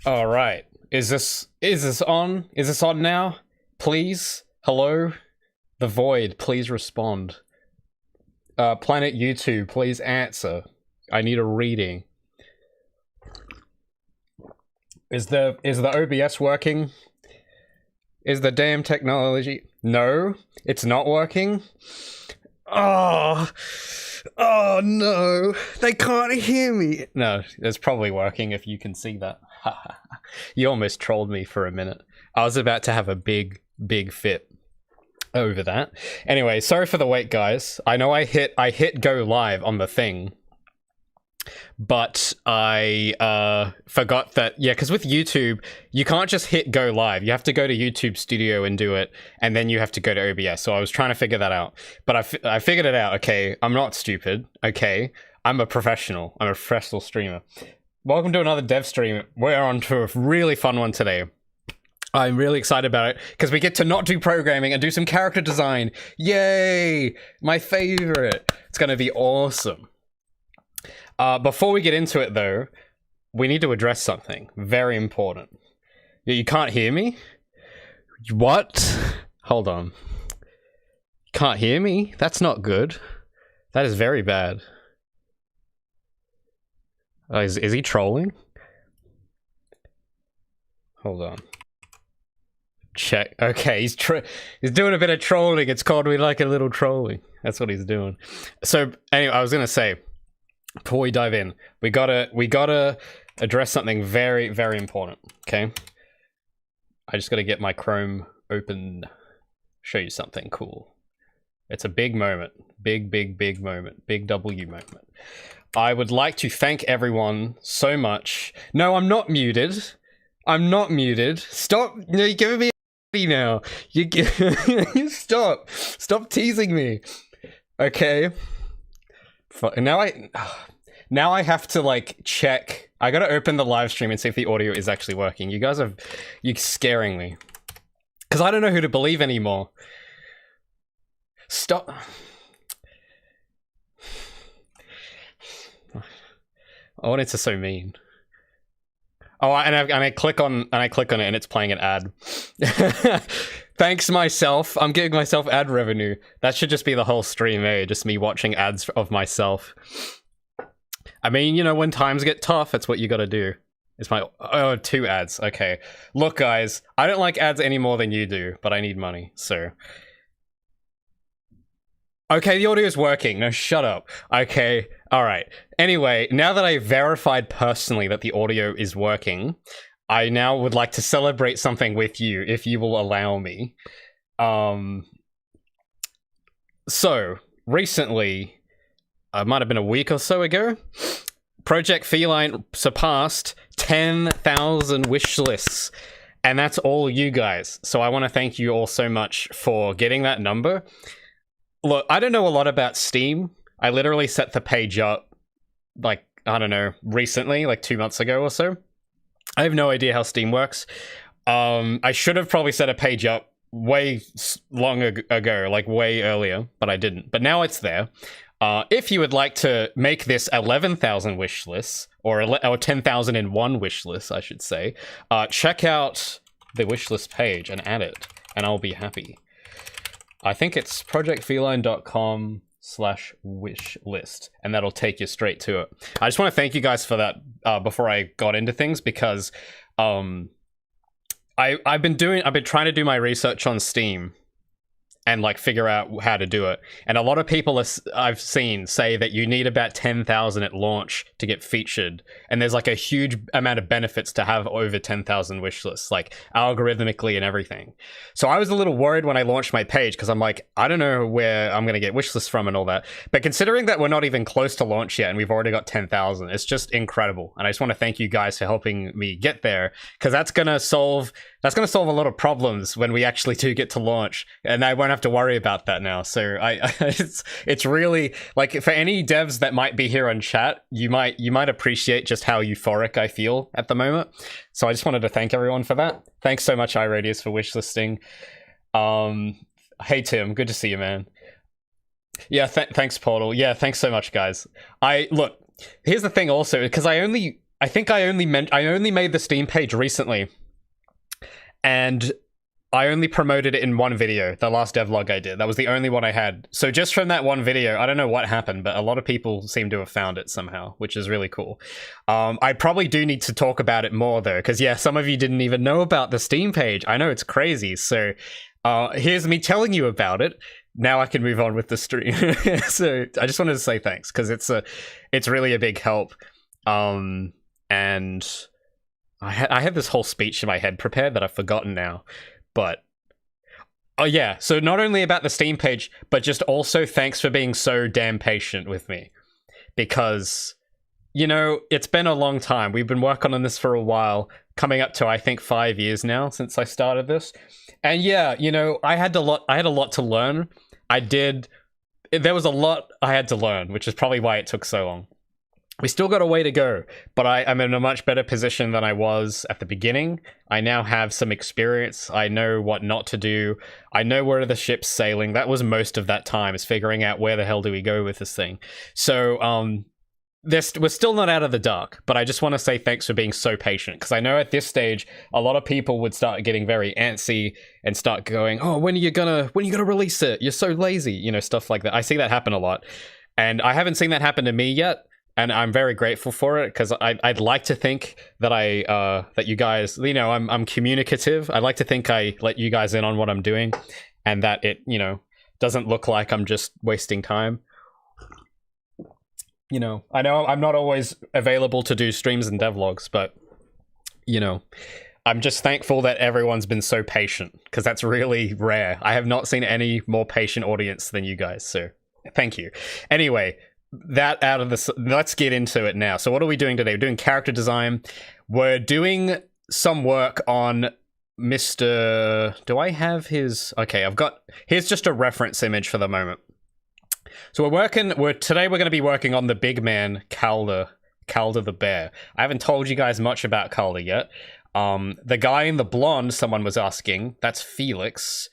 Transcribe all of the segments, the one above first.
All right. Is this on? Is this on now? Please? Hello? The Void, please respond. Planet YouTube, please answer. I need a reading. Is the OBS working? Is the damn technology... No, it's not working. Oh no, they can't hear me. No, it's probably working if you can see that. You almost trolled me for a minute. I was about to have a big fit over that. Anyway, sorry for the wait, guys. I know I hit go live on the thing, but I forgot that, yeah, because with YouTube, you can't just hit go live. You have to go to YouTube Studio and do it, and then you have to go to OBS. So I was trying to figure that out, but I figured it out. Okay, I'm not stupid. Okay, I'm a professional. I'm a professional streamer. Welcome to another dev stream. We're on to a really fun one today. I'm really excited about it because we get to not do programming and do some character design. Yay! My favorite. It's going to be awesome. Before we get into it, though, we need to address something very important. You can't hear me? What? Hold on. Can't hear me? That's not good. That is very bad. Is he trolling? Hold on. Check. Okay, he's doing a bit of trolling. It's called We Like a Little Trolling. That's what he's doing. So, anyway, I was gonna say, before we dive in, we gotta address something very, very important. Okay, I just gotta get my Chrome open, show you something cool. It's a big moment, big moment, big W moment. I would like to thank everyone so much. No, I'm not muted. I'm not muted. Stop! No, you're giving me a now. You stop teasing me. Okay. Now I have to like check. I gotta open the live stream and see if the audio is actually working. You guys you're scaring me. Because I don't know who to believe anymore. Stop. Oh, and it's so mean. Oh, and I click on it and it's playing an ad. Thanks myself. I'm giving myself ad revenue. That should just be the whole stream, eh? Just me watching ads of myself. I mean, you know, when times get tough, that's what you gotta do. It's my... Oh, 2 ads. Okay. Look, guys, I don't like ads any more than you do, but I need money, so... Okay, the audio's working. No, shut up. Okay, alright. Anyway, now that I verified personally that the audio is working, I now would like to celebrate something with you, if you will allow me. So, recently, it might have been a week or so ago, Project Feline surpassed 10,000 wish lists. And that's all you guys. So I want to thank you all so much for getting that number. Look, I don't know a lot about Steam. I literally set the page up, like, I don't know, recently, like 2 months ago or so. I have no idea how Steam works. I should have probably set a page up way long ago, like way earlier, but I didn't. But now it's there. If you would like to make this 11,000 wish lists, or 10,001 wish lists, I should say, check out the wish list page and add it, and I'll be happy. I think it's projectfeline.com/wishlist, and that'll take you straight to it. I just want to thank you guys for that before I got into things, because I've been trying to do my research on Steam and like figure out how to do it. And a lot of people I've seen say that you need about 10,000 at launch to get featured. And there's like a huge amount of benefits to have over 10,000 wish lists, like algorithmically and everything. So I was a little worried when I launched my page, because I'm like, I don't know where I'm going to get wish lists from and all that. But considering that we're not even close to launch yet and we've already got 10,000, it's just incredible. And I just want to thank you guys for helping me get there, because that's going to solve a lot of problems when we actually do get to launch, and I won't have to worry about that now. So it's really, like, for any devs that might be here on chat, you might appreciate just how euphoric I feel at the moment. So I just wanted to thank everyone for that. Thanks so much, iRadius, for wishlisting. Hey Tim, good to see you, man. Yeah, thanks Portal. Yeah, thanks so much, guys. Look, here's the thing also, because I only I think I only made the Steam page recently, and I only promoted it in one video, the last devlog I did. That was the only one I had. So just from that one video, I don't know what happened, but a lot of people seem to have found it somehow, which is really cool. I probably do need to talk about it more though, because yeah, some of you didn't even know about the Steam page. I know, it's crazy. So here's me telling you about it. Now I can move on with the stream. So I just wanted to say thanks, because it's really a big help. And I had this whole speech in my head prepared that I've forgotten now. But, oh yeah, so not only about the Steam page, but just also thanks for being so damn patient with me. Because, you know, it's been a long time. We've been working on this for a while, coming up to, I think, 5 years now since I started this. And yeah, you know, I had a lot to learn. There was a lot I had to learn, which is probably why it took so long. We still got a way to go, but I'm in a much better position than I was at the beginning. I now have some experience. I know what not to do. I know where the ship's sailing. That was most of that time, is figuring out where the hell do we go with this thing. So, we're still not out of the dark, but I just want to say thanks for being so patient, because I know at this stage, a lot of people would start getting very antsy and start going, oh, when are you gonna release it? You're so lazy, you know, stuff like that. I see that happen a lot, and I haven't seen that happen to me yet. And I'm very grateful for it, because I'd like to think that that you guys, you know, I'm communicative. I'd like to think I let you guys in on what I'm doing, and that it, you know, doesn't look like I'm just wasting time. You know I'm not always available to do streams and devlogs, but, you know, I'm just thankful that everyone's been so patient, because that's really rare. I have not seen any more patient audience than you guys, so thank you. Anyway, that out of this, let's get into it now. So what are we doing today? We're doing character design. We're doing some work on Mr. Do I have his? Okay, here's just a reference image for the moment. So today we're going to be working on the big man, Calder the bear. I haven't told you guys much about Calder yet. The guy in the blonde, someone was asking, that's Felix.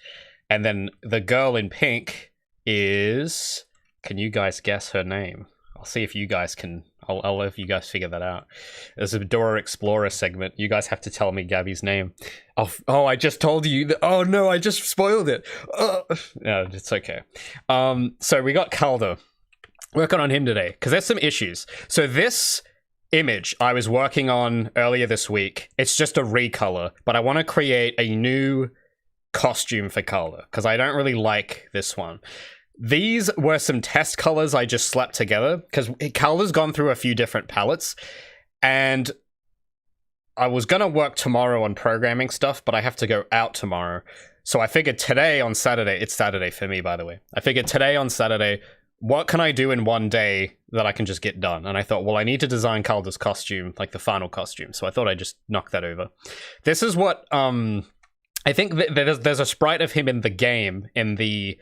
And then the girl in pink is... Can you guys guess her name? I'll see if you guys can... I'll let you guys figure that out. There's a Dora Explorer segment. You guys have to tell me Gabby's name. Oh, I just told you. Oh no, I just spoiled it. No, it's okay. So we got Calder. Working on him today, because there's some issues. So this image I was working on earlier this week, it's just a recolor, but I want to create a new costume for Calder, because I don't really like this one. These were some test colors I just slapped together, because Calder's gone through a few different palettes, and I was going to work tomorrow on programming stuff, but I have to go out tomorrow. So I figured today on Saturday, it's Saturday for me, by the way. I figured today on Saturday, what can I do in one day that I can just get done? And I thought, well, I need to design Calder's costume, like the final costume. So I thought I'd just knock that over. This is what, I think there's a sprite of him in the game, in the...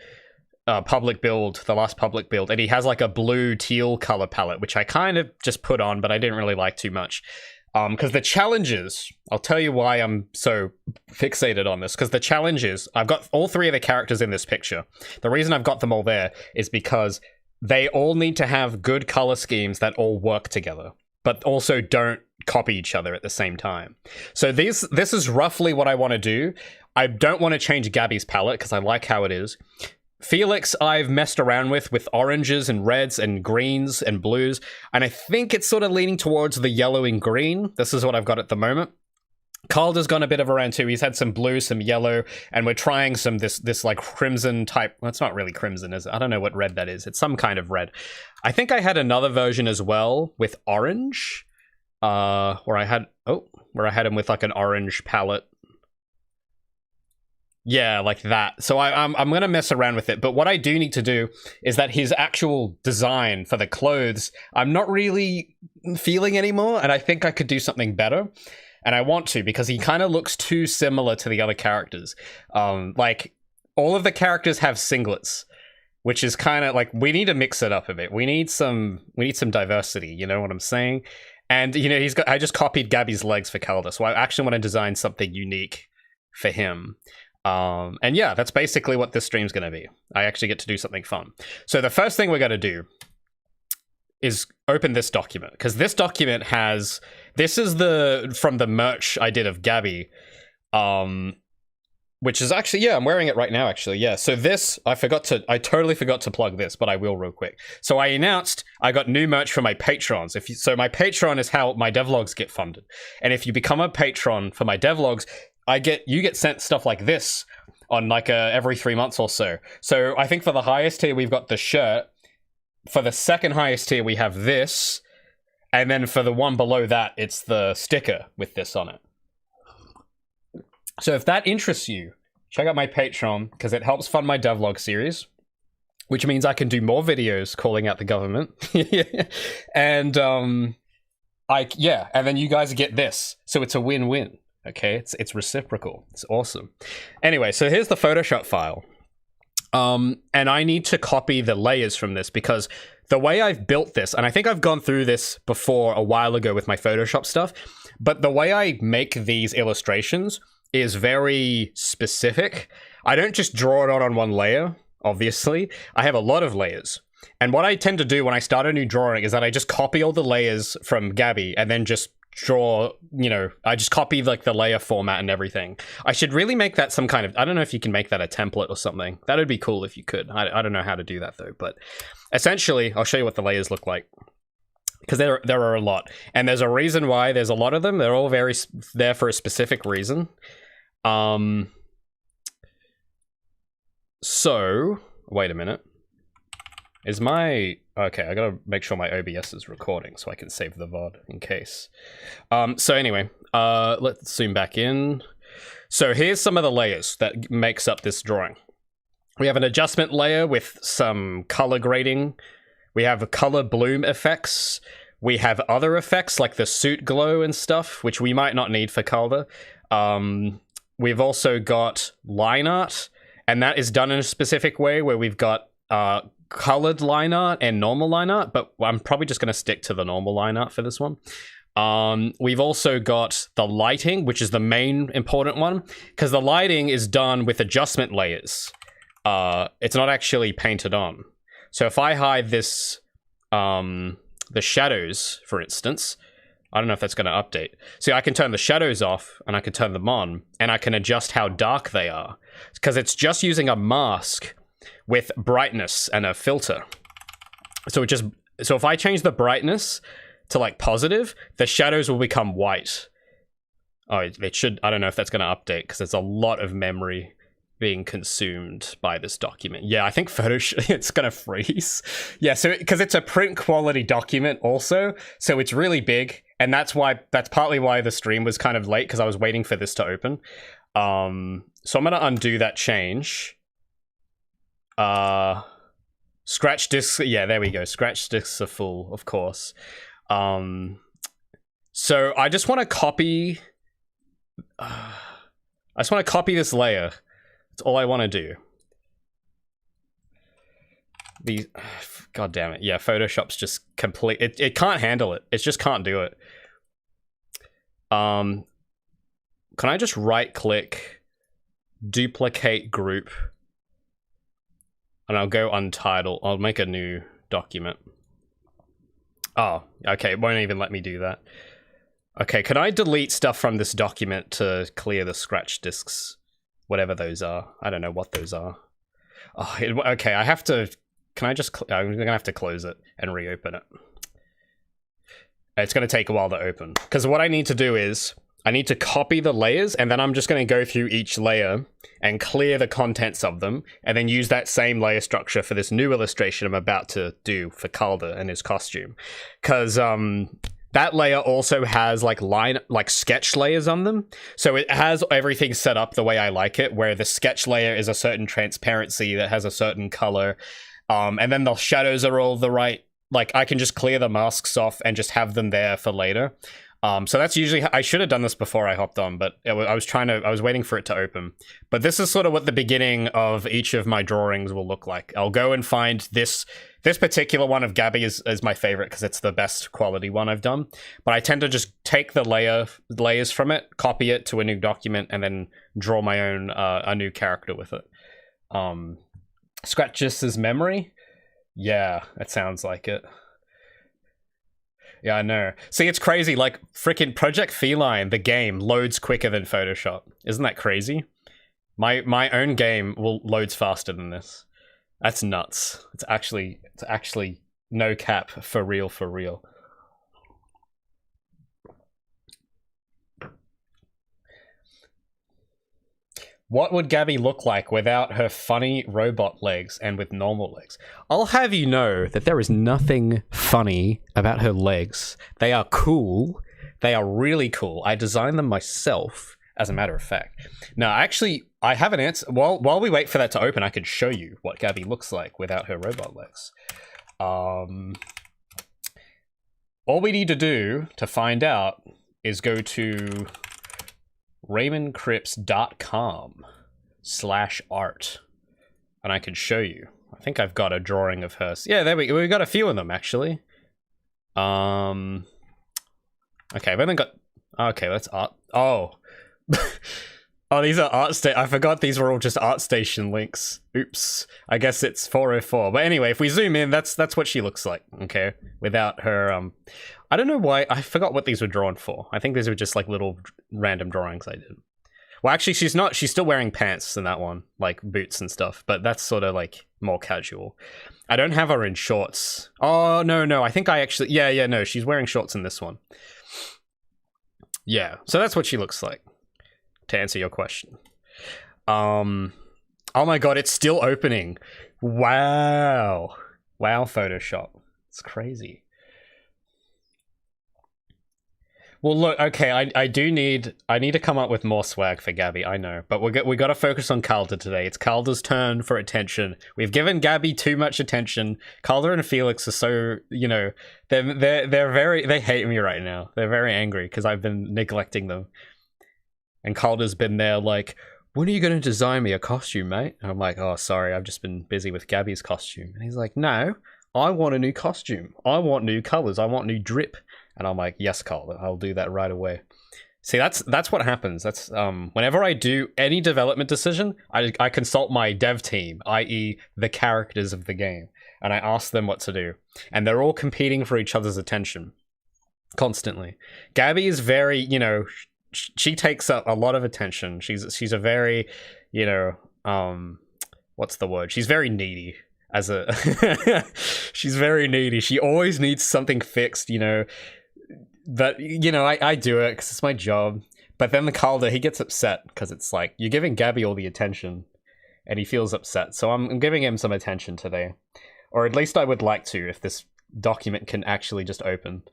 public build, the last public build, and he has like a blue teal color palette, which I kind of just put on, but I didn't really like too much. Because the challenges, I'll tell you why I'm so fixated on this, because the challenges, I've got all three of the characters in this picture. The reason I've got them all there is because they all need to have good color schemes that all work together, but also don't copy each other at the same time. So this is roughly what I want to do. I don't want to change Gabby's palette, because I like how it is. Felix, I've messed around with oranges and reds and greens and blues, and I think it's sort of leaning towards the yellow and green. This is what I've got at the moment. Calder's gone a bit of around too. He's had some blue, some yellow, and we're trying some this like crimson type. Well, it's not really crimson, is it? I don't know what red that is. It's some kind of red. I think I had another version as well with orange, where I had him with like an orange palette. Yeah, like that. So I'm gonna mess around with it, but what I do need to do is that his actual design for the clothes, I'm not really feeling anymore, and I think I could do something better. And I want to, because he kind of looks too similar to the other characters. Like, all of the characters have singlets, which is kind of like, we need to mix it up a bit. We need some diversity, you know what I'm saying? And, you know, I just copied Gabby's legs for Calder, so I actually want to design something unique for him. And yeah, that's basically what this stream's going to be. I actually get to do something fun. So the first thing we're going to do is open this document, because this document has, this is from the merch I did of Gabby, which is actually, yeah, I'm wearing it right now, actually, yeah. So this, I totally forgot to plug this, but I will real quick. So I announced I got new merch for my patrons. So my Patreon is how my devlogs get funded. And if you become a patron for my devlogs, you get sent stuff like this on like every 3 months or so. So I think for the highest tier, we've got the shirt. For the second highest tier, we have this. And then for the one below that, it's the sticker with this on it. So if that interests you, check out my Patreon, because it helps fund my devlog series, which means I can do more videos calling out the government. And and then you guys get this. So it's a win-win. Okay, it's reciprocal. It's awesome. Anyway, so here's the Photoshop file. And I need to copy the layers from this, because the way I've built this, and I think I've gone through this before a while ago with my Photoshop stuff, but the way I make these illustrations is very specific. I don't just draw it on one layer, obviously. I have a lot of layers. And what I tend to do when I start a new drawing is that I just copy all the layers from Gabby and then just draw, I just copy like the layer format and everything. I should really make that some kind of, I don't know if you can make that a template or something. That would be cool if you could. I don't know how to do that though, but essentially I'll show you what the layers look like. Because there are a lot. And there's a reason why there's a lot of them. They're all there for a specific reason. So, wait a minute. Okay, I gotta make sure my OBS is recording so I can save the VOD in case. So anyway, let's zoom back in. So here's some of the layers that makes up this drawing. We have an adjustment layer with some color grading. We have color bloom effects. We have other effects like the suit glow and stuff, which we might not need for Calder. We've also got line art, and that is done in a specific way where we've got colored line art and normal line art, but I'm probably just going to stick to the normal line art for this one. We've also got the lighting, which is the main important one, because the lighting is done with adjustment layers. It's not actually painted on. So if I hide this, the shadows, for instance, I don't know if that's going to update. See, I can turn the shadows off and I can turn them on, and I can adjust how dark they are, because it's just using a mask with brightness and a filter. So if I change the brightness to like positive, the shadows will become white. Oh, it should, I don't know if that's going to update, because there's a lot of memory being consumed by this document. Yeah, I think Photoshop, it's going to freeze. Yeah, so because it's a print quality document also, so it's really big, and that's partly why the stream was kind of late, because I was waiting for this to open. So I'm going to undo that change. Scratch discs, yeah, there we go. Scratch discs are full, of course. So I just want to copy this layer. That's all I want to do. God damn it. Yeah, Photoshop's just complete. It can't handle it. It just can't do it. Can I just right click, duplicate group, and I'll go untitled. I'll make a new document. Oh, okay. It won't even let me do that. Okay, can I delete stuff from this document to clear the scratch discs? Whatever those are. I don't know what those are. Oh, okay, I have to... Can I just... I'm going to have to close it and reopen it. It's going to take a while to open. Because what I need to do is... I need to copy the layers, and then I'm just going to go through each layer and clear the contents of them, and then use that same layer structure for this new illustration I'm about to do for Calder and his costume. Because that layer also has like sketch layers on them. So it has everything set up the way I like it, where the sketch layer is a certain transparency that has a certain color. And then the shadows are all the right... Like, I can just clear the masks off and just have them there for later. So that's usually, I should have done this before I hopped on, but I was waiting for it to open. But this is sort of what the beginning of each of my drawings will look like. I'll go and find this particular one of Gabby is my favorite, because it's the best quality one I've done. But I tend to just take the layers from it, copy it to a new document, and then draw my own, a new character with it. Scratch just as memory? Yeah, that sounds like it. Yeah, I know. See, it's crazy. Like, freaking Project Feline, the game, loads quicker than Photoshop. Isn't that crazy? My own game loads faster than this. That's nuts. It's actually no cap, for real, for real. What would Gabby look like without her funny robot legs and with normal legs? I'll have you know that there is nothing funny about her legs. They are cool. They are really cool. I designed them myself, as a matter of fact. Now, actually, I have an answer. While we wait for that to open, I could show you what Gabby looks like without her robot legs. All we need to do to find out is go to RaymondCripps.com/art, and I can show you. I think I've got a drawing of her. Yeah, there we got a few of them actually. Okay, I've only got. Okay, that's art. Oh, oh, these are I forgot these were all just ArtStation links. Oops. I guess it's 404. But anyway, if we zoom in, that's what she looks like. Okay, without her. I don't know why. I forgot what these were drawn for. I think these were just like little random drawings I did. Well, actually, she's not. She's still wearing pants in that one, like boots and stuff. But that's sort of like more casual. I don't have her in shorts. Oh, no. I think I actually... Yeah, no. She's wearing shorts in this one. Yeah. So that's what she looks like, to answer your question. Oh my god, it's still opening. Wow. Wow, Photoshop. It's crazy. Well, look, okay, I need to come up with more swag for Gabby, I know. But we got to focus on Calder today. It's Calder's turn for attention. We've given Gabby too much attention. Calder and Felix are so, you know, they hate me right now. They're very angry because I've been neglecting them. And Calder's been there like, when are you going to design me a costume, mate? And I'm like, oh, sorry, I've just been busy with Gabby's costume. And he's like, no, I want a new costume. I want new colors. I want new drip. And I'm like, yes, Calder, I'll do that right away. See, that's what happens. That's whenever I do any development decision, I consult my dev team, i.e. the characters of the game, and I ask them what to do. And they're all competing for each other's attention constantly. Gabby is very, you know, she takes up a lot of attention. She's a very, you know, what's the word? She's very needy. She's very needy. She always needs something fixed, you know. But, you know, I do it because it's my job. But then the Calder, he gets upset because it's like, you're giving Gabby all the attention. And he feels upset. So I'm giving him some attention today. Or at least I would like to, if this document can actually just open.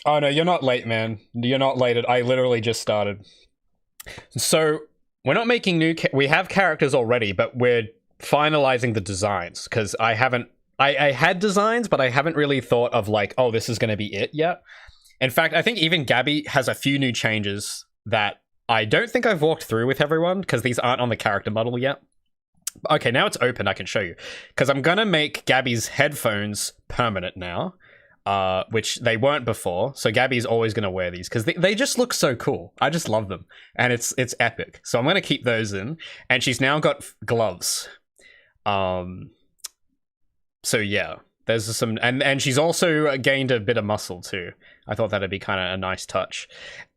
Oh no, you're not late, man. You're not late. I literally just started. So, we're not making new... we have characters already, but we're finalizing the designs. Because I haven't... I had designs, but I haven't really thought of like, oh, this is going to be it yet. In fact, I think even Gabby has a few new changes that I don't think I've walked through with everyone, because these aren't on the character model yet. Okay, now it's open, I can show you. Because I'm going to make Gabby's headphones permanent now, which they weren't before. So Gabby's always going to wear these, because they just look so cool. I just love them. And it's epic. So I'm going to keep those in. And she's now got gloves. So yeah, there's some, and she's also gained a bit of muscle too. I thought that'd be kind of a nice touch.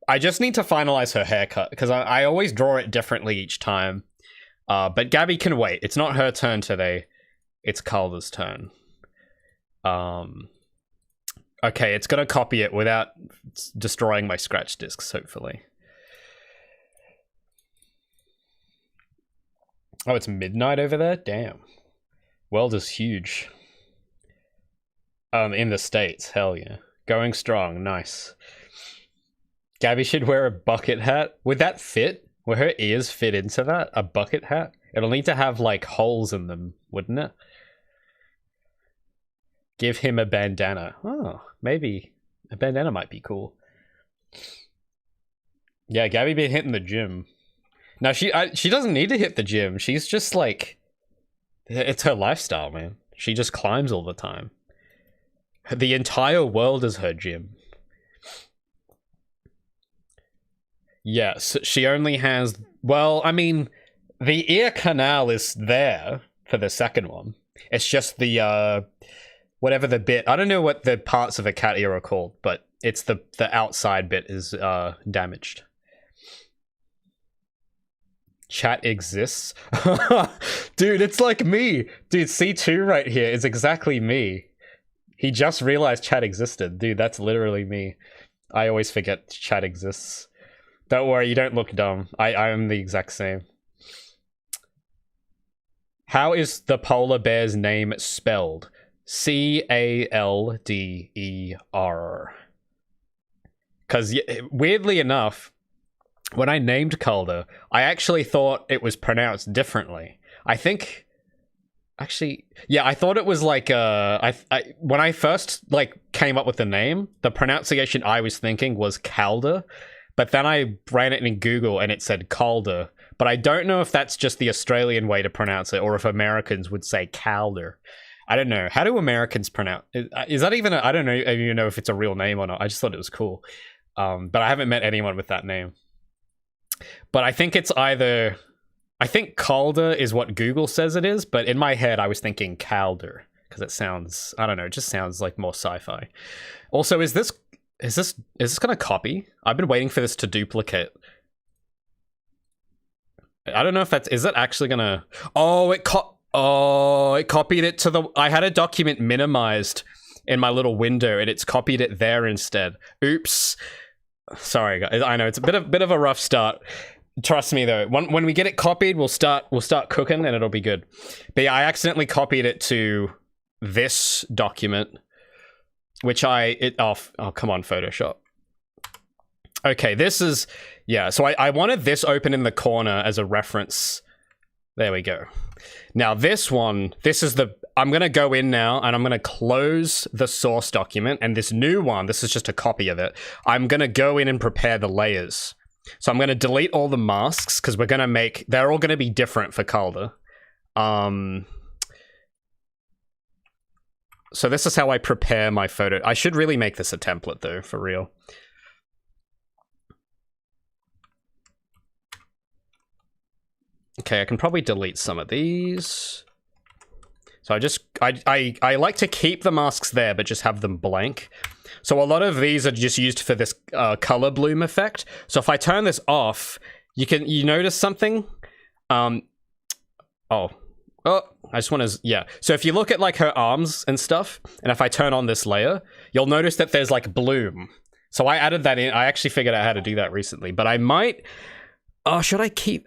I just need to finalize her haircut, because I always draw it differently each time. But Gabby can wait. It's not her turn today. It's Calder's turn. Okay, it's gonna copy it without destroying my scratch discs, hopefully. Oh, it's midnight over there? Damn. World is huge. In the States, hell yeah. Going strong, nice. Gabby should wear a bucket hat. Would that fit? Will her ears fit into that? A bucket hat? It'll need to have, like, holes in them, wouldn't it? Give him a bandana. Oh, maybe. A bandana might be cool. Yeah, Gabby been hitting the gym. Now, she doesn't need to hit the gym. She's just, like... it's her lifestyle, man. She just climbs all the time. The entire world is her gym. Yes, she only has... well, I mean, the ear canal is there for the second one. It's just the whatever the bit. I don't know what the parts of a cat ear are called, but it's the outside bit is damaged. Chat exists. Dude, it's like me. Dude, C2 right here is exactly me. He just realized chat existed. Dude, that's literally me. I always forget chat exists. Don't worry, you don't look dumb. I am the exact same. How is the polar bear's name spelled? Calder. Because weirdly enough, when I named Calder, I actually thought it was pronounced differently. I think, actually, yeah, I thought it was like when I first like came up with the name, the pronunciation I was thinking was Calder, but then I ran it in Google and it said Calder. But I don't know if that's just the Australian way to pronounce it, or if Americans would say Calder. I don't know. How do Americans pronounce? Is that even? I don't know. I don't know if it's a real name or not. I just thought it was cool. But I haven't met anyone with that name. But I think it's either. I think Calder is what Google says it is, but in my head I was thinking Calder because it sounds. I don't know. It just sounds like more sci-fi. Also, is this gonna copy? I've been waiting for this to duplicate. I don't know if that's... Is it actually gonna... Oh, it copied it to the... I had a document minimized in my little window, and it's copied it there instead. Oops. Sorry, guys. I know, it's a bit of a rough start. Trust me, though. When we get it copied, we'll start cooking, and it'll be good. But yeah, I accidentally copied it to this document, which oh, come on, Photoshop. Okay, this is... Yeah, so I wanted this open in the corner as a reference. There we go. Now this one, this is the... I'm going to go in now and I'm going to close the source document. And this new one, this is just a copy of it. I'm going to go in and prepare the layers. So I'm going to delete all the masks because we're going to make... They're all going to be different for Calder. So this is how I prepare my photo. I should really make this a template though, for real. Okay, I can probably delete some of these. So I like to keep the masks there, but just have them blank. So a lot of these are just used for this color bloom effect. So if I turn this off, you notice something? I just want to, yeah. So if you look at like her arms and stuff, and if I turn on this layer, you'll notice that there's like bloom. So I added that in. I actually figured out how to do that recently, but I might, should I keep,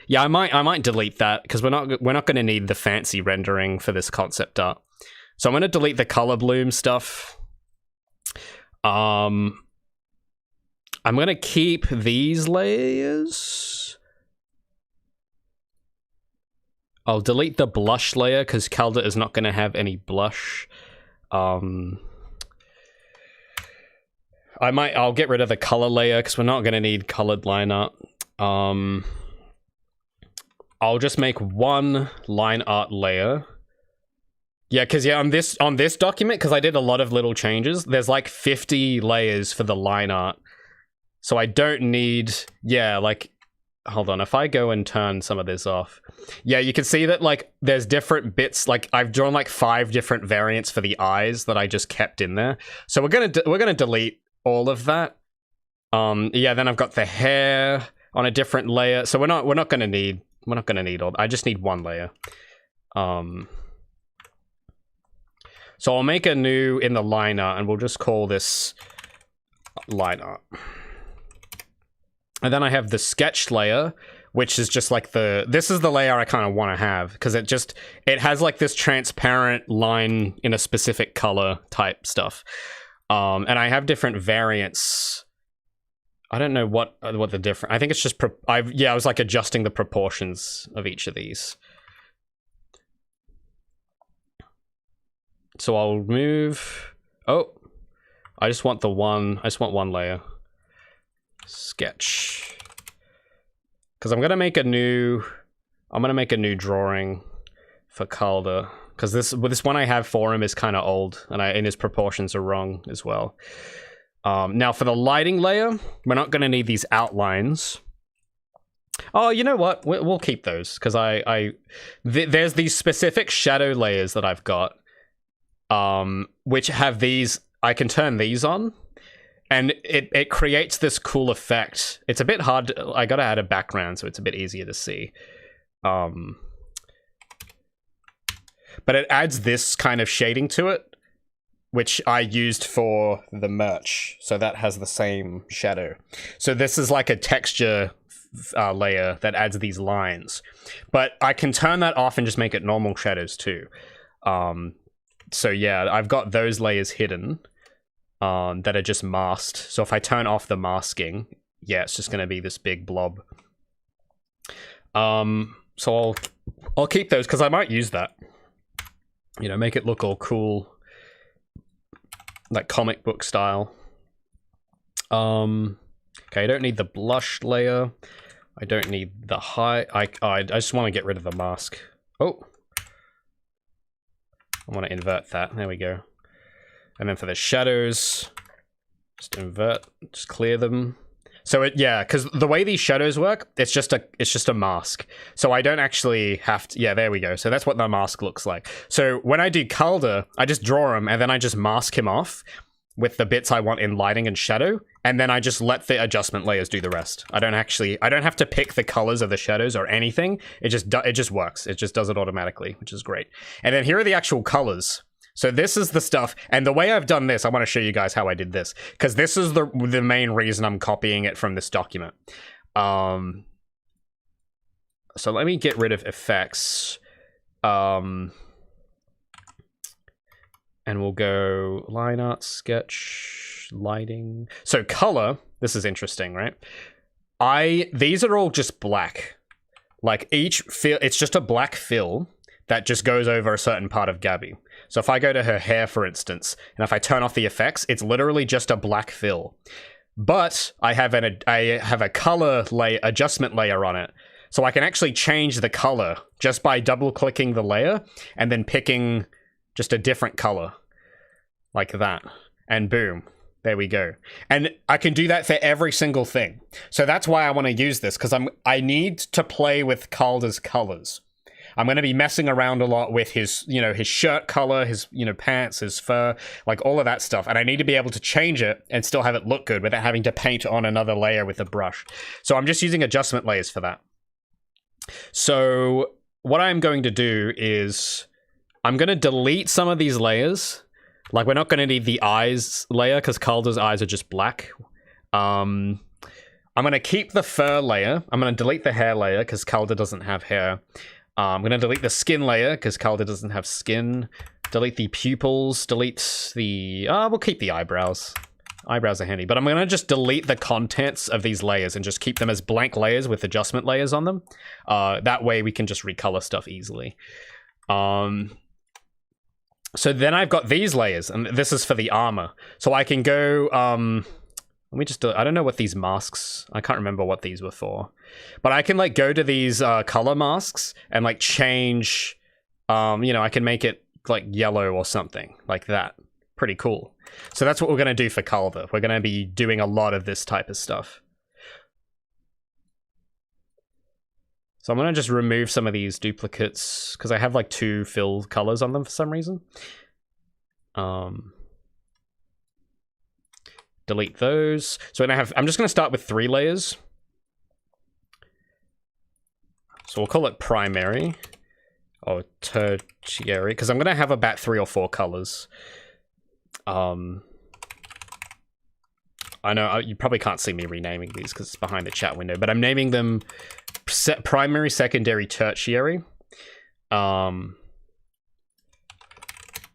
yeah, I might delete that because we're not going to need the fancy rendering for this concept art. So I'm going to delete the color bloom stuff. I'm going to keep these layers. I'll delete the blush layer because Calder is not going to have any blush. I'll get rid of the color layer because we're not going to need colored line art. I'll just make one line art layer. Yeah, because yeah, on this document, because I did a lot of little changes, there's like 50 layers for the line art. So I don't need, yeah, like, hold on, if I go and turn some of this off. Yeah, you can see that like there's different bits, like I've drawn like 5 different variants for the eyes that I just kept in there. So we're gonna delete all of that. Yeah, then I've got the hair on a different layer. So we're not gonna need all. I just need one layer. So I'll make a new in the line art, and we'll just call this line art. And then I have the sketch layer, which is just like this is the layer I kind of want to have because it has like this transparent line in a specific color type stuff. And I have different variants. I don't know what the different. I think it's just I was like adjusting the proportions of each of these. So I'll move. Oh, I just want one layer. Sketch. Because I'm gonna make a new drawing for Calder. Because this one I have for him is kind of old, and his proportions are wrong as well. Now for the lighting layer, we're not going to need these outlines. Oh, you know what? We'll keep those because there's these specific shadow layers that I've got, which have these. I can turn these on, and it creates this cool effect. It's a bit hard. I gotta add a background so it's a bit easier to see. But it adds this kind of shading to it, which I used for the merch. So that has the same shadow. So this is like a texture layer that adds these lines. But I can turn that off and just make it normal shadows too. So yeah, I've got those layers hidden that are just masked. So if I turn off the masking, yeah, it's just going to be this big blob. So I'll keep those because I might use that. You know, make it look all cool, like comic book style. Okay, I don't need the blush layer. I don't need the high. I just want to get rid of the mask. Oh, I want to invert that. There we go. And then for the shadows, just invert, just clear them. So yeah, because the way these shadows work, it's just a mask. So I don't actually have to. Yeah, there we go. So that's what the mask looks like. So when I do Calder, I just draw him and then I just mask him off with the bits I want in lighting and shadow, and then I just let the adjustment layers do the rest. I don't have to pick the colors of the shadows or anything. It just works. It just does it automatically, which is great. And then here are the actual colors. So this is the stuff, and the way I've done this, I want to show you guys how I did this, because this is the main reason I'm copying it from this document. So let me get rid of effects. And we'll go line art, sketch, lighting. So color, this is interesting, right? These are all just black. Like each fill, it's just a black fill that just goes over a certain part of Gabby. So if I go to her hair, for instance, and if I turn off the effects, it's literally just a black fill. But I have a color adjustment layer on it. So I can actually change the color just by double clicking the layer and then picking just a different color like that. And boom, there we go. And I can do that for every single thing. So that's why I want to use this, because I need to play with Calder's colors. I'm going to be messing around a lot with his, his shirt color, his, pants, his fur, like all of that stuff. And I need to be able to change it and still have it look good without having to paint on another layer with a brush. So I'm just using adjustment layers for that. So what I'm going to do is I'm going to delete some of these layers. Like we're not going to need the eyes layer because Calder's eyes are just black. I'm going to keep the fur layer. I'm going to delete the hair layer because Calder doesn't have hair. I'm going to delete the skin layer because Calder doesn't have skin. Delete the pupils. Delete the... we'll keep the eyebrows. Eyebrows are handy. But I'm going to just delete the contents of these layers and just keep them as blank layers with adjustment layers on them. That way we can just recolor stuff easily. So then I've got these layers, and this is for the armor. So I can go... let me just... I don't know what these masks... I can't remember what these were for. But I can, like, go to these color masks and, like, change... I can make it, like, yellow or something. Like that. Pretty cool. So that's what we're going to do for Calder. We're going to be doing a lot of this type of stuff. So I'm going to just remove some of these duplicates, because I have, like, 2 fill colors on them for some reason. Delete those. So I'm just going to start with 3 layers. So we'll call it primary or tertiary, because I'm going to have about 3 or 4 colors. I know you probably can't see me renaming these because it's behind the chat window, but I'm naming them primary, secondary, tertiary. I'm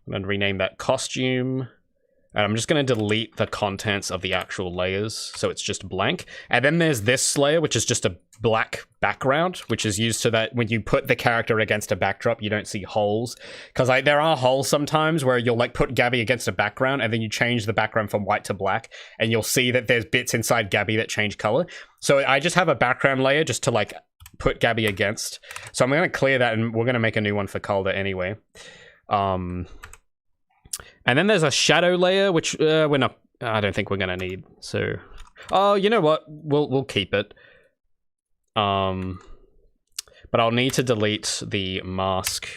going to rename that costume. And I'm just going to delete the contents of the actual layers, so it's just blank. And then there's this layer, which is just a black background, which is used so that when you put the character against a backdrop, you don't see holes. Because there are holes sometimes where you'll like put Gabby against a background, and then you change the background from white to black, and you'll see that there's bits inside Gabby that change color. So I just have a background layer just to like put Gabby against. So I'm going to clear that, and we're going to make a new one for Calder anyway. And then there's a shadow layer, which we're not... I don't think we're going to need. So... Oh, you know what? We'll keep it. But I'll need to delete the mask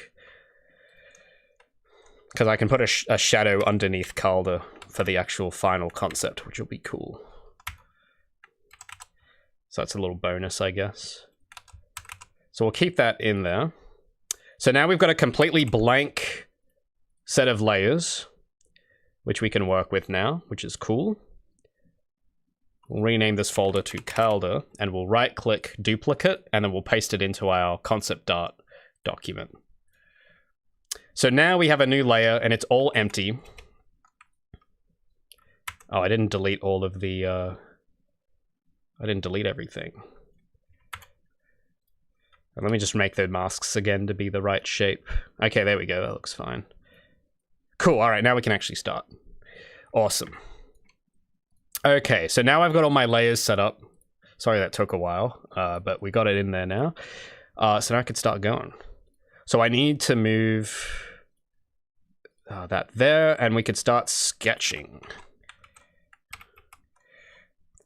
because I can put a shadow underneath Calder for the actual final concept, which will be cool. So that's a little bonus, I guess. So we'll keep that in there. So now we've got a completely blank set of layers, which we can work with now, which is cool. We'll rename this folder to Calder, and we'll right-click duplicate, and then we'll paste it into our concept art document. So now we have a new layer, and it's all empty. Oh, I didn't delete all of the... I didn't delete everything. And let me just make the masks again to be the right shape. Okay, there we go. That looks fine. Cool. All right, now we can actually start. Awesome. Okay, so now I've got all my layers set up. Sorry that took a while, but we got it in there now. So now I can start going. So I need to move that there, and we can start sketching.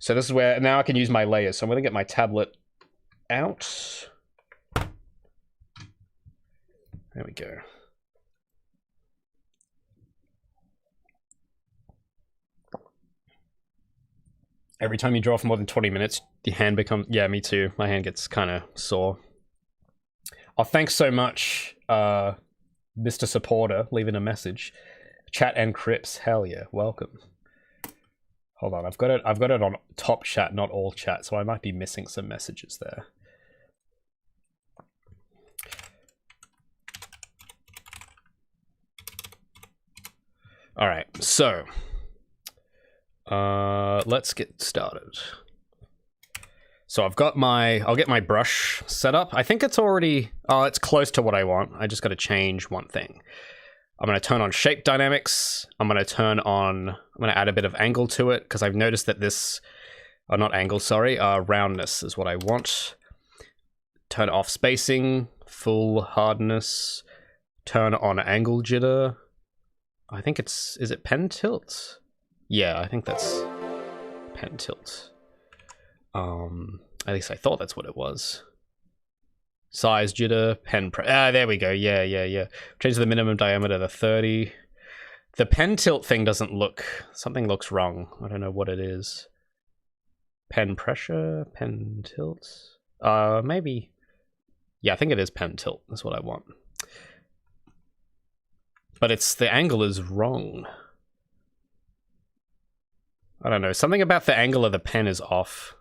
So this is where now I can use my layers. So I'm going to get my tablet out. There we go. Every time you draw for more than 20 minutes, your hand becomes... Yeah, me too. My hand gets kind of sore. Oh, thanks so much, Mr. Supporter, leaving a message. Chat and Cripps, hell yeah, welcome. Hold on, I've got it on top chat, not all chat, so I might be missing some messages there. All right, so let's get started. So I'll get my brush set up. I think it's already, it's close to what I want. I just got to change one thing. I'm going to turn on shape dynamics. I'm going to add a bit of angle to it because I've noticed that this, not angle, sorry, roundness is what I want. Turn off spacing, full hardness, turn on angle jitter. I think is it pen tilt? Yeah, I think that's pen tilt. At least I thought that's what it was. Size jitter, pen there we go. Yeah. Change the minimum diameter to 30. The pen tilt thing doesn't look... Something looks wrong. I don't know what it is. Pen pressure, pen tilt. Maybe. Yeah, I think it is pen tilt. That's what I want. But the angle is wrong. I don't know. Something about the angle of the pen is off.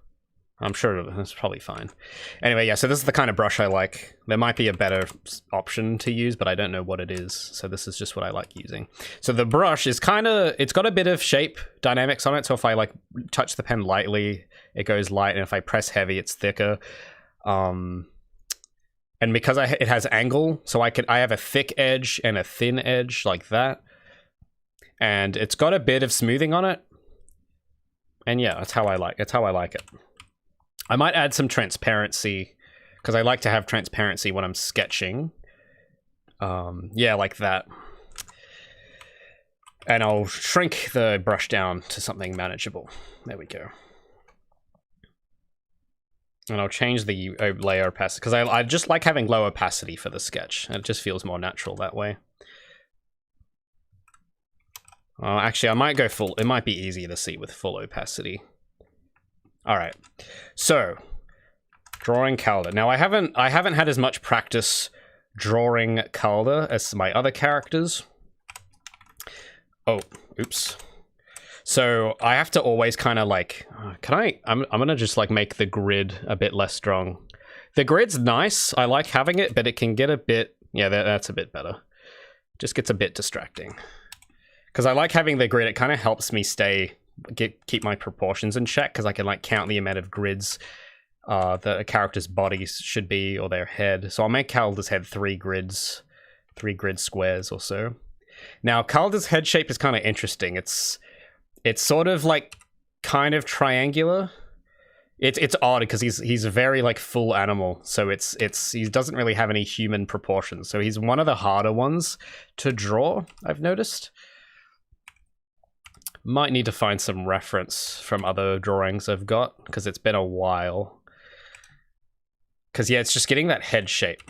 I'm sure that's probably fine. Anyway, yeah, so this is the kind of brush I like. There might be a better option to use, but I don't know what it is. So this is just what I like using. So the brush is it's got a bit of shape dynamics on it. So if I like touch the pen lightly, it goes light. And if I press heavy, it's thicker. And because it has angle, so I have a thick edge and a thin edge like that. And it's got a bit of smoothing on it. And yeah, that's how I like it. I might add some transparency because I like to have transparency when I'm sketching. Yeah, like that. And I'll shrink the brush down to something manageable. There we go. And I'll change the layer opacity because I just like having low opacity for the sketch. And it just feels more natural that way. Actually, I might go full. It might be easier to see with full opacity. All right, so drawing Calder. Now I haven't had as much practice drawing Calder as my other characters. Oh, oops. So I have to always kind of like, I'm gonna just like make the grid a bit less strong. The grid's nice. I like having it, but it can get a bit, yeah, that's a bit better. Just gets a bit distracting. Because I like having the grid. It kind of helps me keep my proportions in check because I can like count the amount of grids that a character's body should be or their head. So I'll make Calder's head 3 grid squares or so. Now Calder's head shape is kind of interesting. It's sort of like kind of triangular. It's odd because he's a very like full animal. So he doesn't really have any human proportions. So he's one of the harder ones to draw, I've noticed. Might need to find some reference from other drawings I've got, because it's been a while. Because, yeah, it's just getting that head shape.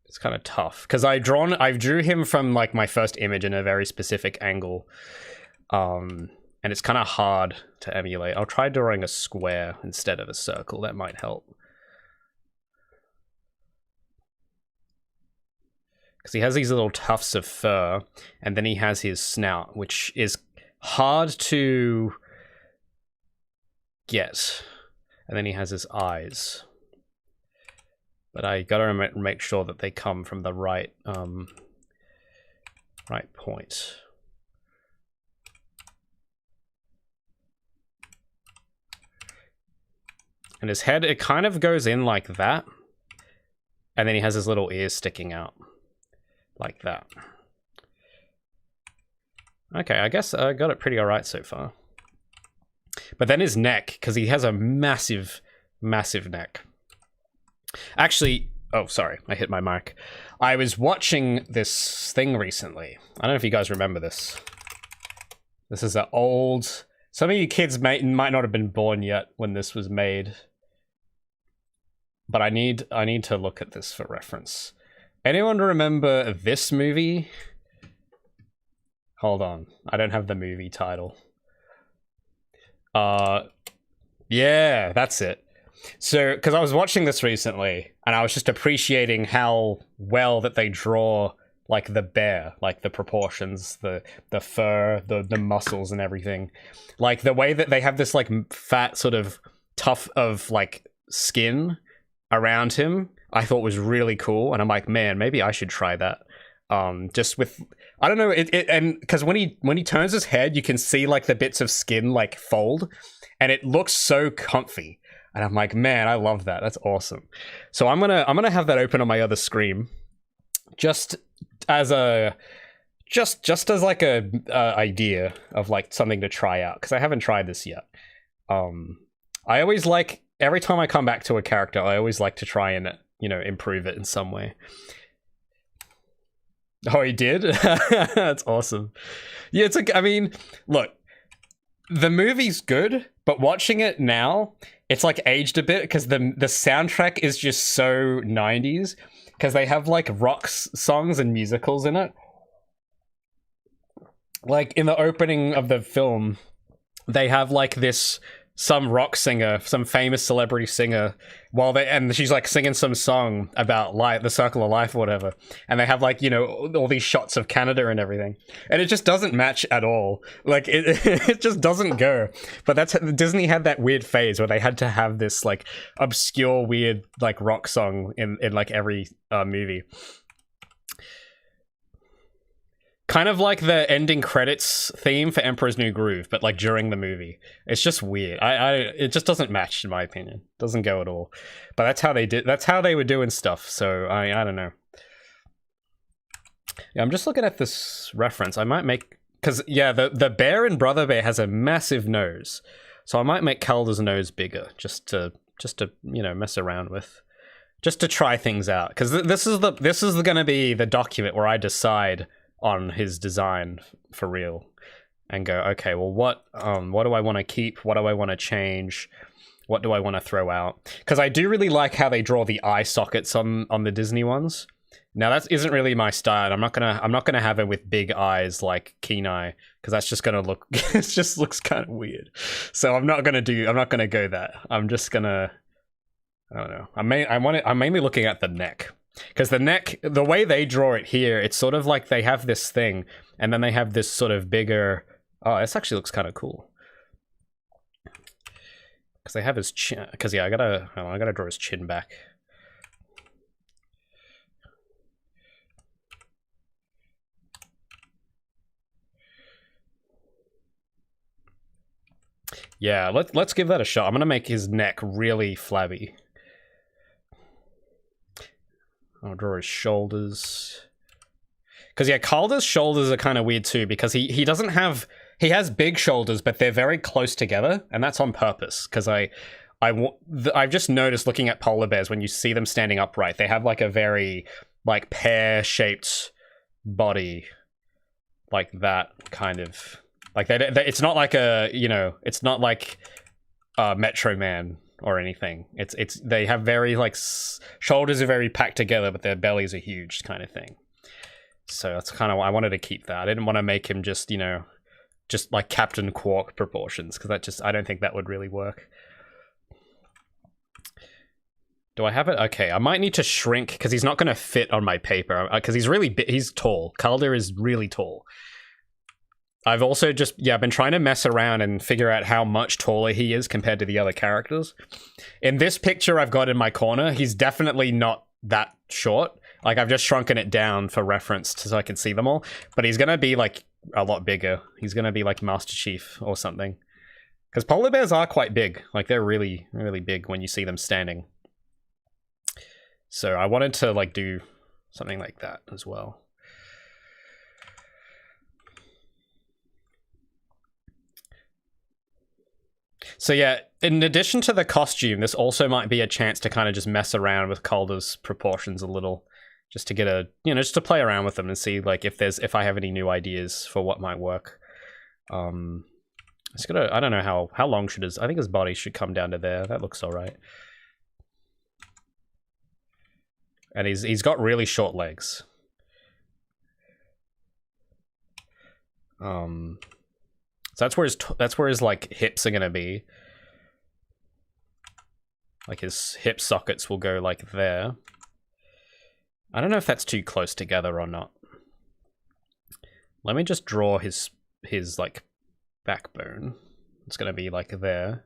It's kind of tough. Because I drew him from, like, my first image in a very specific angle. And it's kind of hard to emulate. I'll try drawing a square instead of a circle. That might help. Because he has these little tufts of fur, and then he has his snout, which is hard to get. And then he has his eyes. But I gotta make sure that they come from the right, right point. And his head, it kind of goes in like that. And then he has his little ears sticking out. Like that. Okay, I guess I got it pretty alright so far. But then his neck, because he has a massive, massive neck. Actually, oh, sorry, I hit my mic. I was watching this thing recently. I don't know if you guys remember this. This is an old... Some of you kids might not have been born yet when this was made. But I need to look at this for reference. Anyone remember this movie? Hold on. I don't have the movie title. Yeah, that's it. So, because I was watching this recently, and I was just appreciating how well that they draw, like, the bear, like, the proportions, the fur, the muscles and everything. Like, the way that they have this, like, fat sort of tuft of, like, skin around him, I thought was really cool, and I'm like, man, maybe I should try that. Just with, I don't know, and because when he turns his head, you can see like the bits of skin like fold, and it looks so comfy. And I'm like, man, I love that. That's awesome. So I'm gonna have that open on my other screen, just as a idea of like something to try out, because I haven't tried this yet. I always like, every time I come back to a character, I always like to try and, you know, improve it in some way. Oh, he did? That's awesome. Yeah, it's like, I mean, look, the movie's good, but watching it now, it's like aged a bit because the soundtrack is just so 90s, because they have like rock songs and musicals in it. Like in the opening of the film, they have like this some rock singer, some famous celebrity singer, and she's like singing some song about life, the circle of life or whatever, and they have like, you know, all these shots of Canada and everything, and it just doesn't match at all. Like it just doesn't go. But that's, Disney had that weird phase where they had to have this like obscure weird like rock song in like every movie. Kind of like the ending credits theme for Emperor's New Groove, but like during the movie. It's just weird. It just doesn't match, in my opinion. Doesn't go at all. But that's how they did. That's how they were doing stuff. So I don't know. Yeah, I'm just looking at this reference. I might make, because yeah, the bear in Brother Bear has a massive nose, so I might make Calder's nose bigger just to you know, mess around with, just to try things out. Because this is going to be the document where I decide on his design for real, and go, okay, well, what do I want to keep? What do I want to change? What do I want to throw out? Because I do really like how they draw the eye sockets on the Disney ones. Now that isn't really my style. I'm not gonna have it with big eyes like Kenai, because that's just gonna look it just looks kind of weird. So I'm not gonna go that. I'm just gonna, I don't know. I'm mainly looking at the neck. Because the neck, the way they draw it here, it's sort of like they have this thing, and then they have this sort of bigger... Oh, this actually looks kind of cool. Because they have his chin... Because, yeah, I gotta draw his chin back. Yeah, let's give that a shot. I'm gonna make his neck really flabby. I'll draw his shoulders. Because, yeah, Calder's shoulders are kind of weird too, because he doesn't have... He has big shoulders, but they're very close together, and that's on purpose. Because I've just noticed looking at polar bears, when you see them standing upright, they have like a very like pear-shaped body, like that kind of... Like, it's not like a, you know, it's not like Metro Man or anything. They have very like shoulders are very packed together, but their bellies are huge, kind of thing. So that's kind of why I wanted to keep that. I didn't want to make him just, you know, just like Captain Quark proportions, because I don't think that would really work. Do I have it? Okay, I might need to shrink because he's not going to fit on my paper because he's really big. He's tall. Calder is really tall. I've also just, yeah, been trying to mess around and figure out how much taller he is compared to the other characters. In this picture I've got in my corner, he's definitely not that short. Like, I've just shrunken it down for reference so I can see them all. But he's going to be, like, a lot bigger. He's going to be, like, Master Chief or something. Because polar bears are quite big. Like, they're really, really big when you see them standing. So I wanted to, like, do something like that as well. So yeah, in addition to the costume, this also might be a chance to kind of just mess around with Calder's proportions a little. Just to get a, you know, just to play around with them and see, like, if I have any new ideas for what might work. It's gonna, I don't know how long should his, I think his body should come down to there. That looks all right. And he's got really short legs. So that's where his like hips are gonna be. Like his hip sockets will go like there. I don't know if that's too close together or not. Let me just draw his like backbone. It's gonna be like there.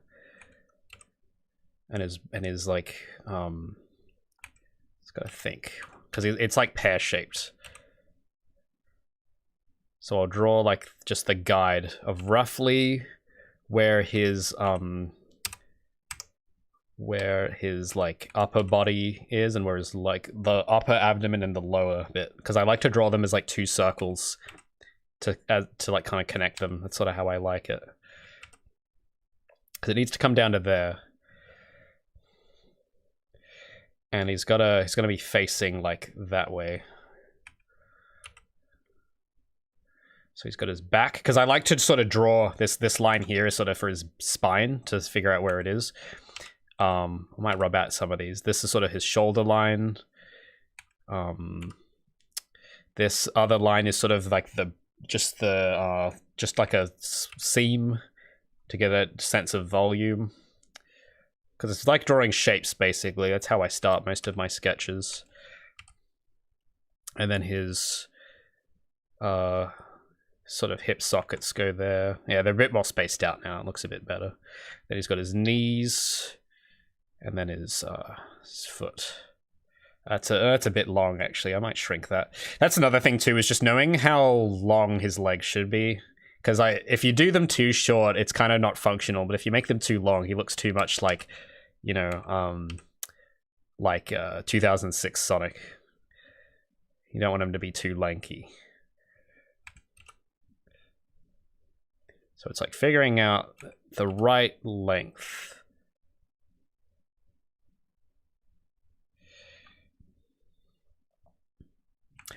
And his like it's gotta think. Because it's like pear-shaped. So I'll draw like just the guide of roughly where his like upper body is and where his like the upper abdomen and the lower bit, because I like to draw them as like two circles to like kind of connect them. That's sort of how I like it, because it needs to come down to there. And he's gonna be facing like that way. So he's got his back, because I like to sort of draw this line here is sort of for his spine to figure out where it is. I might rub out some of these. This is sort of his shoulder line. This other line is sort of like just like a seam to get a sense of volume. Because it's like drawing shapes, basically. That's how I start most of my sketches. And then his sort of hip sockets go there. Yeah, they're a bit more spaced out now. It looks a bit better. Then he's got his knees, and then his foot. That's a bit long, actually. I might shrink that. That's another thing too, is just knowing how long his legs should be. Because if you do them too short, it's kind of not functional. But if you make them too long, he looks too much like, you know, like 2006 Sonic. You don't want him to be too lanky. So it's like figuring out the right length.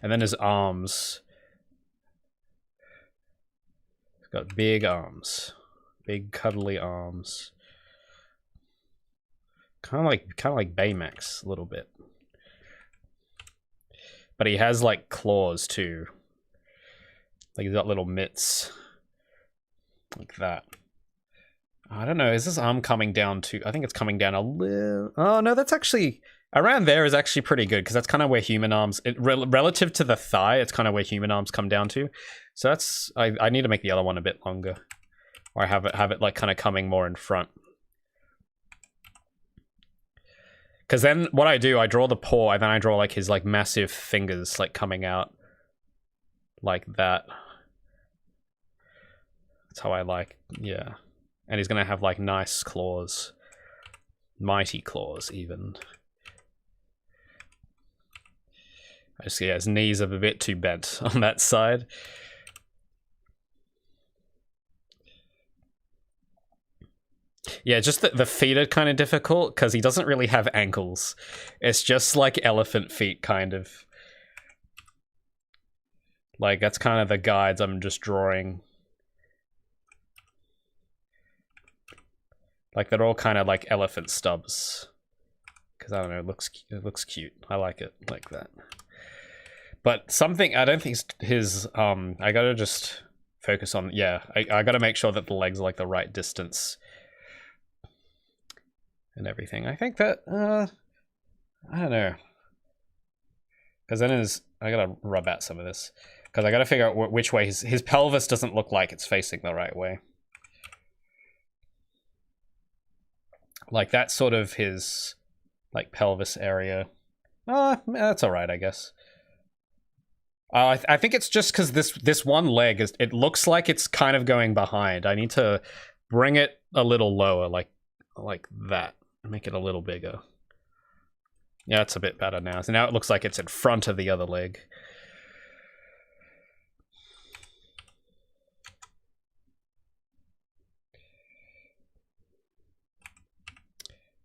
And then his arms. He's got big arms. Big cuddly arms. Kind of like Baymax a little bit. But he has like claws too. Like he's got little mitts. Like that. I don't know, is this arm coming down to... I think it's coming down a little... Oh, no, that's actually... Around there is actually pretty good, because that's kind of where human arms... relative to the thigh, it's kind of where human arms come down to. So that's... I need to make the other one a bit longer. Or have it like kind of coming more in front. Because then what I do, I draw the paw, and then I draw like his like massive fingers like coming out. Like that. That's how I like, yeah. And he's gonna have like nice claws. Mighty claws, even. I just, yeah, his knees are a bit too bent on that side. Yeah, just the feet are kind of difficult, because he doesn't really have ankles. It's just like elephant feet, kind of. Like, that's kind of the guides I'm just drawing. Like they're all kind of like elephant stubs. Because I don't know, it looks cute. I like it like that. But something, I don't think his, I gotta just focus on, yeah, I gotta make sure that the legs are like the right distance. And everything. I think that, I don't know. Because then I gotta rub out some of this. Because I gotta figure out which way his pelvis doesn't look like it's facing the right way. Like that's sort of his, like, pelvis area. That's alright, I guess. I think it's just because this one leg, it looks like it's kind of going behind. I need to bring it a little lower, like that. Make it a little bigger. Yeah, it's a bit better now. So now it looks like it's in front of the other leg.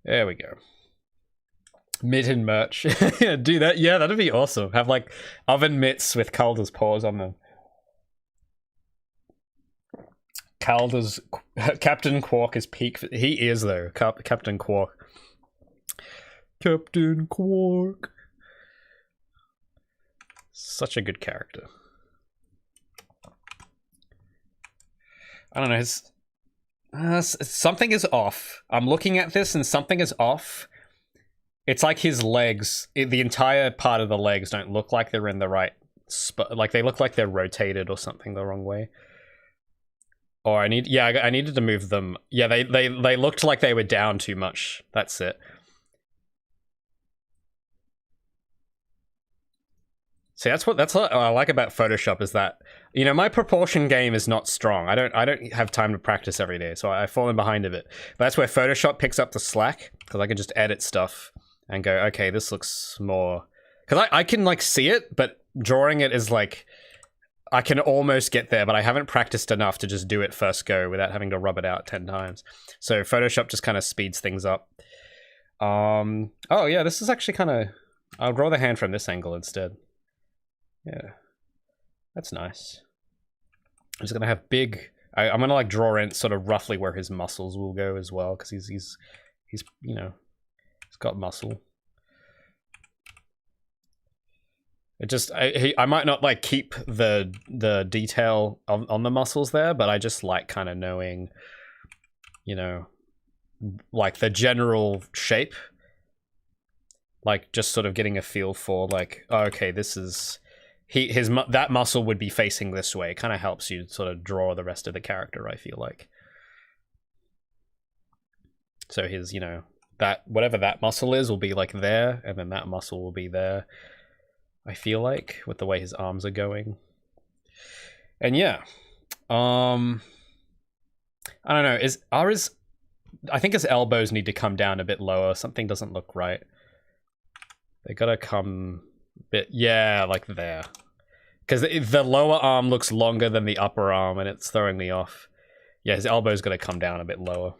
There we go. Mitten merch. Yeah, do that. Yeah, that'd be awesome. Have like oven mitts with Calder's paws on them. Calder's Captain Quark is peak. He is though. Captain Quark. Captain Quark. Such a good character. I don't know. Something is off. I'm looking at this and something is off. It's like his legs, the entire part of the legs don't look like they're in the right spot. Like they look like they're rotated or something the wrong way. Or I needed to move them. Yeah, they looked like they were down too much. That's it. See, that's what I like about Photoshop is that, you know, my proportion game is not strong. I don't have time to practice every day, so I've fallen behind a bit. But that's where Photoshop picks up the slack, because I can just edit stuff and go, okay, this looks more, because I can like see it, but drawing it is like, I can almost get there, but I haven't practiced enough to just do it first go without having to rub it out 10 times. So Photoshop just kind of speeds things up. Oh yeah, this is actually kind of, I'll draw the hand from this angle instead. Yeah, that's nice. I'm just gonna have big. I'm gonna like draw in sort of roughly where his muscles will go as well, because he's you know, he's got muscle. It just I might not like keep the detail on the muscles there, but I just like kind of knowing, you know, like the general shape, like just sort of getting a feel for like, oh, okay, this is. That muscle would be facing this way. It kind of helps you sort of draw the rest of the character, I feel like. So his, you know, that whatever that muscle is will be like there, and then that muscle will be there. I feel like with the way his arms are going. And yeah, I don't know. I think his elbows need to come down a bit lower. Something doesn't look right. They gotta come. Bit, yeah, like there, because the lower arm looks longer than the upper arm and it's throwing me off. Yeah, his elbow's gonna come down a bit lower.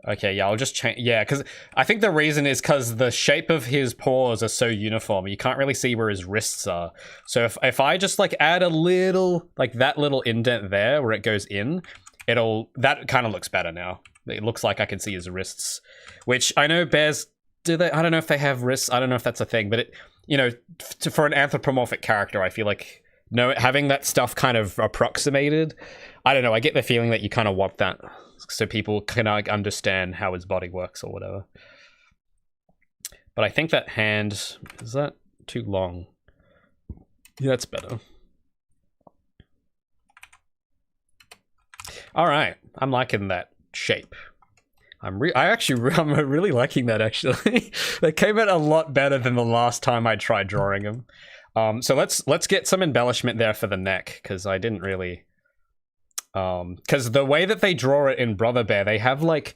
Okay, yeah, I'll just change. Yeah, because I think the reason is because the shape of his paws are so uniform. You can't really see where his wrists are. So if I just like add a little, like that little indent there where it goes in, that kind of looks better now. It looks like I can see his wrists, which I know bears, do they? I don't know if they have wrists. I don't know if that's a thing, but it, you know, for an anthropomorphic character, I feel like having that stuff kind of approximated, I don't know, I get the feeling that you kind of want that so people can like understand how his body works or whatever. But I think that hand, is that too long? Yeah, that's better. All right, I'm liking that shape. I'm really liking that actually. That came out a lot better than the last time I tried drawing him. So let's get some embellishment there for the neck, because I didn't really. Because the way that they draw it in Brother Bear, they have like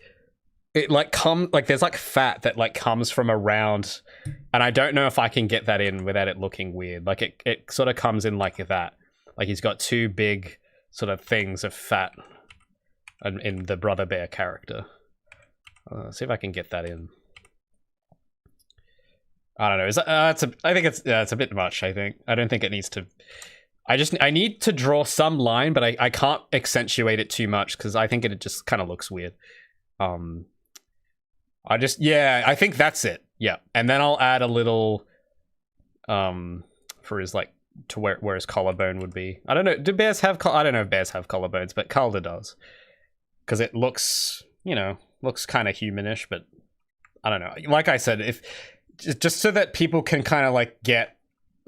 it like there's like fat that like comes from around, and I don't know if I can get that in without it looking weird. Like it sort of comes in like that. Like he's got two big sort of things of fat in the Brother Bear character. See if I can get that in. I don't know. I think it's a bit much. I think I don't think it needs to. I need to draw some line, but I can't accentuate it too much because I think it just kind of looks weird. I think that's it. Yeah, and then I'll add a little for his like to where his collarbone would be. I don't know. Do bears have? I don't know if bears have collarbones, but Calder does because it looks looks kind of humanish, but I don't know. Like I said, if just so that people can kind of like get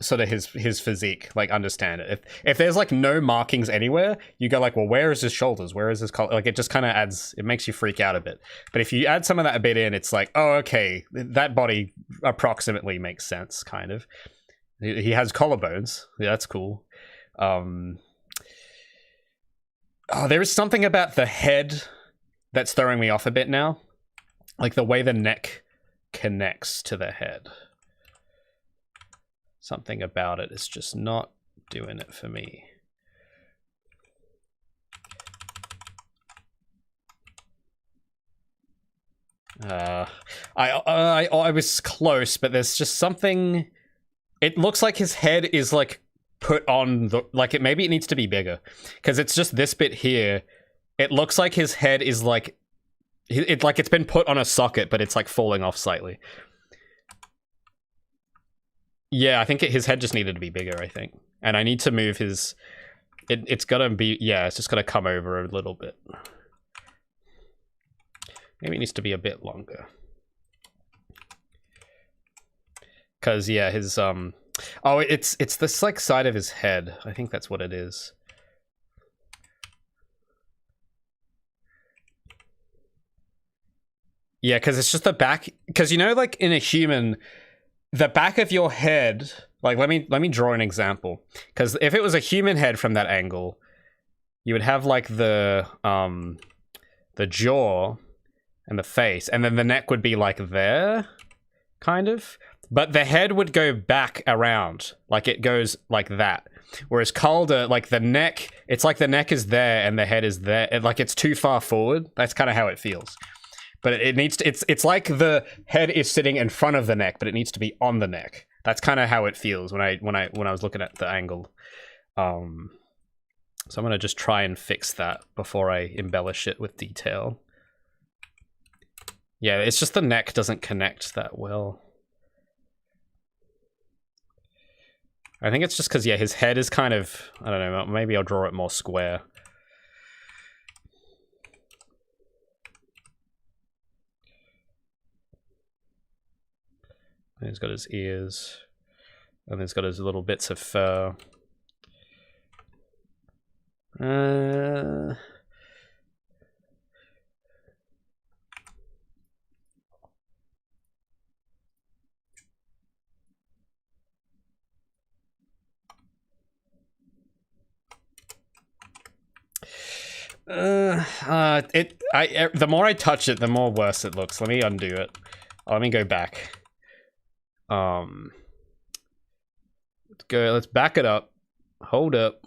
sort of his physique, like understand it. If there's like no markings anywhere, you go like, well, where is his shoulders? Where is his collar? Like it just kind of adds, it makes you freak out a bit. But if you add some of that a bit in, it's like, oh, okay, that body approximately makes sense, kind of. He has collarbones. Yeah, that's cool. Oh, there is something about the head that's throwing me off a bit now. Like the way the neck connects to the head. Something about it is just not doing it for me. I was close, but there's just something. It looks like his head is like put on the maybe it needs to be bigger because it's just this bit here. It looks like his head is like it's been put on a socket, but it's like falling off slightly. Yeah, I think his head just needed to be bigger, I think. And I need to move his... It's gotta be... Yeah, it's just gotta come over a little bit. Maybe it needs to be a bit longer. Because, yeah, his... Oh, it's this, like, side of his head. I think that's what it is. Yeah, because it's just the back... Because, you know, like, in a human... The back of your head, like let me draw an example. Because if it was a human head from that angle, you would have like the jaw and the face, and then the neck would be like there, kind of. But the head would go back around, like it goes like that. Whereas Calder, like the neck, it's like the neck is there and the head is there. Like it's too far forward. That's kind of how it feels. But it needs to, it's like the head is sitting in front of the neck, but it needs to be on the neck. That's kind of how it feels when I was looking at the angle. So I'm gonna just try and fix that before I embellish it with detail. Yeah, it's just the neck doesn't connect that well. I think it's just because, yeah, his head is kind of, I don't know, maybe I'll draw it more square. And he's got his ears, and he's got his little bits of fur. The more I touch it, the more worse it looks. Let me undo it. Let me go back. Let's back it up. Hold up.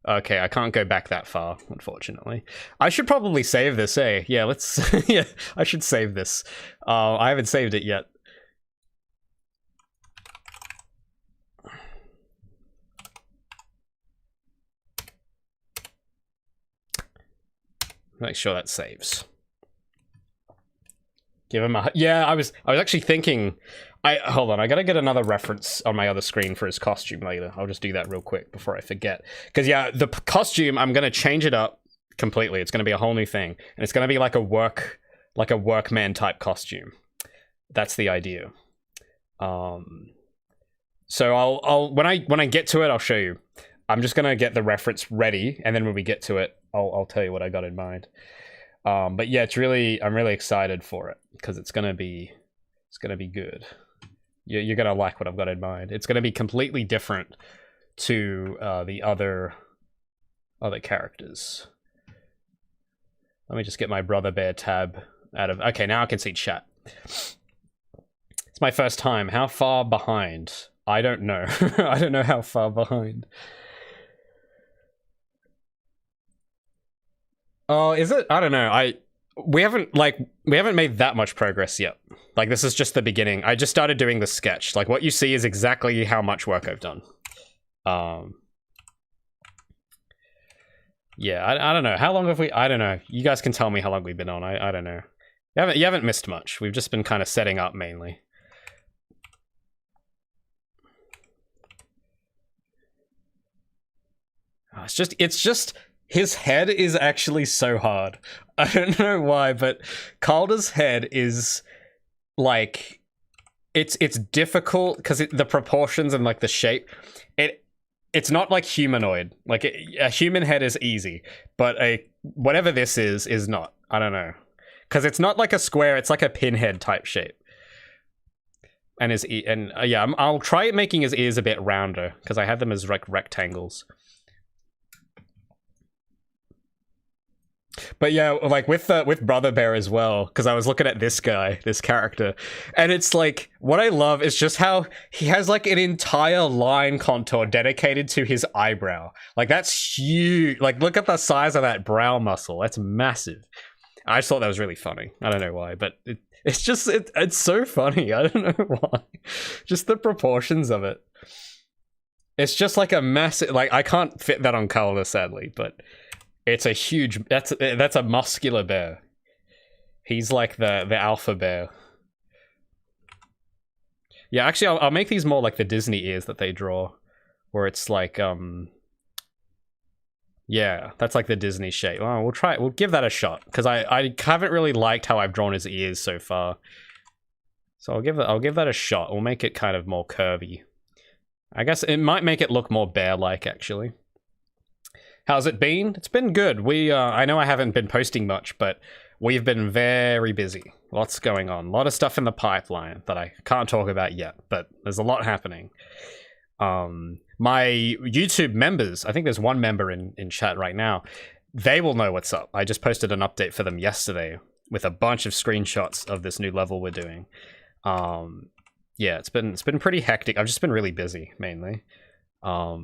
Okay, I can't go back that far, unfortunately. I should probably save this, eh? Yeah, let's... yeah, I should save this. I haven't saved it yet. Make sure that saves. Give him a... Yeah, I was actually thinking... Hold on, I gotta get another reference on my other screen for his costume later. I'll just do that real quick before I forget. Because, yeah, the costume, I'm gonna change it up completely. It's gonna be a whole new thing. And it's gonna be like a workman type costume. That's the idea. So I'll when I get to it, I'll show you. I'm just gonna get the reference ready, and then when we get to it, I'll tell you what I got in mind. But yeah, I'm really excited for it because it's gonna be good. You're gonna like what I've got in mind. It's gonna be completely different to the other characters. Let me just get my Brother Bear tab out of... Okay, now I can see chat. It's my first time. How far behind? I don't know. I don't know how far behind. Oh, is it? I don't know. We haven't made that much progress yet. Like, this is just the beginning. I just started doing the sketch. Like, what you see is exactly how much work I've done. Yeah, I don't know. How long have we... I don't know. You guys can tell me how long we've been on. I don't know. You haven't missed much. We've just been kind of setting up, mainly. It's just... His head is actually so hard. I don't know why, but Calder's head is... Like... It's difficult, because the proportions and, like, the shape... It's not like humanoid. Like, a human head is easy, but whatever this is not. I don't know. Because it's not like a square, it's like a pinhead type shape. And I'll try making his ears a bit rounder, because I have them as like rectangles. But yeah, like with Brother Bear as well, because I was looking at this character, and it's like, what I love is just how he has like an entire line contour dedicated to his eyebrow. Like, that's huge. Like, look at the size of that brow muscle. That's massive. I just thought that was really funny. I don't know why, but it's so funny. I don't know why. Just the proportions of it. It's just like a massive, like, I can't fit that on Calder, sadly, but it's a huge, that's a muscular bear. He's like the alpha bear. Yeah, actually, I'll make these more like the Disney ears that they draw, where it's like, yeah, that's like the Disney shape. Oh, we'll give that a shot, because I haven't really liked how I've drawn his ears so far. So I'll give that a shot. We'll make it kind of more curvy. I guess it might make it look more bear-like, actually. How's it been? It's been good. I know I haven't been posting much, but we've been very busy. Lots going on. A lot of stuff in the pipeline that I can't talk about yet, but there's a lot happening. My YouTube members, I think there's one member in chat right now, they will know what's up. I just posted an update for them yesterday with a bunch of screenshots of this new level we're doing. Yeah, it's been pretty hectic. I've just been really busy, mainly. Got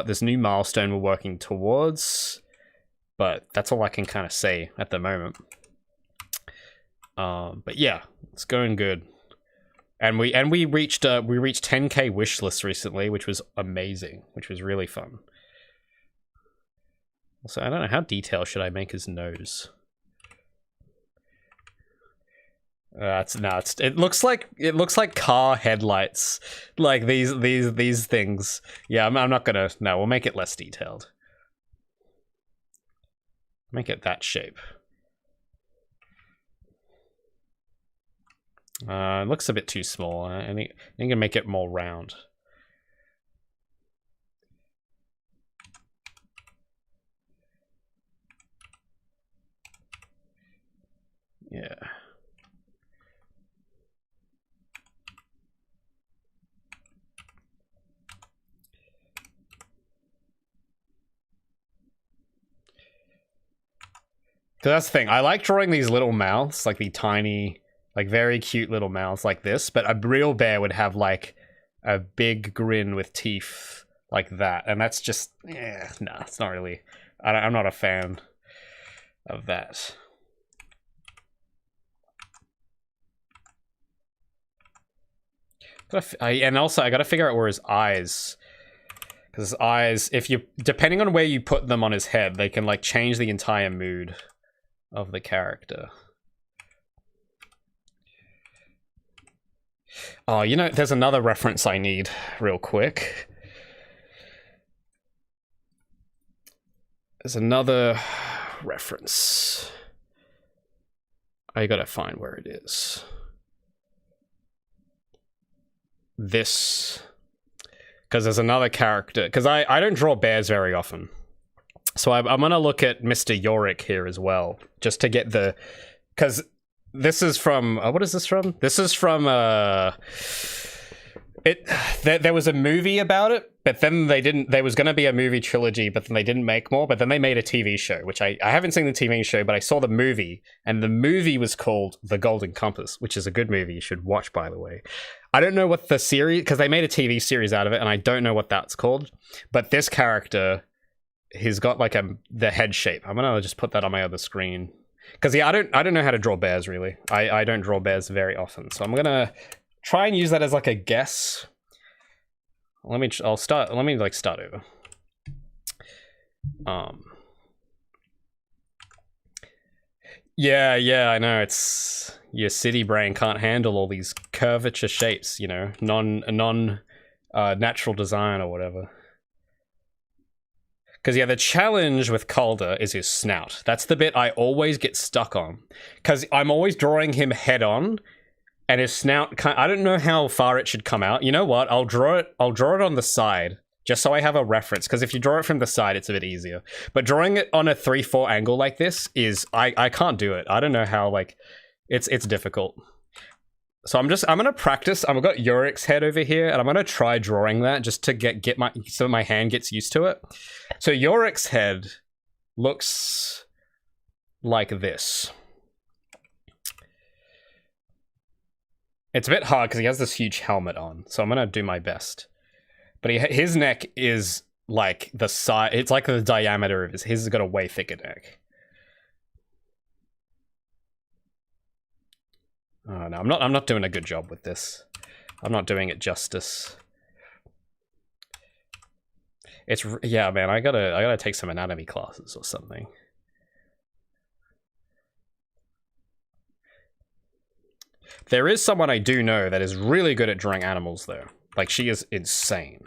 this new milestone we're working towards, but that's all I can kind of say at the moment. But yeah, it's going good. And we reached 10k wish lists recently, which was amazing, which was really fun. Also, I don't know, how detailed should I make his nose? It looks like car headlights, like these things. Yeah, I'm not gonna. No, we'll make it less detailed. Make it that shape. It looks a bit too small. I think I'm gonna make it more round. Yeah. So that's the thing. I like drawing these little mouths, like the tiny, like very cute little mouths like this, but a real bear would have like a big grin with teeth like that. And that's just, nah, it's not really, I'm not a fan of that. And also, I gotta figure out where his eyes, because his eyes, depending on where you put them on his head, they can like change the entire mood of the character. Oh, you know, there's another reference I need real quick. There's another reference. I gotta find where it is. This, because there's another character, because I don't draw bears very often. So I'm gonna look at Mr. Yorick here as well, just to get the, because this is from, what is this from? This is from, there was a movie about it, but then there was gonna be a movie trilogy, but then they didn't make more, but then they made a TV show, which I haven't seen the TV show, but I saw the movie, and the movie was called The Golden Compass, which is a good movie you should watch, by the way. I don't know what the series, because they made a TV series out of it, and I don't know what that's called, but this character, he's got like the head shape. I'm gonna just put that on my other screen. Because yeah, I don't know how to draw bears really. I don't draw bears very often, so I'm gonna try and use that as like a guess. Let me start over. Yeah, I know, it's your city brain can't handle all these curvature shapes, you know, natural design or whatever. Because yeah, the challenge with Calder is his snout. That's the bit I always get stuck on. Because I'm always drawing him head on, and his snout, I don't know how far it should come out. You know what? I'll draw it on the side, just so I have a reference. Because if you draw it from the side, it's a bit easier. But drawing it on a 3/4 angle like this is, I can't do it. I don't know how, like, it's difficult. So I'm gonna practice. I've got Yurik's head over here, and I'm gonna try drawing that just to get so my hand gets used to it. So Yurik's head looks like this. It's a bit hard because he has this huge helmet on, so I'm gonna do my best. But his neck is like the size. It's like the diameter of his. His has got a way thicker neck. Oh no, I'm not doing a good job with this. I'm not doing it justice. It's, yeah, man, I gotta take some anatomy classes or something. There is someone I do know that is really good at drawing animals though. Like, she is insane.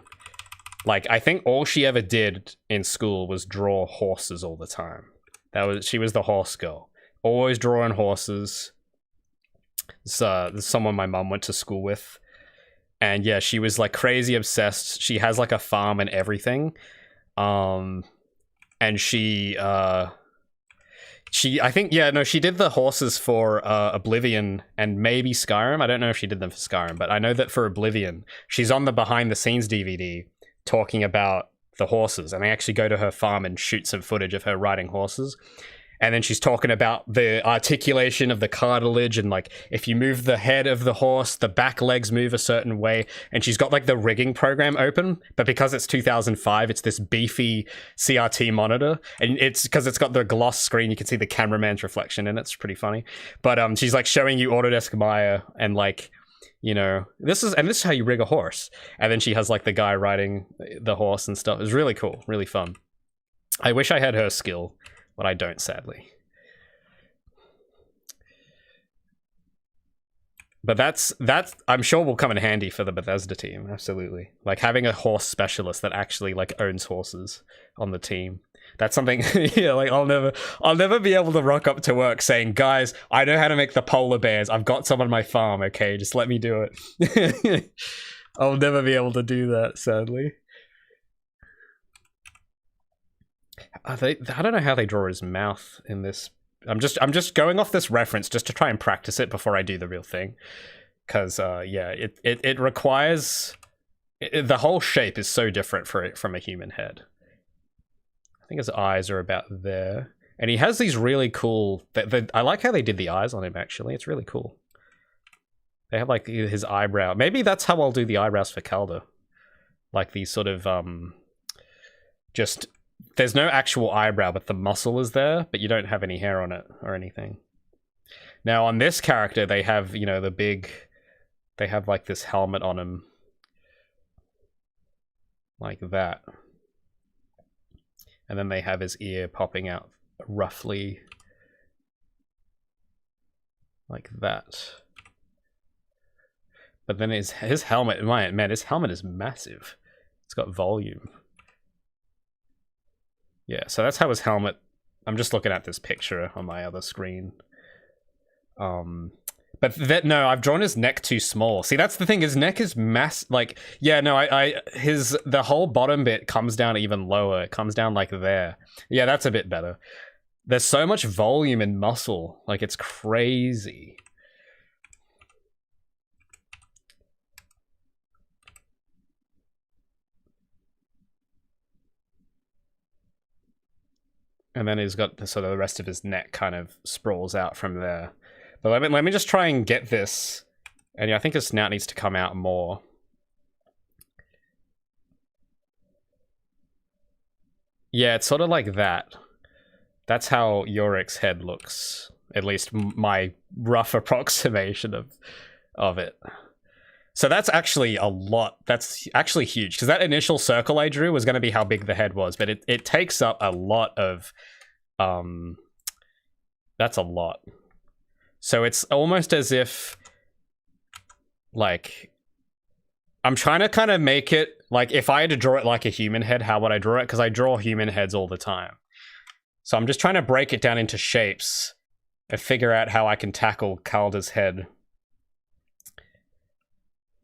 Like, I think all she ever did in school was draw horses all the time. She was the horse girl. Always drawing horses. There's someone my mum went to school with, and yeah, she was like crazy obsessed. She has like a farm and everything, and she I think, yeah, no, she did the horses for Oblivion and maybe Skyrim. I don't know if she did them for Skyrim, but I know that for Oblivion, she's on the behind the scenes DVD talking about the horses, and they actually go to her farm and shoot some footage of her riding horses. And then she's talking about the articulation of the cartilage, and like if you move the head of the horse, the back legs move a certain way. And she's got like the rigging program open, but because it's 2005, it's this beefy CRT monitor, and it's because it's got the gloss screen. You can see the cameraman's reflection, and it's pretty funny. But she's like showing you Autodesk Maya, and like, you know, this is how you rig a horse. And then she has like the guy riding the horse and stuff. It was really cool, really fun. I wish I had her skill, but I don't, sadly. But that's I'm sure will come in handy for the Bethesda team, absolutely. Like having a horse specialist that actually like owns horses on the team. That's something, yeah, like I'll never be able to rock up to work saying, guys, I know how to make the polar bears. I've got some on my farm, okay? Just let me do it. I'll never be able to do that, sadly. I don't know how they draw his mouth in this. I'm just going off this reference just to try and practice it before I do the real thing, because yeah, it requires the whole shape is so different from a human head. I think his eyes are about there, and he has these really cool. I like how they did the eyes on him. Actually, it's really cool. They have like his eyebrow. Maybe that's how I'll do the eyebrows for Calder, like these sort of just. There's no actual eyebrow, but the muscle is there, but you don't have any hair on it or anything. Now, on this character, they have, you know, they have like this helmet on him. Like that. And then they have his ear popping out roughly like that. But then his helmet, man, his helmet is massive. It's got volume. Yeah, so that's how his helmet... I'm just looking at this picture on my other screen. But no, I've drawn his neck too small. See, that's the thing, his neck is like, yeah, no, the whole bottom bit comes down even lower. It comes down like there. Yeah, that's a bit better. There's so much volume and muscle. Like, it's crazy. And then he's got sort of the rest of his neck kind of sprawls out from there. But let me just try and get this. And yeah, I think his snout needs to come out more. Yeah, it's sort of like that. That's how Yorick's head looks. At least my rough approximation of it. So that's actually a lot. That's actually huge, because that initial circle I drew was going to be how big the head was, but it takes up a lot of... That's a lot. So it's almost as if... Like... I'm trying to kind of make it... Like, if I had to draw it like a human head, how would I draw it? Because I draw human heads all the time. So I'm just trying to break it down into shapes and figure out how I can tackle Calder's head.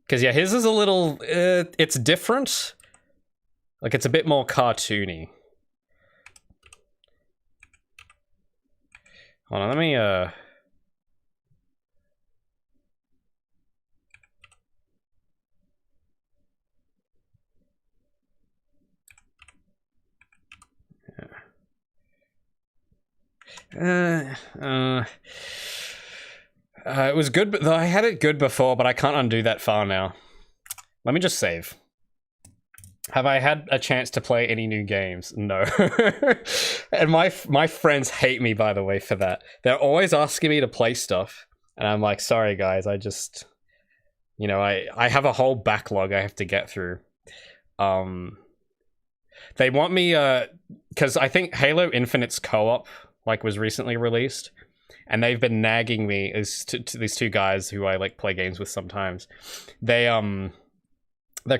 Because, yeah, his is a little... it's different. Like, it's a bit more cartoony. Hold on, let me... it was good, but I had it good before, but I can't undo that file now. Let me just save. Have I had a chance to play any new games? No. And my friends hate me, by the way, for that. They're always asking me to play stuff, and I'm like, sorry guys, I just... You know, I have a whole backlog I have to get through. They want me, because I think Halo Infinite's co-op, like, was recently released, and they've been nagging me as to these two guys who I like play games with sometimes. They're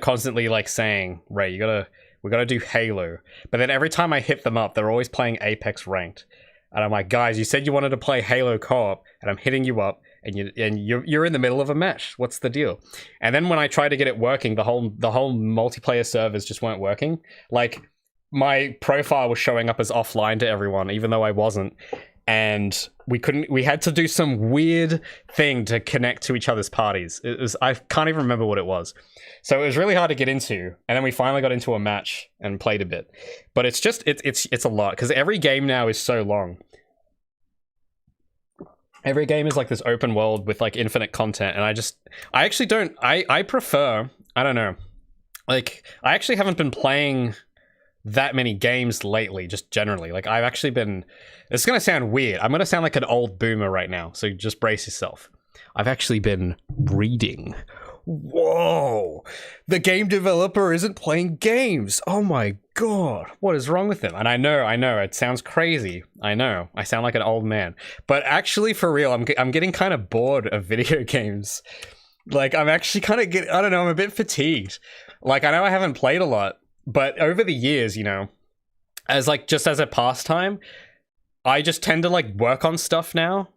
constantly like saying, Ray, we gotta do Halo. But then every time I hit them up, they're always playing Apex Ranked. And I'm like, guys, you said you wanted to play Halo co-op, and I'm hitting you up, and you're in the middle of a match. What's the deal? And then when I tried to get it working, the whole multiplayer servers just weren't working. Like, my profile was showing up as offline to everyone, even though I wasn't. And we had to do some weird thing to connect to each other's parties. I can't even remember what it was. So it was really hard to get into. And then we finally got into a match and played a bit. But it's just, it's a lot, because every game now is so long. Every game is like this open world with like infinite content. And I actually don't, I prefer, I don't know. Like, I actually haven't been playing that many games lately, just generally. Like, I've actually been... It's gonna sound weird. I'm gonna sound like an old boomer right now, so just brace yourself. I've actually been reading. Whoa! The game developer isn't playing games! Oh my god! What is wrong with him? And I know, it sounds crazy. I know, I sound like an old man. But actually, for real, I'm getting kind of bored of video games. Like, I'm actually kind of getting... I don't know, I'm a bit fatigued. Like, I know I haven't played a lot, but over the years, you know, as like, just as a pastime, I just tend to like work on stuff now,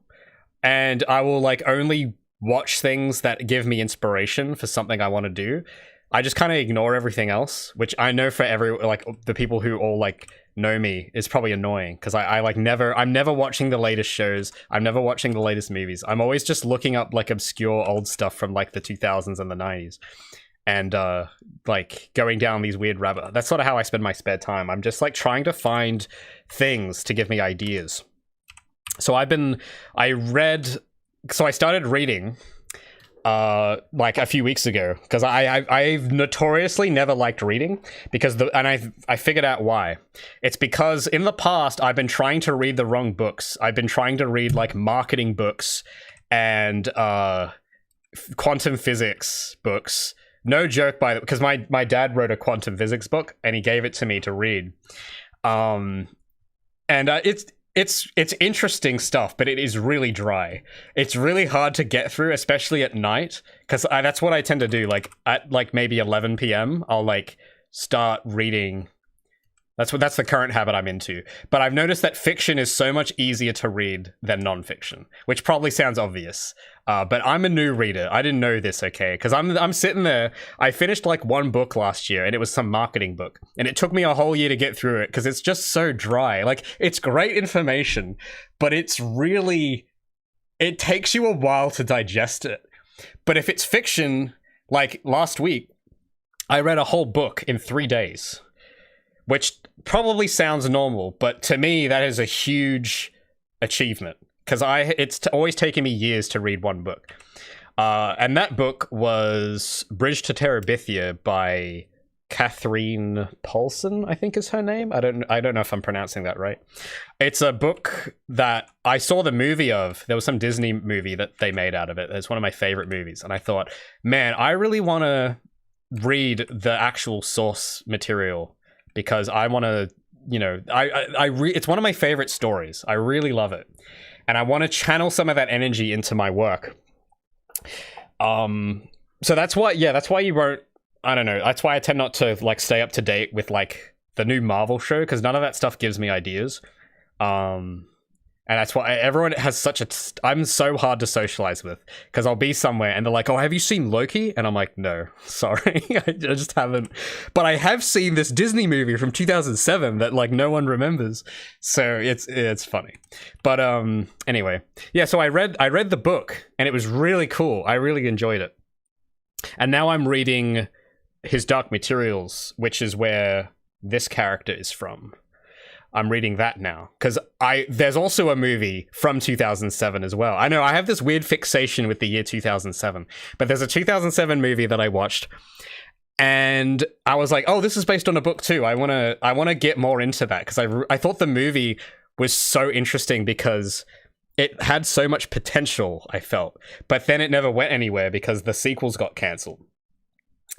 and I will like only watch things that give me inspiration for something I want to do. I just kind of ignore everything else, which I know for like the people who all like know me is probably annoying, because I'm never watching the latest shows. I'm never watching the latest movies. I'm always just looking up like obscure old stuff from like the 2000s and the 90s. And like going down these weird rabbit. That's sort of how I spend my spare time. I'm just like trying to find things to give me ideas. So I started reading like a few weeks ago, because I've notoriously never liked reading, because I figured out why. It's because in the past I've been trying to read the wrong books. I've been trying to read like marketing books and quantum physics books. No joke, because my dad wrote a quantum physics book and he gave it to me to read. And it's interesting stuff, but it is really dry. It's really hard to get through, especially at night, because that's what I tend to do. Like at like maybe 11 p.m. I'll like start reading. That's the current habit I'm into. But I've noticed that fiction is so much easier to read than nonfiction, which probably sounds obvious. But I'm a new reader. I didn't know this, okay? Because I'm sitting there. I finished like one book last year, and it was some marketing book. And it took me a whole year to get through it, because it's just so dry. Like, it's great information, but it's really... It takes you a while to digest it. But if it's fiction, like last week, I read a whole book in 3 days. Which probably sounds normal, but to me, that is a huge achievement. Because it's always taken me years to read one book. And that book was Bridge to Terabithia by Catherine Paulson, I think is her name. I don't know if I'm pronouncing that right. It's a book that I saw the movie of. There was some Disney movie that they made out of it. It's one of my favorite movies, and I thought, man, I really want to read the actual source material because I want to, you know, it's one of my favorite stories. I really love it, and I want to channel some of that energy into my work. So that's why you won't. I don't know. That's why I tend not to like stay up to date with like the new Marvel show because none of that stuff gives me ideas. And that's why everyone has such a. I'm so hard to socialize with because I'll be somewhere and they're like, "Oh, have you seen Loki?" And I'm like, "No, sorry, I just haven't." But I have seen this Disney movie from 2007 that like no one remembers, so it's funny. But anyway, yeah. So I read the book and it was really cool. I really enjoyed it, and now I'm reading his Dark Materials, which is where this character is from. I'm reading that now because there's also a movie from 2007 as well. I know I have this weird fixation with the year 2007, but there's a 2007 movie that I watched and I was like, oh, this is based on a book too. I want to get more into that because I thought the movie was so interesting because it had so much potential, I felt, but then it never went anywhere because the sequels got cancelled.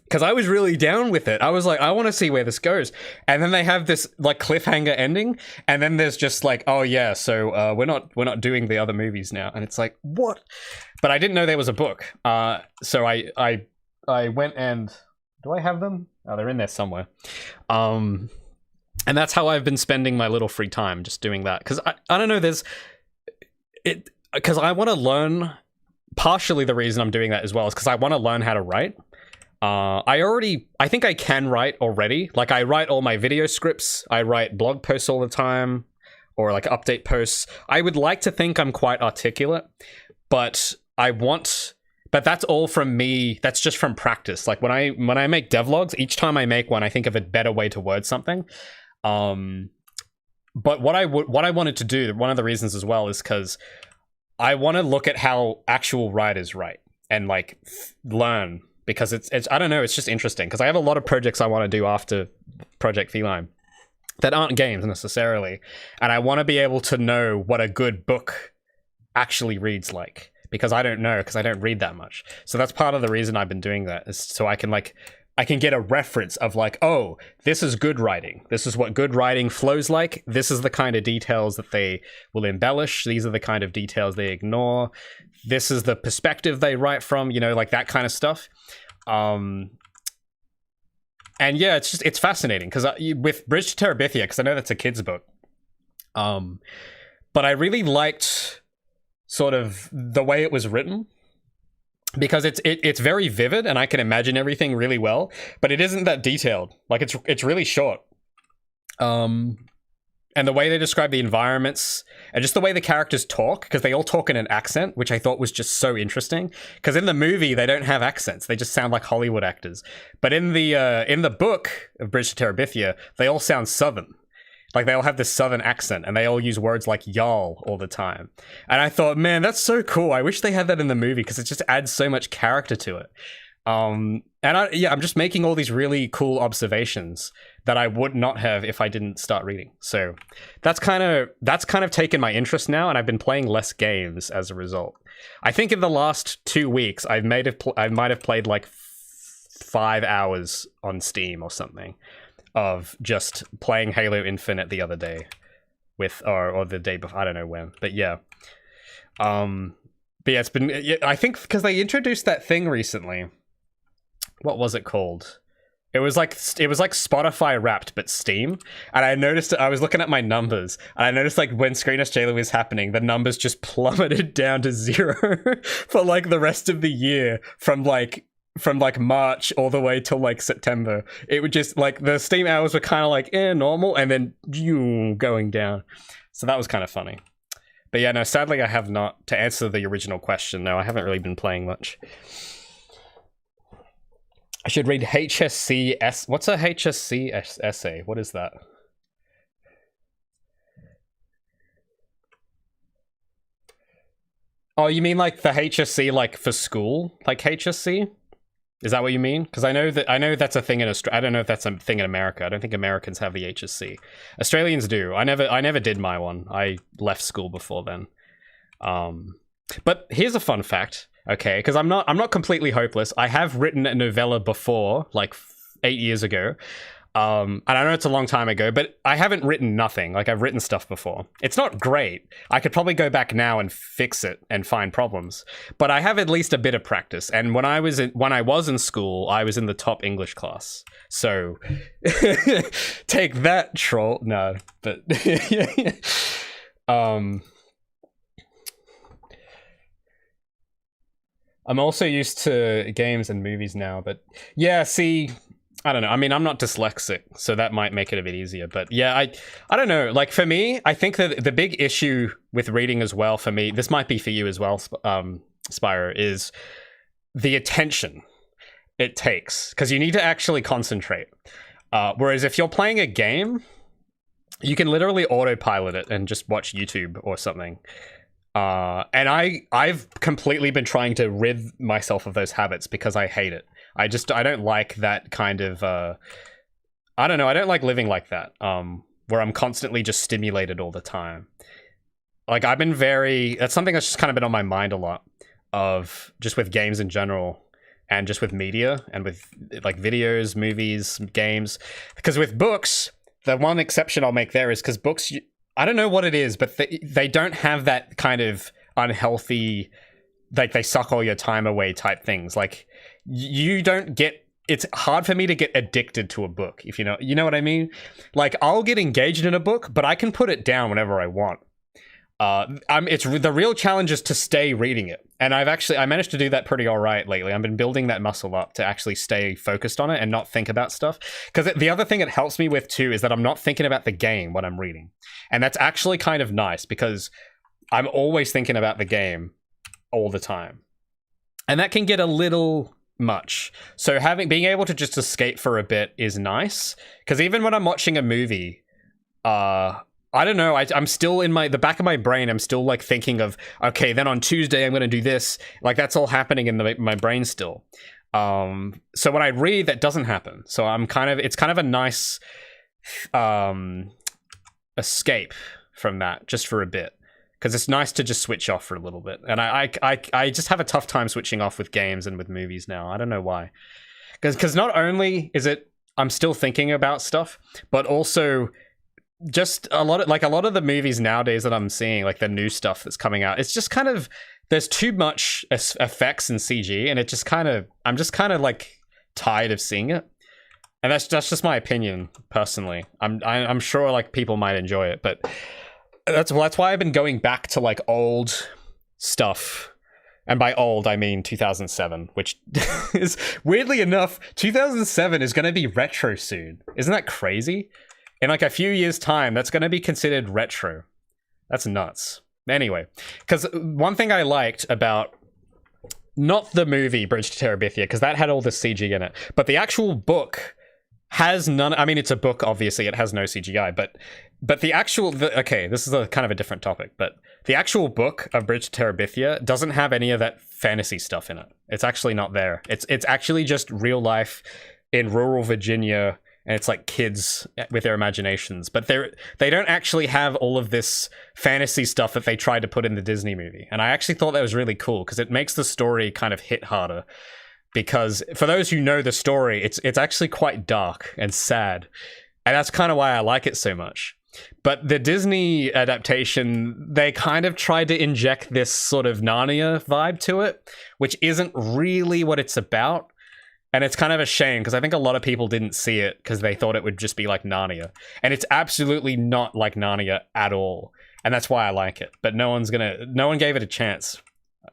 Because I was really down with it. I was like, I want to see where this goes. And then they have this like cliffhanger ending, and then there's just like, oh yeah, so we're not doing the other movies now. And it's like, what? But I didn't know there was a book. So I went and do I have them? Oh, they're in there somewhere. And that's how I've been spending my little free time, just doing that. Because I don't know, because I want to learn. Partially the reason I'm doing that as well is because I want to learn how to write. I think I can write already. Like I write all my video scripts. I write blog posts all the time or like update posts. I would like to think I'm quite articulate, but that's all from me. That's just from practice. Like when I make devlogs, each time I make one, I think of a better way to word something. But what I wanted to do, one of the reasons as well is because I want to look at how actual writers write and like learn. Because it's I don't know, it's just interesting. Because I have a lot of projects I want to do after Project Feline that aren't games necessarily. And I want to be able to know what a good book actually reads like. Because I don't know, because I don't read that much. So that's part of the reason I've been doing that. Is so I can get a reference of like, oh, this is good writing. This is what good writing flows like. This is the kind of details that they will embellish. These are the kind of details they ignore. This is the perspective they write from, you know, like that kind of stuff. And yeah, it's fascinating because with Bridge to Terabithia, because I know that's a kid's book. But I really liked sort of the way it was written because it's very vivid and I can imagine everything really well, but it isn't that detailed. Like it's really short. And the way they describe the environments and just the way the characters talk, because they all talk in an accent, which I thought was just so interesting. Because in the movie, they don't have accents. They just sound like Hollywood actors. But in the book of Bridge to Terabithia, they all sound Southern. Like they all have this Southern accent and they all use words like y'all all the time. And I thought, man, that's so cool. I wish they had that in the movie because it just adds so much character to it. And I'm just making all these really cool observations that I would not have if I didn't start reading. So that's kind of taken my interest now, and I've been playing less games as a result. I think in the last 2 weeks, I might have played like 5 hours on Steam or something of just playing Halo Infinite the other day or the day before. I don't know when, but yeah. But yeah, it's been. I think because they introduced that thing recently. What was it called? It was like Spotify Wrapped, but Steam. And I noticed I was looking at my numbers, and I noticed like when Screen Australia was happening, the numbers just plummeted down to 0 for like the rest of the year from March all the way till like September. It would just like the Steam hours were kind of like normal, and then going down. So that was kind of funny. But yeah, no, sadly I have not. To answer the original question, no, I haven't really been playing much. I should read HSC. What's a HSC essay? What is that? Oh, you mean like the HSC like for school? Like HSC? Is that what you mean? Because I know that's a thing in Australia. I don't know if that's a thing in America. I don't think Americans have the HSC. Australians do. I never did my one. I left school before then. But here's a fun fact, okay? Because I'm not completely hopeless. I have written a novella before, like 8 years ago. And I know it's a long time ago, but I haven't written nothing. Like, I've written stuff before. It's not great. I could probably go back now and fix it and find problems. But I have at least a bit of practice. And when I was in school, I was in the top English class. So take that, troll. No, but I'm also used to games and movies now, but yeah, see, I don't know. I mean, I'm not dyslexic, so that might make it a bit easier. But yeah, I don't know. Like, for me, I think that the big issue with reading as well, for me, this might be for you as well, Spyro, is the attention it takes. Because you need to actually concentrate. Whereas if you're playing a game, you can literally autopilot it and just watch YouTube or something. And I've completely been trying to rid myself of those habits because I hate it. I don't like that kind of, I don't know, I don't like living like that, where I'm constantly just stimulated all the time. Like, that's something that's just kind of been on my mind a lot, of just with games in general, and just with media, and with, like, videos, movies, games. Because with books, the one exception I'll make there is because books, I don't know what it is, but they don't have that kind of unhealthy, like, they suck all your time away type things. Like, you don't get, it's hard for me to get addicted to a book, if you know what I mean? Like, I'll get engaged in a book, but I can put it down whenever I want. The real challenge is to stay reading it. And I managed to do that pretty all right lately. I've been building that muscle up to actually stay focused on it and not think about stuff. Because the other thing it helps me with too is that I'm not thinking about the game when I'm reading. And that's actually kind of nice because I'm always thinking about the game all the time. And that can get a little much. So being able to just escape for a bit is nice. Because even when I'm watching a movie, I don't know, I'm still in the back of my brain, I'm still like thinking of, okay, then on Tuesday I'm going to do this. Like, that's all happening in my brain still. So when I read, that doesn't happen. So it's kind of a nice escape from that just for a bit. Because it's nice to just switch off for a little bit. And I just have a tough time switching off with games and with movies now. I don't know why. Because not only is it, I'm still thinking about stuff, but also just a lot of the movies nowadays that I'm seeing, like the new stuff that's coming out, it's just kind of, there's too much effects and CG, and I'm just kind of like tired of seeing it. And that's just my opinion personally. I'm sure like people might enjoy it, but that's why I've been going back to like old stuff. And by old, I mean 2007, which is, weirdly enough, 2007 is going to be retro soon. Isn't that crazy? In like a few years' time, that's going to be considered retro. That's nuts. Anyway, because one thing I liked about, not the movie Bridge to Terabithia, because that had all the CG in it, but the actual book has none. I mean, it's a book, obviously, it has no CGI, but the actual, okay, this is a kind of a different topic, but the actual book of Bridge to Terabithia doesn't have any of that fantasy stuff in it. It's actually not there. It's actually just real life in rural Virginia. And it's like kids with their imaginations, but they don't actually have all of this fantasy stuff that they tried to put in the Disney movie. And I actually thought that was really cool because it makes the story kind of hit harder. Because for those who know the story, it's actually quite dark and sad, and that's kind of why I like it so much. But the Disney adaptation, they kind of tried to inject this sort of Narnia vibe to it, which isn't really what it's about. And it's kind of a shame because I think a lot of people didn't see it because they thought it would just be like Narnia. And it's absolutely not like Narnia at all. And that's why I like it. But no one gave it a chance.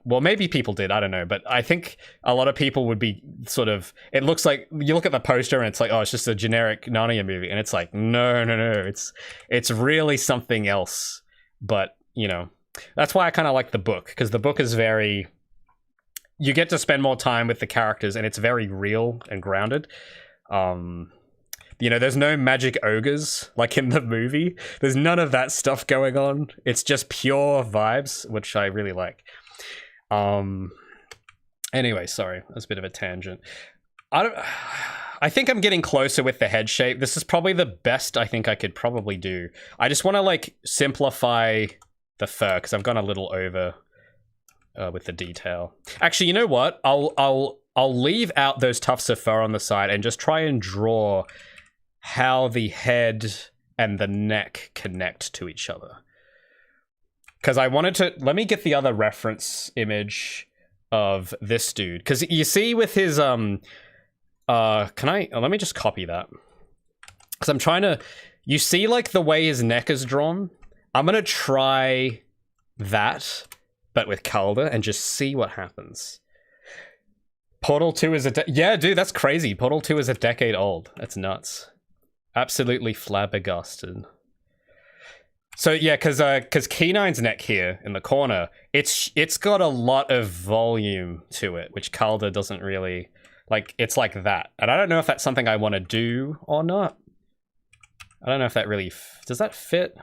Well, maybe people did, I don't know. But I think a lot of people would be sort of, it looks like, you look at the poster and it's like, oh, it's just a generic Narnia movie. And it's like, no. It's really something else. But, you know, that's why I kind of like the book. Because the book is very, you get to spend more time with the characters and it's very real and grounded. You know, there's no magic ogres like in the movie. There's none of that stuff going on. It's just pure vibes, which I really like. Anyway, sorry, that's a bit of a tangent. I think I'm getting closer with the head shape. This is probably the best I think I could probably do. I just want to like simplify the fur because I've gone a little over with the detail. Actually, you know what? I'll leave out those tufts of fur on the side and just try and draw how the head and the neck connect to each other. Because I wanted to... Let me get the other reference image of this dude. Because you see with his... Let me just copy that. Because I'm trying to... You see, like, the way his neck is drawn? I'm going to try that, but with Calder, and just see what happens. Portal 2 is yeah, dude, that's crazy. Portal 2 is a decade old. That's nuts. Absolutely flabbergasted. So yeah, because K9's neck here in the corner, it's got a lot of volume to it, which Calder doesn't really like. It's like that, and I don't know if that's something I want to do or not. I don't know if that really does that fit.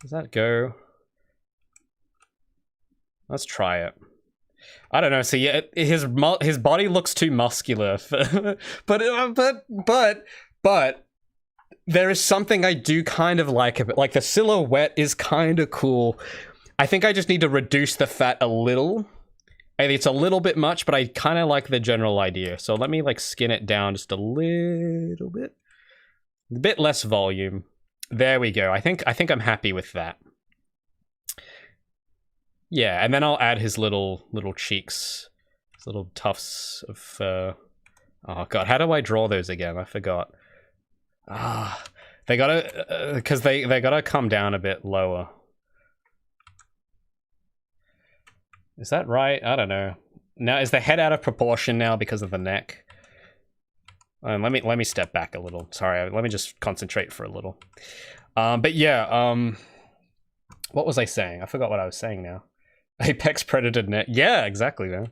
Does that go? Let's try it. I don't know. See, yeah, his body looks too muscular, but there is something I do kind of like about, like the silhouette is kind of cool. I think I just need to reduce the fat a little. And it's a little bit much, but I kind of like the general idea. So let me like skin it down just a little bit. A bit less volume. There we go. I think I'm happy with that. Yeah, and then I'll add his little cheeks. His little tufts of fur. Oh god, how do I draw those again? I forgot. They gotta, because they gotta come down a bit lower. Is that right? I don't know. Now, is the head out of proportion now because of the neck? Let me step back a little. Sorry, let me just concentrate for a little. But yeah, what was I saying? I forgot what I was saying now. Apex Predator neck. Yeah, exactly, man.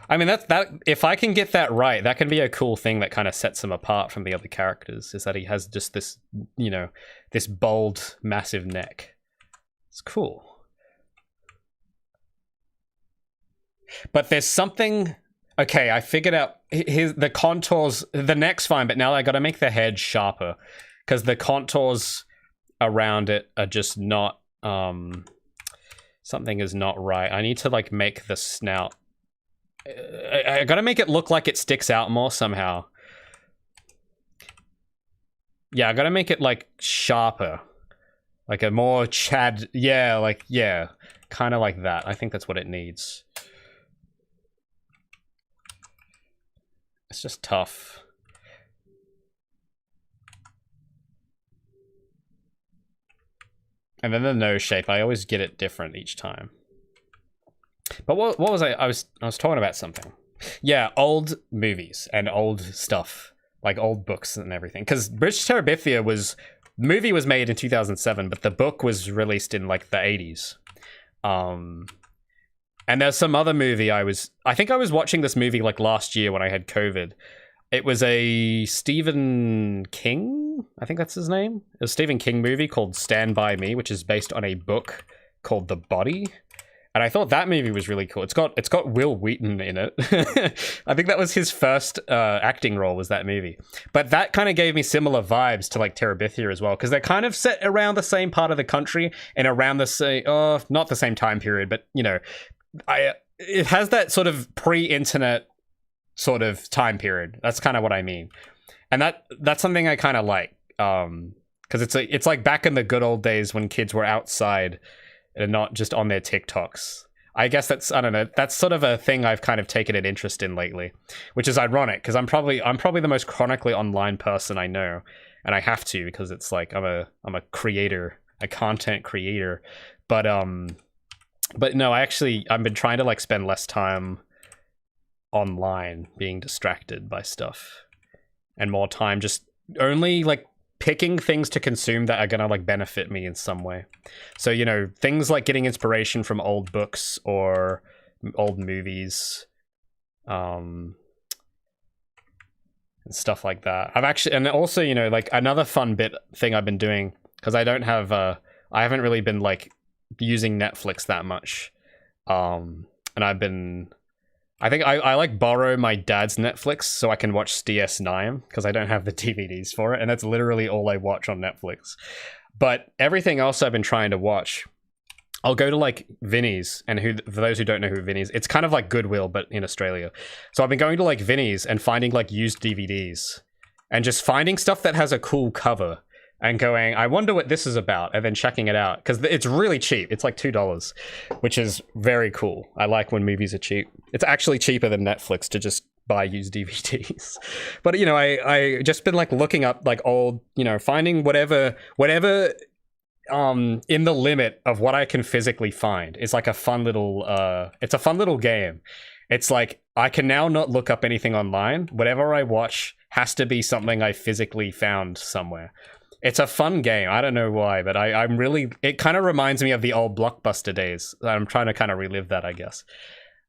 I mean, that if I can get that right, that can be a cool thing that kind of sets him apart from the other characters, is that he has just this, you know, this bold, massive neck. It's cool. But there's something... Okay, I figured out the contours... The neck's fine, but now I gotta make the head sharper, because the contours around it are just not... something is not right. I need to, like, make the snout... I gotta make it look like it sticks out more somehow. Yeah, I gotta make it, like, sharper. Like a more Chad... Yeah, like, yeah. Kind of like that. I think that's what it needs. It's just tough. And then the nose shape, I always get it different each time. But what was I was talking about something. Yeah, old movies and old stuff, like old books and everything. Because Bridge to Terabithia the movie was made in 2007, but the book was released in like the 80s. And there's some other movie I think I was watching this movie like last year when I had COVID. It was a Stephen King, I think that's his name. It was a Stephen King movie called Stand By Me, which is based on a book called The Body. And I thought that movie was really cool. It's got Will Wheaton in it. I think that was his first acting role, was that movie. But that kind of gave me similar vibes to like Terabithia as well, because they're kind of set around the same part of the country and around the same, not the same time period, but you know, it has that sort of pre-internet sort of time period. That's kind of what I mean. And that's something I kind of like, because it's like back in the good old days when kids were outside and not just on their TikToks. I guess I don't know, that's sort of a thing I've kind of taken an interest in lately, which is ironic because I'm probably the most chronically online person I know, and I have to, because it's like I'm a creator, a content creator. But no, I've been trying to like spend less time online being distracted by stuff and more time just only like picking things to consume that are gonna like benefit me in some way. So, you know, things like getting inspiration from old books or old movies, and stuff like that. And also, you know, like another fun thing I've been doing, because I haven't really been like using Netflix that much, and I've been I think I like borrow my dad's Netflix so I can watch DS9 because I don't have the DVDs for it, and that's literally all I watch on Netflix. But everything else I've been trying to watch, I'll go to like Vinnie's, and for those who don't know who Vinnie's, it's kind of like Goodwill but in Australia. So I've been going to like Vinnie's and finding like used DVDs and just finding stuff that has a cool cover and going, I wonder what this is about, and then checking it out because it's really cheap. It's like $2, which is very cool. I like when movies are cheap. It's actually cheaper than Netflix to just buy used DVDs. But you know, I just been like looking up like old, you know, finding whatever in the limit of what I can physically find. It's like a fun little it's a fun little game. It's like I can now not look up anything online. Whatever I watch has to be something I physically found somewhere. It's a fun game. I don't know why, but I'm really... It kind of reminds me of the old Blockbuster days. I'm trying to kind of relive that, I guess.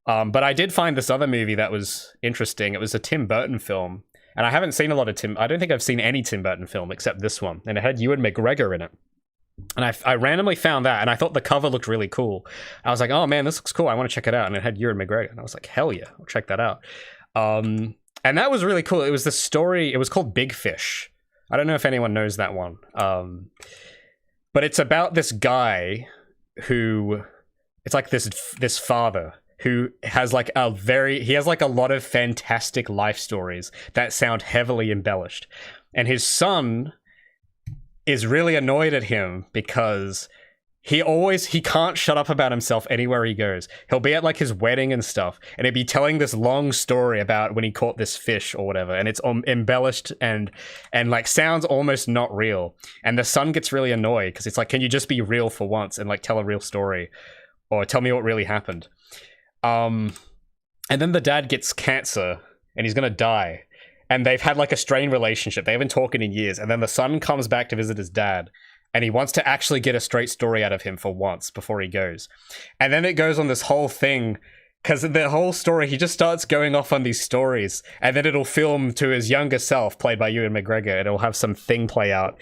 But I did find this other movie that was interesting. It was a Tim Burton film. And I haven't seen a lot of I don't think I've seen any Tim Burton film except this one. And it had Ewan McGregor in it. And I randomly found that, and I thought the cover looked really cool. I was like, oh man, this looks cool. I want to check it out. And it had Ewan McGregor. And I was like, hell yeah, I'll check that out. And that was really cool. It was the story... It was called Big Fish. I don't know if anyone knows that one. But it's about this guy who... It's like this father who has like he has like a lot of fantastic life stories that sound heavily embellished. And his son is really annoyed at him because he can't shut up about himself anywhere he goes. He'll be at like his wedding and stuff, and he'd be telling this long story about when he caught this fish or whatever, and it's embellished and like sounds almost not real. And the son gets really annoyed because it's like, can you just be real for once and like tell a real story, or tell me what really happened? And then the dad gets cancer and he's gonna die, and they've had like a strained relationship. They haven't talked in years, and then the son comes back to visit his dad. And he wants to actually get a straight story out of him for once before he goes. And then it goes on this whole thing, because the whole story, he just starts going off on these stories. And then it'll film to his younger self, played by Ewan McGregor, and it'll have some thing play out.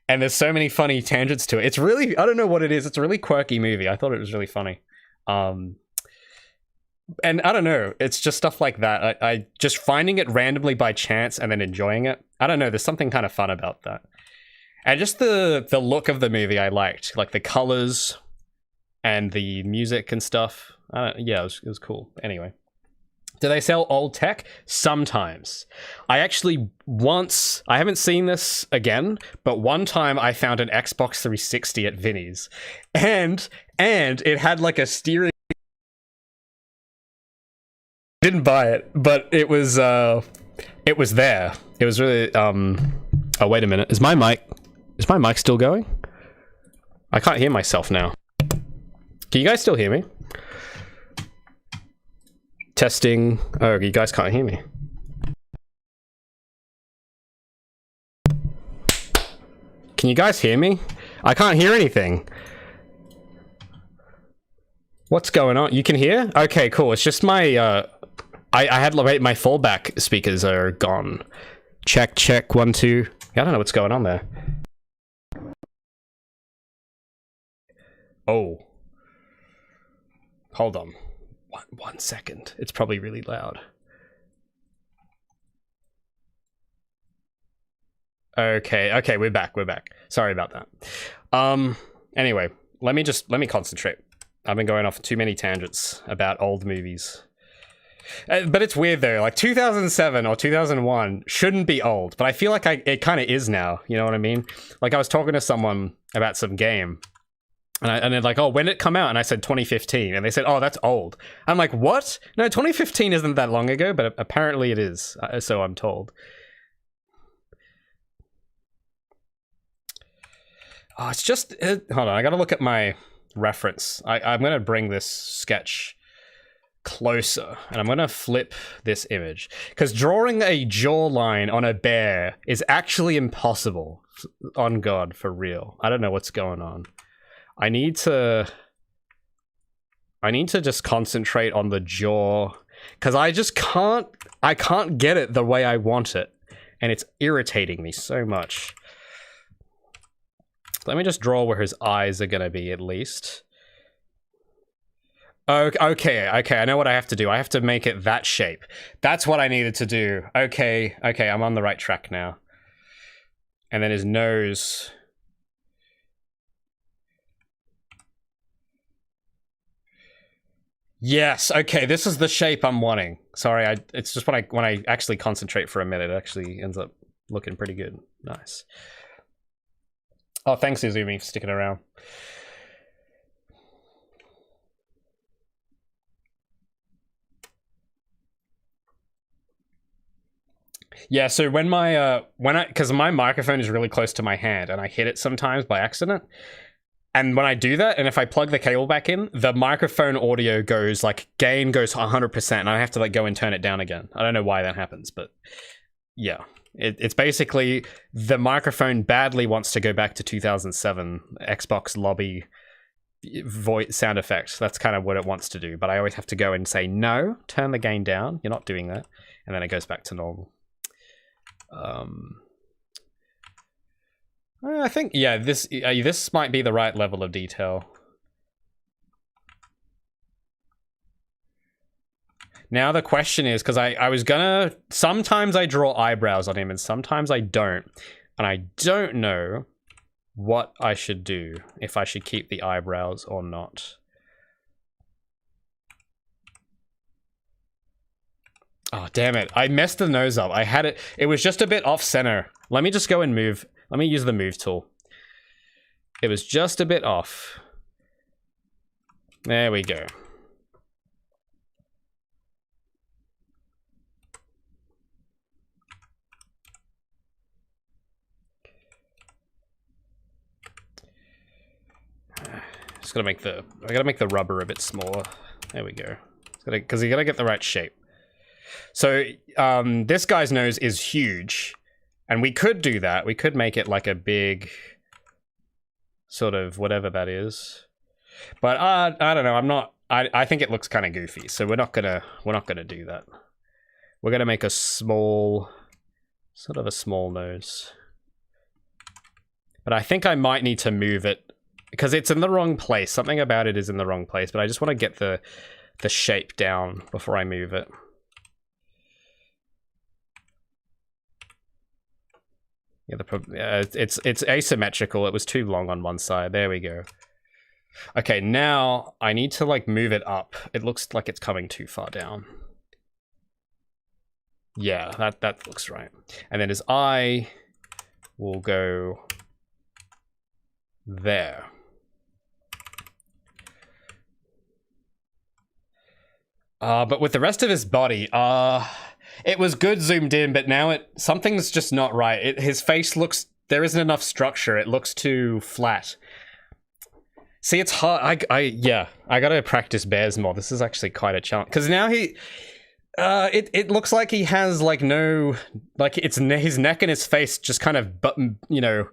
And there's so many funny tangents to it. It's really, I don't know what it is. It's a really quirky movie. I thought it was really funny. And I don't know. It's just stuff like that. I just finding it randomly by chance and then enjoying it. I don't know. There's something kind of fun about that. And just the look of the movie I liked, like the colors and the music and stuff. Yeah, it was cool. Anyway, do they sell old tech? Sometimes. I actually I haven't seen this again, but one time I found an Xbox 360 at Vinnie's, and it had like a steering. Didn't buy it, but it was there. It was really oh wait a minute. Is my mic still going? I can't hear myself now. Can you guys still hear me? Testing. Oh, you guys can't hear me. Can you guys hear me? I can't hear anything. What's going on? You can hear? Okay, cool. It's just my I had my fallback speakers are gone. Check 1 2. I don't know what's going on there. Oh. Hold on. One second. It's probably really loud. Okay, we're back. Sorry about that. Anyway, let me concentrate. I've been going off too many tangents about old movies. But it's weird though, like 2007 or 2001 shouldn't be old, but I feel like it kind of is now, you know what I mean? Like I was talking to someone about some game, and they're like, oh, when did it come out? And I said 2015, and they said, oh, that's old. I'm like, what? No, 2015 isn't that long ago, but apparently it is, so I'm told. Oh, it's just, hold on, I gotta look at my reference. I'm gonna bring this sketch closer, and I'm gonna flip this image, because drawing a jawline on a bear is actually impossible. On God, for real. I don't know what's going on. I need to just concentrate on the jaw, because I can't get it the way I want it, and it's irritating me so much. Let me just draw where his eyes are gonna be, at least. Okay, I know what I have to do. I have to make it that shape. That's what I needed to do. Okay, I'm on the right track now. And then his nose. Yes, okay, this is the shape I'm wanting. Sorry, it's just when I actually concentrate for a minute, it actually ends up looking pretty good. Nice. Oh, thanks, Izumi, for sticking around. Yeah, so when because my microphone is really close to my hand and I hit it sometimes by accident. And when I do that, and if I plug the cable back in, the microphone audio goes, like, gain goes 100%, and I have to, like, go and turn it down again. I don't know why that happens, but yeah. It's basically the microphone badly wants to go back to 2007 Xbox lobby voice sound effect. That's kind of what it wants to do, but I always have to go and say, no, turn the gain down. You're not doing that. And then it goes back to normal. I think, yeah, this might be the right level of detail. Now the question is, because I was gonna... Sometimes I draw eyebrows on him and sometimes I don't. And I don't know what I should do, if I should keep the eyebrows or not. Oh, damn it. I messed the nose up. I had it... It was just a bit off-center. Let me just go and move... Let me use the move tool. It was just a bit off. There we go. Just gotta make the... I gotta make the rubber a bit smaller. There we go. Because you gotta get the right shape. So, this guy's nose is huge. And we could do that. We could make it like a big sort of whatever that is. But I don't know. I'm not... I think it looks kind of goofy. So we're not gonna do that. We're gonna make a small... Sort of a small nose. But I think I might need to move it because it's in the wrong place. Something about it is in the wrong place. But I just want to get the shape down before I move it. Yeah, it's asymmetrical. It was too long on one side. There we go. Okay, now I need to like move it up. It looks like it's coming too far down. Yeah, that looks right. And then his eye will go there. But with the rest of his body, it was good zoomed in, but now something's just not right. His face looks... There isn't enough structure. It looks too flat. See, it's hard. Yeah, I gotta practice bears more. This is actually quite a challenge. Because now it looks like he has, like, no... Like, his neck and his face just kind of, you know...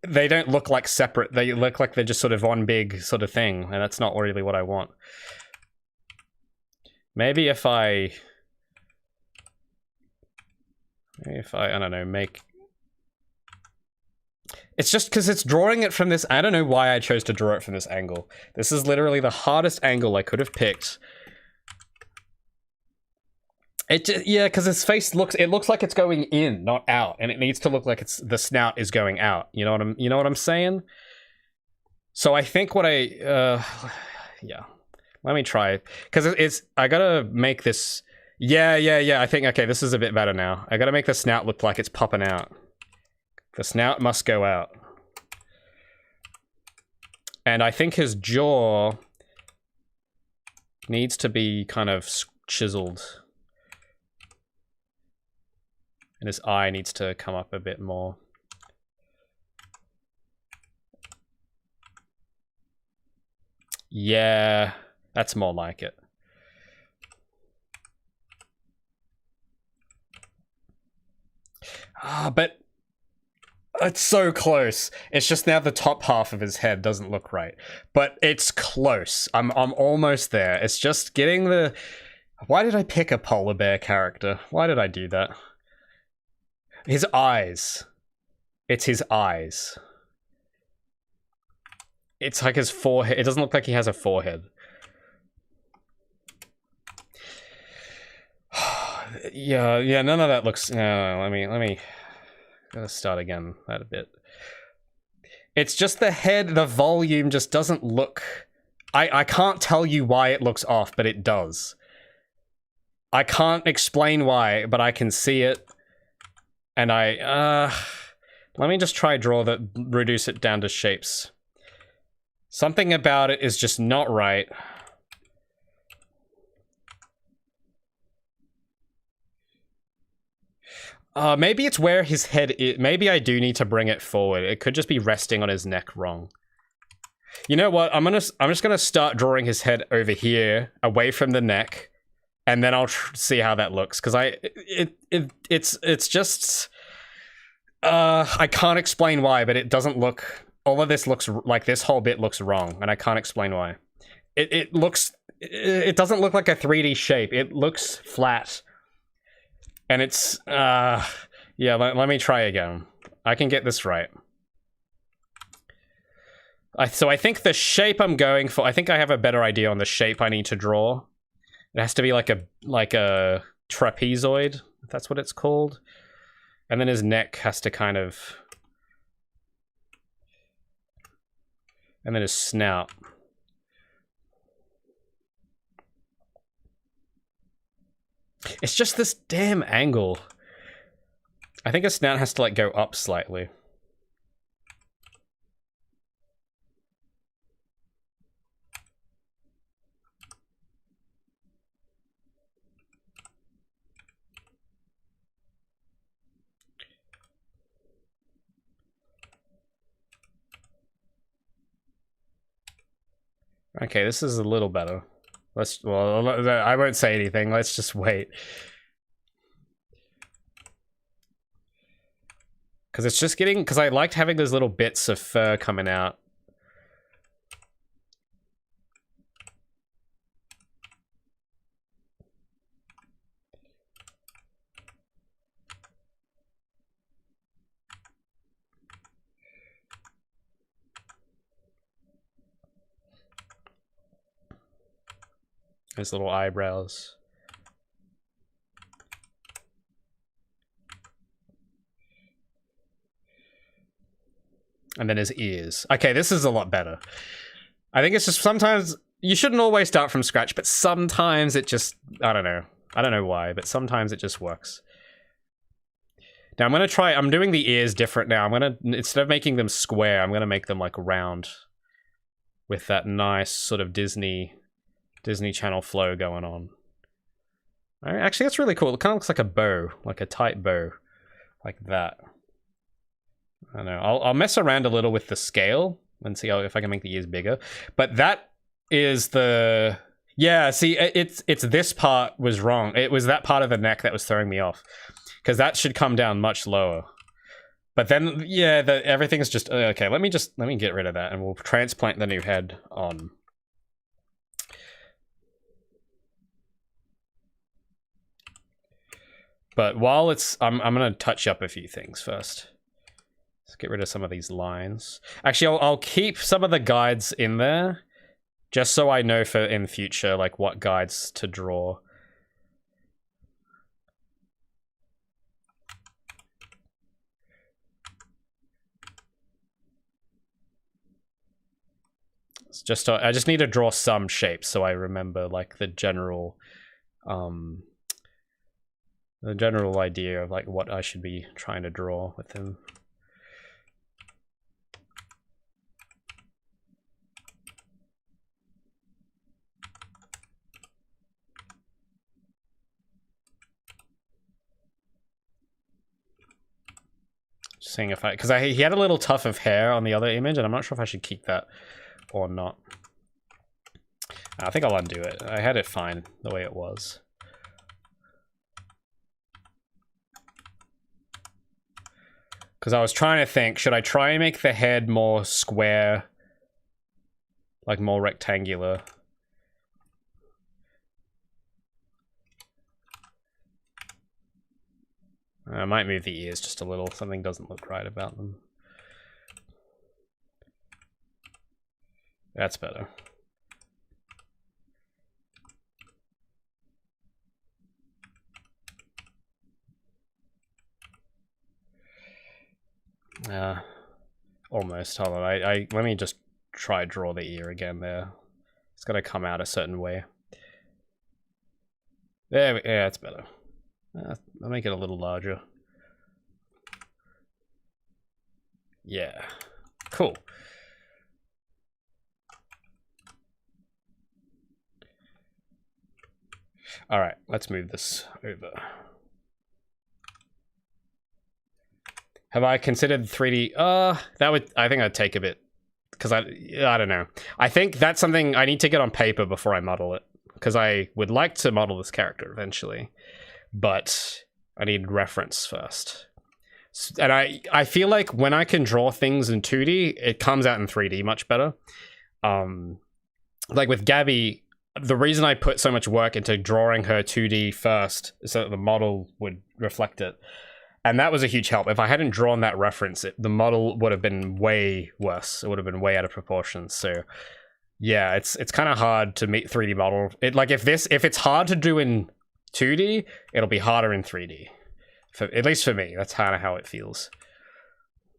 They don't look like separate. They look like they're just sort of one big sort of thing. And that's not really what I want. Maybe if I don't know, make... It's just because it's drawing it from this... I don't know why I chose to draw it from this angle. This is literally the hardest angle I could have picked. Yeah, because his face looks... It looks like it's going in, not out. And it needs to look like the snout is going out. You know what I'm saying? So I think what yeah. Let me try it. Because I gotta make this... Yeah. I think, okay, this is a bit better now. I gotta make the snout look like it's popping out. The snout must go out. And I think his jaw needs to be kind of chiseled. And his eye needs to come up a bit more. Yeah, that's more like it. But it's so close. It's just now the top half of his head doesn't look right. But it's close. I'm almost there. It's just getting the... Why did I pick a polar bear character? Why did I do that? His eyes. It's his eyes. It's like his forehead. It doesn't look like he has a forehead. Yeah, none of that looks... No, let me... Gotta start again that a bit. It's just the head, the volume just doesn't look... I can't tell you why it looks off, but it does. I can't explain why, but I can see it. And let me just try reduce it down to shapes. Something about it is just not right. Maybe it's where his head is. Maybe I do need to bring it forward. It could just be resting on his neck wrong. You know what? I'm just gonna start drawing his head over here, away from the neck, and then I'll see how that looks. Because it's just I can't explain why, but it doesn't look. All of this looks like this whole bit looks wrong, and I can't explain why. It looks. It doesn't look like a 3D shape. It looks flat. And it's, yeah, let me try again. I can get this right. So I think the shape I'm going for, I think I have a better idea on the shape I need to draw. It has to be like a trapezoid, if that's what it's called. And then his neck has to kind of... And then his snout. It's just this damn angle. I think his snout has to like go up slightly. Okay, this is a little better. Well, I won't say anything. Let's just wait. Because it's just getting... Because I liked having those little bits of fur coming out. His little eyebrows. And then his ears. Okay, this is a lot better. I think it's just sometimes... You shouldn't always start from scratch, but sometimes it just... I don't know. I don't know why, but sometimes it just works. Now I'm gonna try... I'm doing the ears different now. I'm gonna... Instead of making them square, I'm gonna make them like round. With that nice sort of Disney Channel flow going on. Actually, that's really cool. It kind of looks like a bow. Like a tight bow. Like that. I don't know. I'll mess around a little with the scale and see if I can make the ears bigger. But that is the... Yeah, see, it's this part was wrong. It was that part of the neck that was throwing me off. Because that should come down much lower. But then, yeah, everything's just... Okay, let me get rid of that and we'll transplant the new head on. But while it's... I'm going to touch up a few things first. Let's get rid of some of these lines. Actually, I'll keep some of the guides in there. Just so I know for in future, like, what guides to draw. It's just... I just need to draw some shapes so I remember, like, the general idea of, like, what I should be trying to draw with him. Seeing if because he had a little tuft of hair on the other image, and I'm not sure if I should keep that or not. I think I'll undo it. I had it fine the way it was. Because I was trying to think, should I try and make the head more square, like more rectangular? I might move the ears just a little. Something doesn't look right about them. That's better. Almost. Hold on. I let me just try draw the ear again there. It's got to come out a certain way. Yeah, it's better. I'll make it a little larger. Yeah. Cool. All right, let's move this over. Have I considered 3D? I think I'd take a bit, because I don't know. I think that's something I need to get on paper before I model it, because I would like to model this character eventually, but I need reference first. And I feel like when I can draw things in 2D, it comes out in 3D much better. Like with Gabby, the reason I put so much work into drawing her 2D first is so that the model would reflect it. And that was a huge help. If I hadn't drawn that reference, the model would have been way worse. It would have been way out of proportion. So yeah, it's kind of hard to meet 3D model. If it's hard to do in 2D, it'll be harder in 3D. At least for me, that's kind of how it feels.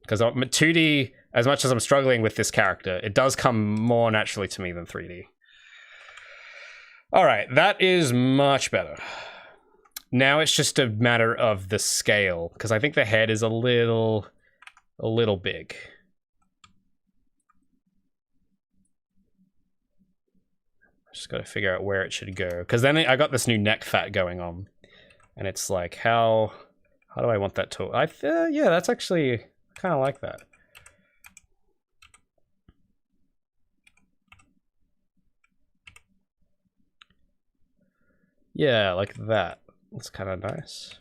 Because 2D, as much as I'm struggling with this character, it does come more naturally to me than 3D. All right, that is much better. Now it's just a matter of the scale, because I think the head is a little big. Just got to figure out where it should go, because then I got this new neck fat going on, and it's like, how do I want that to? Yeah, that's actually kind of like that. Yeah, like that. That's kind of nice.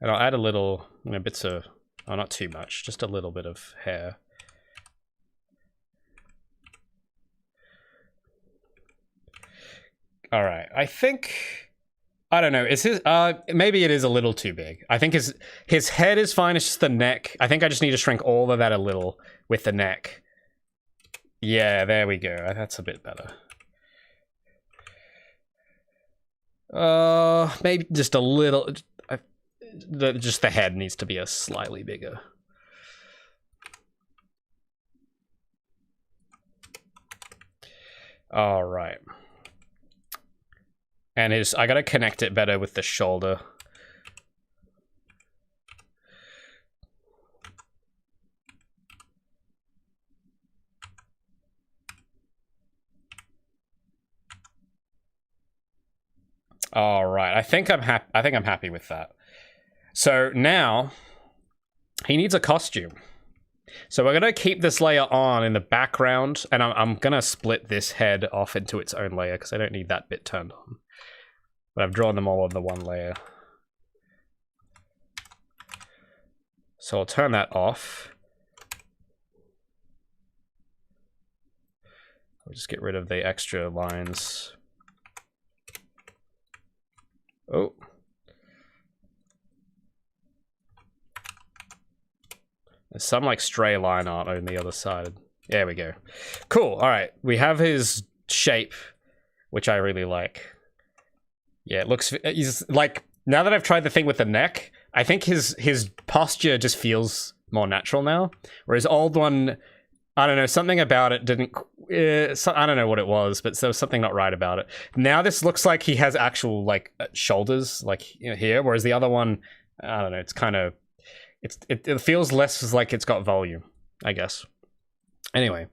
And I'll add a little, bits of, oh, not too much, just a little bit of hair. All right, I think, I don't know, is his, maybe it is a little too big. I think his head is fine, it's just the neck. I think I just need to shrink all of that a little with the neck. Yeah, there we go, that's a bit better. Maybe just a little. Just the head needs to be a slightly bigger. All right. And I gotta connect it better with the shoulder. All right, I think I'm happy with that. So now he needs a costume. So we're gonna keep this layer on in the background, and I'm gonna split this head off into its own layer because I don't need that bit turned on. But I've drawn them all on the one layer. So I'll turn that off. I'll just get rid of the extra lines. Oh. There's some like stray line art on the other side. There we go. Cool. All right. We have his shape, which I really like. Yeah, it looks, he's like, now that I've tried the thing with the neck, I think his posture just feels more natural now. Whereas old one, I don't know, something about it didn't, I don't know what it was, but there was something not right about it. Now this looks like he has actual like shoulders, like here, whereas the other one, I don't know, it's kind of, it feels less like it's got volume, I guess. Anyway,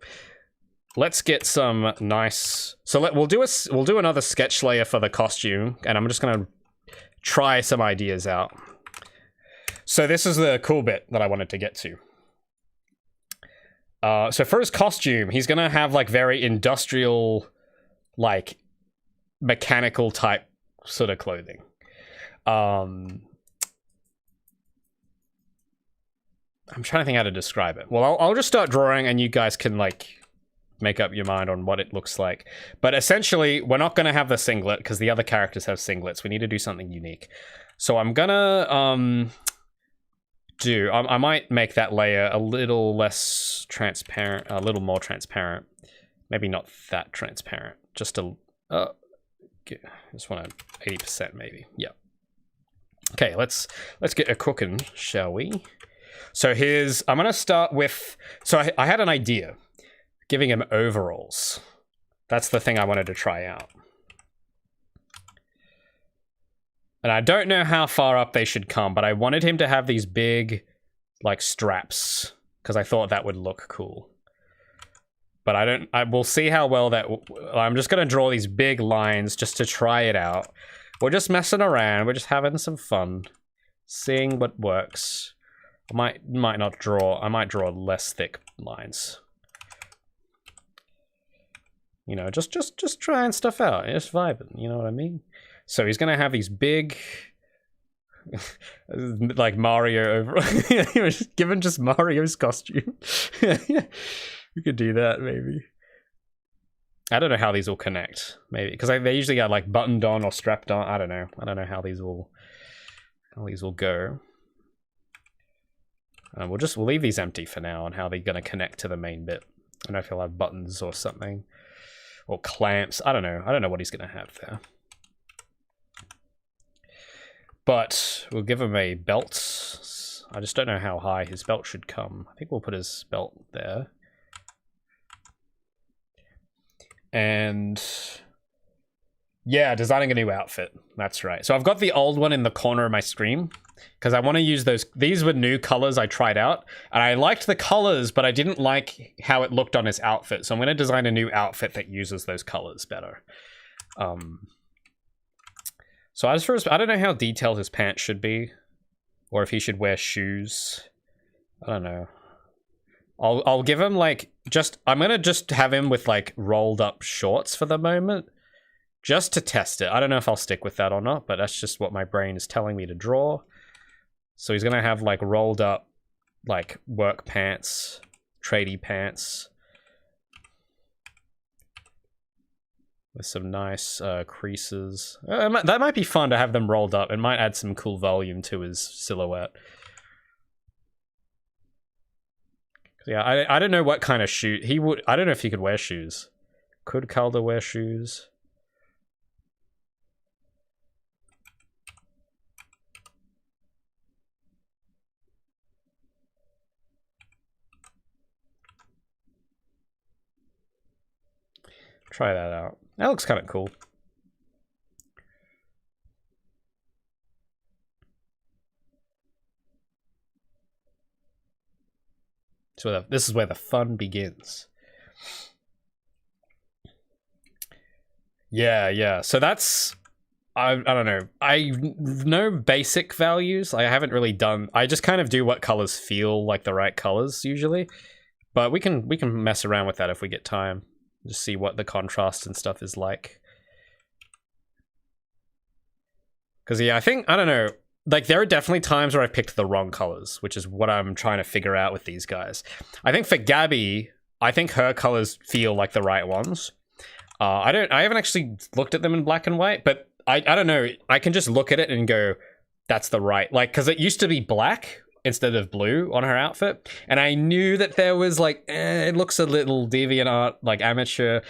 let's get some nice, so we'll do another sketch layer for the costume, and I'm just gonna try some ideas out. So this is the cool bit that I wanted to get to. So for his costume, he's gonna have like very industrial, like mechanical type sort of clothing. I'm trying to think how to describe it. Well, I'll just start drawing and you guys can like make up your mind on what it looks like. But essentially, we're not gonna have the singlet because the other characters have singlets. We need to do something unique. So I'm gonna I might make that layer a little less transparent, a little more transparent. Maybe not that transparent. Just a just want to 80% maybe. Yeah. Okay, let's get a cooking, shall we? So I'm gonna start with, so I had an idea, giving him overalls. That's the thing I wanted to try out. And I don't know how far up they should come, but I wanted him to have these big, like, straps, because I thought that would look cool. But we'll see how well that, I'm just gonna draw these big lines just to try it out. We're just messing around, we're just having some fun, seeing what works. I might not draw, I might draw less thick lines. You know, just trying stuff out, just vibing, you know what I mean? So he's gonna have these big, like Mario over, given just Mario's costume. We could do that, maybe. I don't know how these will connect, maybe, because they usually got like buttoned on or strapped on. I don't know how these will go. We'll leave these empty for now on how they're gonna connect to the main bit. I don't know if he'll have buttons or something, or clamps. I don't know what he's gonna have there. But we'll give him a belt. I just don't know how high his belt should come. I think we'll put his belt there. And yeah, designing a new outfit. That's right. So I've got the old one in the corner of my screen because I want to use those. These were new colors I tried out, and I liked the colors, but I didn't like how it looked on his outfit. So I'm going to design a new outfit that uses those colors better. So as first, I don't know how detailed his pants should be, or if he should wear shoes. I don't know. I'll give him like I'm gonna just have him with like rolled up shorts for the moment, just to test it. I don't know if I'll stick with that or not, but that's just what my brain is telling me to draw. So he's gonna have like rolled up like work pants, tradie pants, with some nice creases. That might be fun to have them rolled up. It might add some cool volume to his silhouette. Yeah, I don't know what kind of shoe he would. I don't know if he could wear shoes. Could Calder wear shoes? Try that out. That looks kind of cool. So this is where the fun begins. Yeah. So that's, I don't know. I know basic values. I haven't really done. I just kind of do what colors feel like the right colors usually, but we can mess around with that if we get time. Just see what the contrast and stuff is like. Because yeah, I don't know. Like, there are definitely times where I've picked the wrong colors, which is what I'm trying to figure out with these guys. I think for Gabby, I think her colors feel like the right ones. I haven't actually looked at them in black and white, but I don't know. I can just look at it and go, that's the right, like, because it used to be black instead of blue on her outfit, and I knew that there was like, it looks a little DeviantArt, like amateur.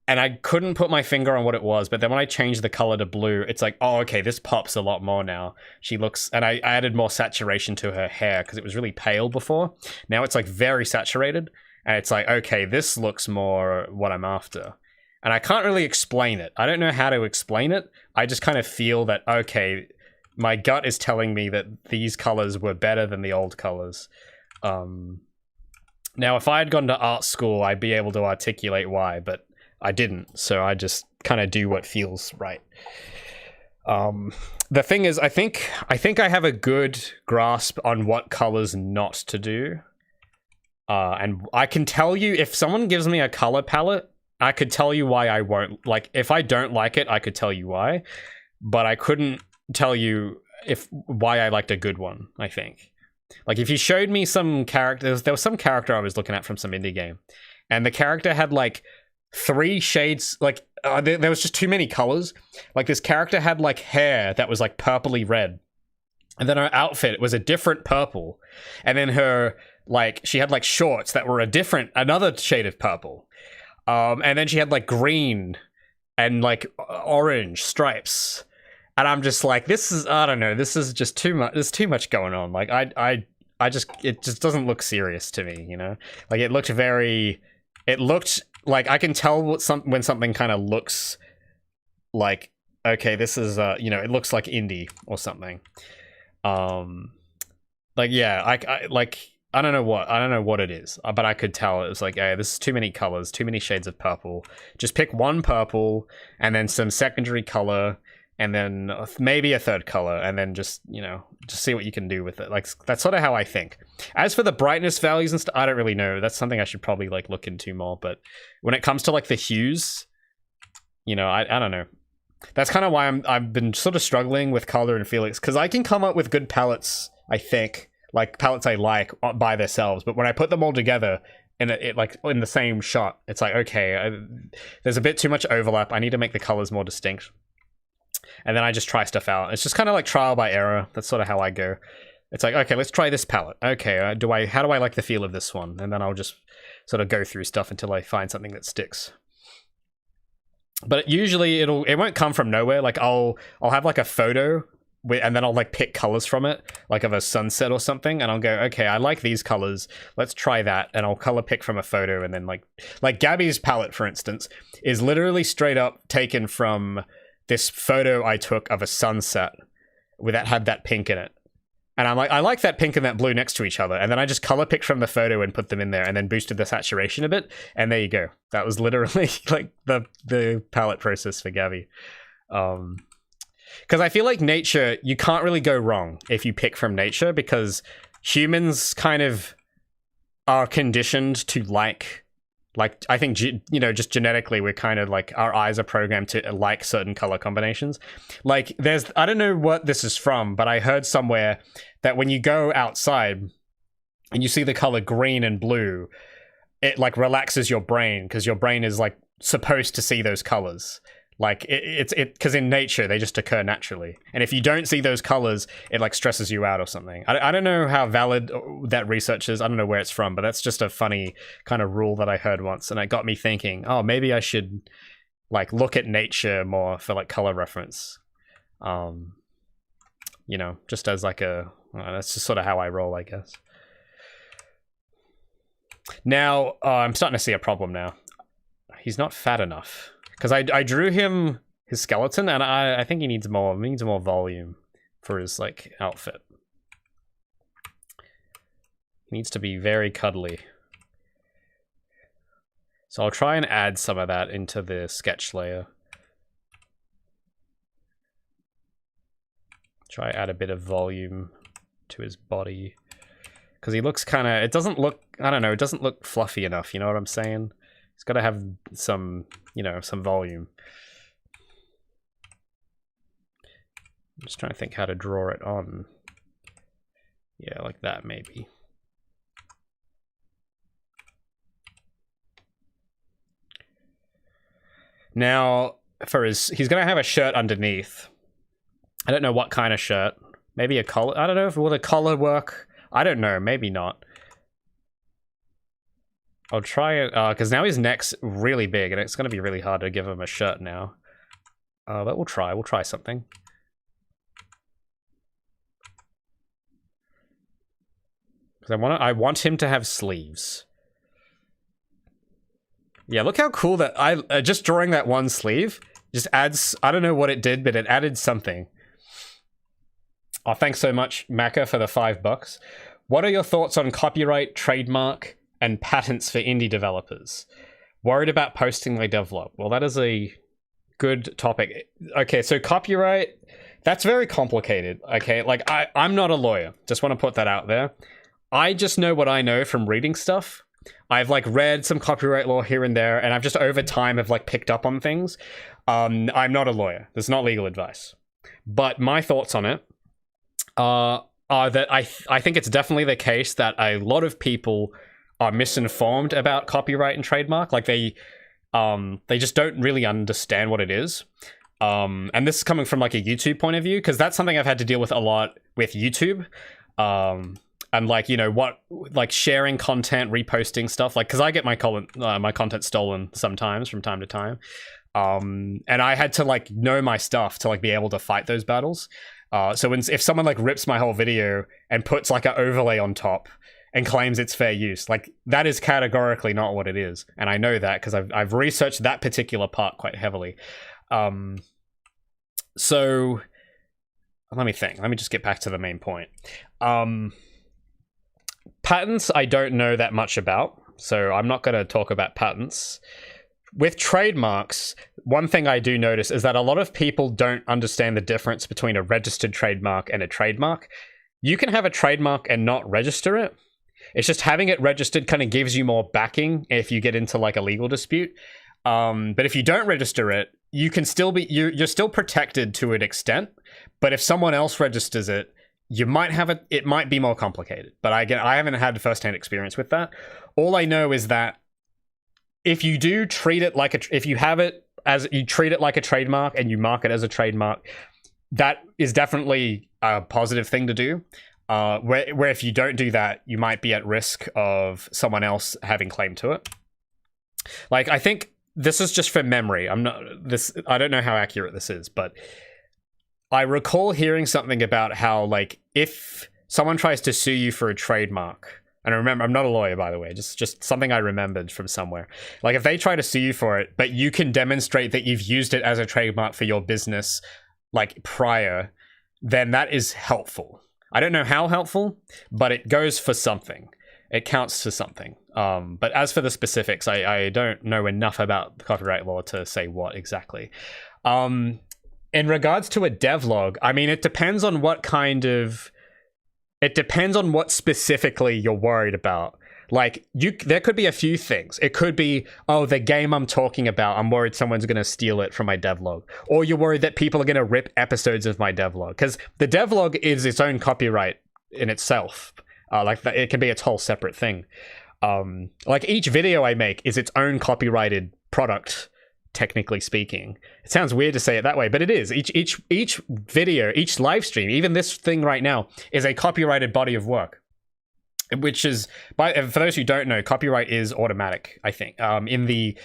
And I couldn't put my finger on what it was, but then when I changed the color to blue, it's like, oh, okay, this pops a lot more now. She looks, and I added more saturation to her hair because it was really pale before. Now it's like very saturated, and it's like, okay, this looks more what I'm after. And I can't really explain it. I don't know how to explain it. I just kind of feel that, okay, my gut is telling me that these colors were better than the old colors. Now, if I had gone to art school, I'd be able to articulate why, but I didn't, so I just kind of do what feels right. The thing is, I think I have a good grasp on what colors not to do. And I can tell you, if someone gives me a color palette, I could tell you why I won't. Like, if I don't like it, I could tell you why. But I couldn't tell you why I liked a good one, I think. Like, if you showed me some characters, there was some character I was looking at from some indie game, and the character had, like, 3 shades, like, there was just too many colors. Like, this character had, like, hair that was, like, purpley red. And then her outfit was a different purple. And then her, like, she had, like, shorts that were another shade of purple. And then she had, like, green and, like, orange stripes. And I'm just like, this is, I don't know, this is just too much. There's too much going on. Like, I just, it just doesn't look serious to me, you know? Like, it looked like, I can tell when something kind of looks like, okay, this is, you know, it looks like indie or something. Like, yeah, I don't know what it is, but I could tell it was like, hey, this is too many colors, too many shades of purple. Just pick one purple and then some secondary color and then maybe a third color and then just, you know, just see what you can do with it. Like, that's sort of how I think. As for the brightness values and stuff, I don't really know. That's something I should probably like look into more. But when it comes to like the hues, you know, I don't know. That's kind of why I've been sort of struggling with Calder and Felix, because I can come up with good palettes, I think, like palettes I like by themselves. But when I put them all together in it like in the same shot, it's like, okay, there's a bit too much overlap. I need to make the colors more distinct. And then I just try stuff out. It's just kind of like trial by error. That's sort of how I go. It's like, okay, let's try this palette. Okay, how do I like the feel of this one? And then I'll just sort of go through stuff until I find something that sticks. But usually it won't come from nowhere. Like I'll have like a photo and then I'll like pick colors from it, like of a sunset or something, and I'll go, okay, I like these colors, let's try that, and I'll color pick from a photo. And then like Gabby's palette, for instance, is literally straight up taken from this photo I took of a sunset that had that pink in it. And I'm like, I like that pink and that blue next to each other. And then I just color picked from the photo and put them in there and then boosted the saturation a bit. And there you go. That was literally like the palette process for Gabby. Because I feel like nature, you can't really go wrong if you pick from nature, because humans kind of are conditioned to like I think, you know, just genetically, we're kind of like, our eyes are programmed to like certain color combinations. Like I don't know what this is from, but I heard somewhere that when you go outside and you see the color green and blue, it like relaxes your brain, because your brain is like supposed to see those colors. Like because in nature they just occur naturally, and if you don't see those colors, it like stresses you out or something. I don't know how valid that research is. I don't know where it's from, but that's just a funny kind of rule that I heard once, and it got me thinking, oh, maybe I should like look at nature more for like color reference. You know, just as like that's just sort of how I roll, I guess. Now I'm starting to see a problem now. He's not fat enough. Because I drew him his skeleton, and I think he needs more volume for his like outfit. He needs to be very cuddly. So I'll try and add some of that into the sketch layer. Try add a bit of volume to his body. Because he looks kind of, it doesn't look, I don't know, it doesn't look fluffy enough, you know what I'm saying? It's got to have some, you know, some volume. I'm just trying to think how to draw it on. Yeah, like that maybe. Now, he's going to have a shirt underneath. I don't know what kind of shirt. Maybe a collar. I don't know if will the collar work. I don't know. Maybe not. I'll try it, because now his neck's really big, and it's going to be really hard to give him a shirt now. But we'll try something. Because I want him to have sleeves. Yeah, look how cool that, just drawing that one sleeve just adds, I don't know what it did, but it added something. Oh, thanks so much, Macca, for the $5. What are your thoughts on copyright, trademark, and patents for indie developers? Worried about posting my devlog? Well, that is a good topic. Okay, so copyright, that's very complicated, okay? Like, I'm not a lawyer. Just want to put that out there. I just know what I know from reading stuff. I've, like, read some copyright law here and there, and I've just, over time, have, like, picked up on things. I'm not a lawyer. There's not legal advice. But my thoughts on it are that I think it's definitely the case that a lot of people are misinformed about copyright and trademark. Like they just don't really understand what it is. And this is coming from like a YouTube point of view, because that's something I've had to deal with a lot with YouTube. And like, you know, like sharing content, reposting stuff, like, because I get my content stolen sometimes from time to time. And I had to like know my stuff to like be able to fight those battles. So if someone like rips my whole video and puts like an overlay on top and claims it's fair use, like that is categorically not what it is, and I know that because I've researched that particular part quite heavily. So let me think. Let me just get back to the main point. Patents, I don't know that much about, so I'm not going to talk about patents. With trademarks, one thing I do notice is that a lot of people don't understand the difference between a registered trademark and a trademark. You can have a trademark and not register it. It's just having it registered kind of gives you more backing if you get into like a legal dispute. But if you don't register it, you can still be you're still protected to an extent. But if someone else registers it, you might have it might be more complicated. But I haven't had firsthand experience with that. All I know is that if you do treat it like if you have it as you treat it like a trademark and you mark it as a trademark, that is definitely a positive thing to do. Where if you don't do that, you might be at risk of someone else having claim to it. Like, I think this is just from memory. I don't know how accurate this is, but I recall hearing something about how, like, if someone tries to sue you for a trademark, and I remember, I'm not a lawyer, by the way, just something I remembered from somewhere. Like, if they try to sue you for it, but you can demonstrate that you've used it as a trademark for your business, like, prior, then that is helpful. I don't know how helpful, but it goes for something. It counts for something. But as for the specifics, I don't know enough about the copyright law to say what exactly. In regards to a devlog, I mean, it depends on what specifically you're worried about. Like, there could be a few things. It could be, oh, the game I'm talking about, I'm worried someone's going to steal it from my devlog. Or you're worried that people are going to rip episodes of my devlog. Because the devlog is its own copyright in itself. It can be its whole separate thing. Like, each video I make is its own copyrighted product, technically speaking. It sounds weird to say it that way, but it is. Each video, each live stream, even this thing right now, is a copyrighted body of work. Which is, for those who don't know, copyright is automatic, I think. In the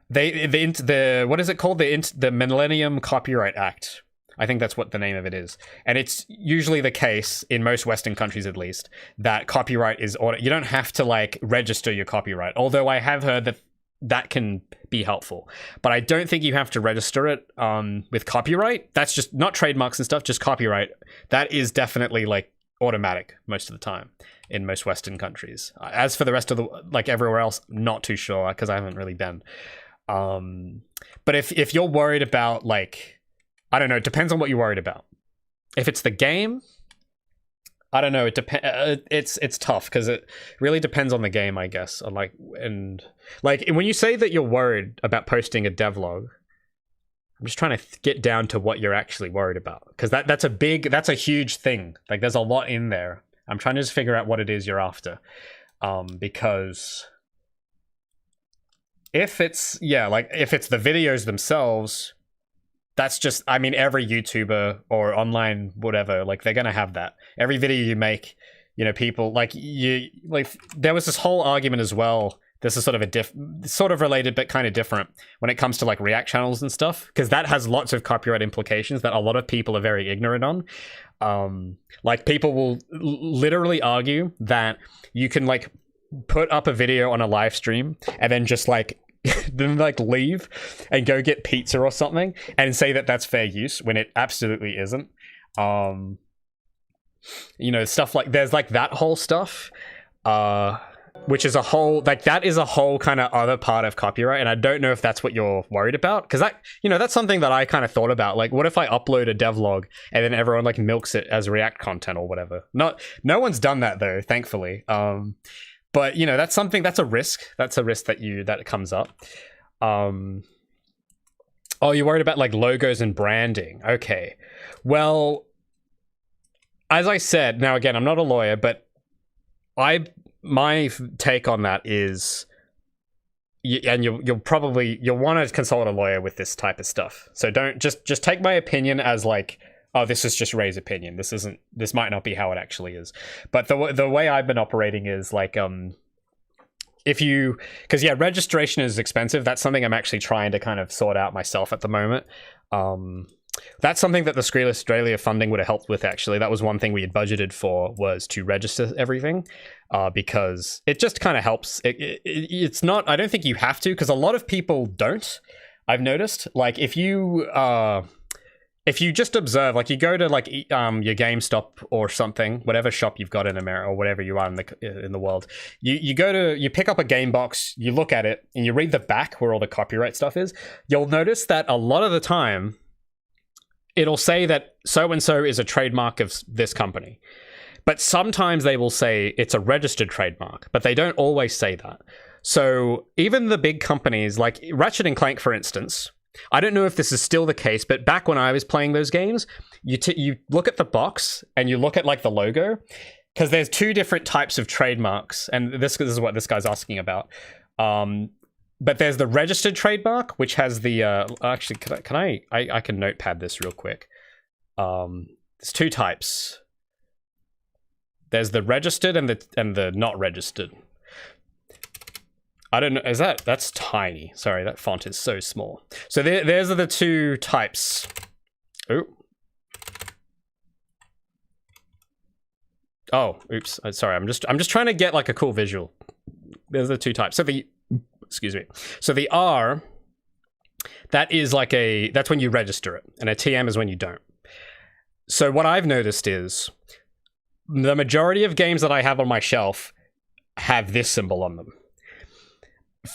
what is it called? The Millennium Copyright Act. I think that's what the name of it is. And it's usually the case, in most Western countries at least, that copyright is you don't have to like register your copyright. Although I have heard that can be helpful. But I don't think you have to register it with copyright. That's just not trademarks and stuff, just copyright. That is definitely like automatic most of the time in most Western countries. As for the rest of everywhere else, not too sure because I haven't really been. But if you're worried about, like, I don't know, it depends on what you're worried about. If it's the game, I don't know. It it's tough because it really depends on the game, I guess. And when you say that you're worried about posting a devlog, I'm just trying to get down to what you're actually worried about, because that's a huge thing. Like, there's a lot in there. I'm trying to just figure out what it is you're after, because if it's the videos themselves, that's just, I mean, every YouTuber or online whatever, like, they're gonna have that. Every video you make, people there was this whole argument as well. This is sort of related, but kind of different when it comes to like React channels and stuff, because that has lots of copyright implications that a lot of people are very ignorant on. Like, people will literally argue that you can like put up a video on a live stream and then just like leave and go get pizza or something and say that that's fair use when it absolutely isn't. Stuff like, there's like that whole stuff. Which is that is a whole kind of other part of copyright, and I don't know if that's what you're worried about, because that's something that I kind of thought about. Like, what if I upload a devlog and then everyone like milks it as React content or whatever? No one's done that though, thankfully. But that's a risk. That's a risk that comes up. Oh, you're worried about like logos and branding. Okay, well, as I said, now again, I'm not a lawyer, but my take on that is, and you'll want to consult a lawyer with this type of stuff. So don't just take my opinion as like, oh, this is just Ray's opinion. This might not be how it actually is. But the way I've been operating is like, if you, because yeah, registration is expensive. That's something I'm actually trying to kind of sort out myself at the moment. That's something that the Screen Australia funding would have helped with, actually. That was one thing we had budgeted for, was to register everything, because it just kind of helps. It's not, I don't think you have to, because a lot of people don't, I've noticed. Like, if you just observe, like you go to like your GameStop or something, whatever shop you've got in America or whatever you are in the world, you pick up a game box, you look at it, and you read the back where all the copyright stuff is, you'll notice that a lot of the time, it'll say that so-and-so is a trademark of this company. But sometimes they will say it's a registered trademark, but they don't always say that. So even the big companies, like Ratchet and Clank, for instance, I don't know if this is still the case, but back when I was playing those games, you look at the box and you look at like the logo, because there's two different types of trademarks, and this is what this guy's asking about. But there's the registered trademark, which has the actually, I can notepad this real quick. There's two types. There's the registered and the not registered. I don't know, that's tiny. Sorry, that font is so small. So there's the two types. Oh, oops. Sorry, I'm just trying to get like a cool visual. There's the two types. So excuse me. So the R, that's when you register it, and a TM is when you don't. So what I've noticed is the majority of games that I have on my shelf have this symbol on them.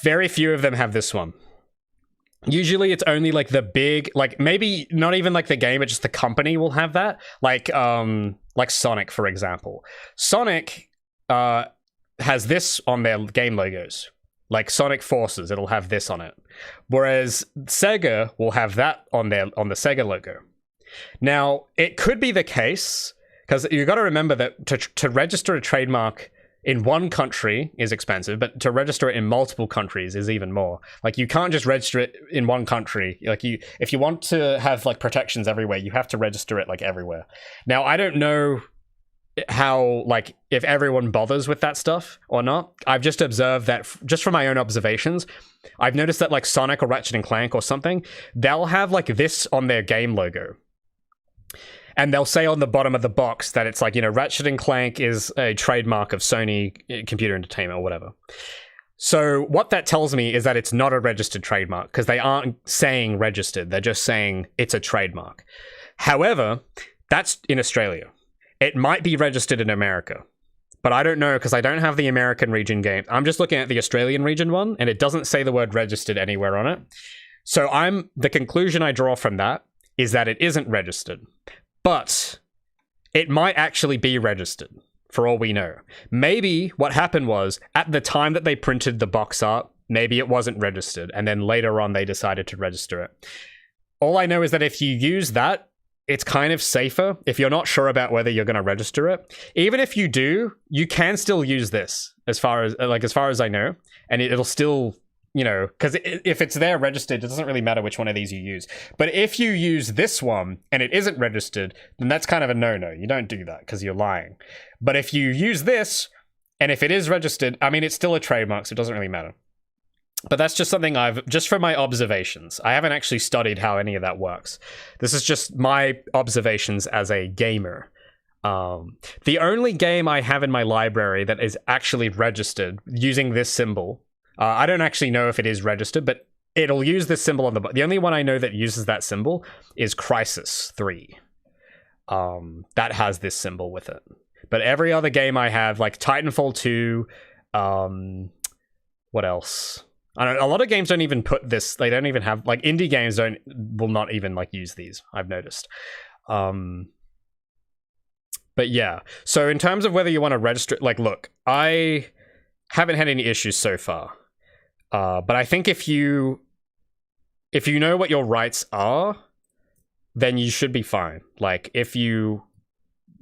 Very few of them have this one. Usually it's only like the big, like maybe not even like the game, but just the company will have that. Like Sonic, for example. Sonic has this on their game logos. Like Sonic Forces, it'll have this on it. Whereas Sega will have that on the Sega logo. Now, it could be the case, because you've got to remember that to register a trademark in one country is expensive, but to register it in multiple countries is even more. Like, you can't just register it in one country. Like, if you want to have like protections everywhere, you have to register it like everywhere. Now, I don't know how, like, if everyone bothers with that stuff or not. I've just observed that, just from my own observations, I've noticed that like Sonic or Ratchet and Clank or something, they'll have like this on their game logo. And they'll say on the bottom of the box that it's like, you know, Ratchet and Clank is a trademark of Sony Computer Entertainment or whatever. So what that tells me is that it's not a registered trademark, because they aren't saying registered. They're just saying it's a trademark. However, that's in Australia. It might be registered in America, but I don't know, because I don't have the American region game. I'm just looking at the Australian region one, and it doesn't say the word registered anywhere on it. So the conclusion I draw from that is that it isn't registered. But it might actually be registered, for all we know. Maybe what happened was, at the time that they printed the box art, maybe it wasn't registered, and then later on they decided to register it. All I know is that if you use that, it's kind of safer if you're not sure about whether you're going to register it. Even if you do, you can still use this, as far as I know, and it'll still, you know, because if it's there registered, it doesn't really matter which one of these you use. But if you use this one and it isn't registered, then that's kind of a no-no. You don't do that because you're lying. But if you use this, and if it is registered, I mean, it's still a trademark, so it doesn't really matter. But that's just something just from my observations. I haven't actually studied how any of that works. This is just my observations as a gamer. The only game I have in my library that is actually registered using this symbol, I don't actually know if it is registered, but it'll use this symbol on the only one I know that uses that symbol is Crysis 3. That has this symbol with it. But every other game I have, like Titanfall 2, what else? I don't know, a lot of games don't even put this, they don't even have, like, indie games will not even like use these, I've noticed. But yeah, so in terms of whether you want to register, like, look, I haven't had any issues so far. But I think if you know what your rights are, then you should be fine. Like, if you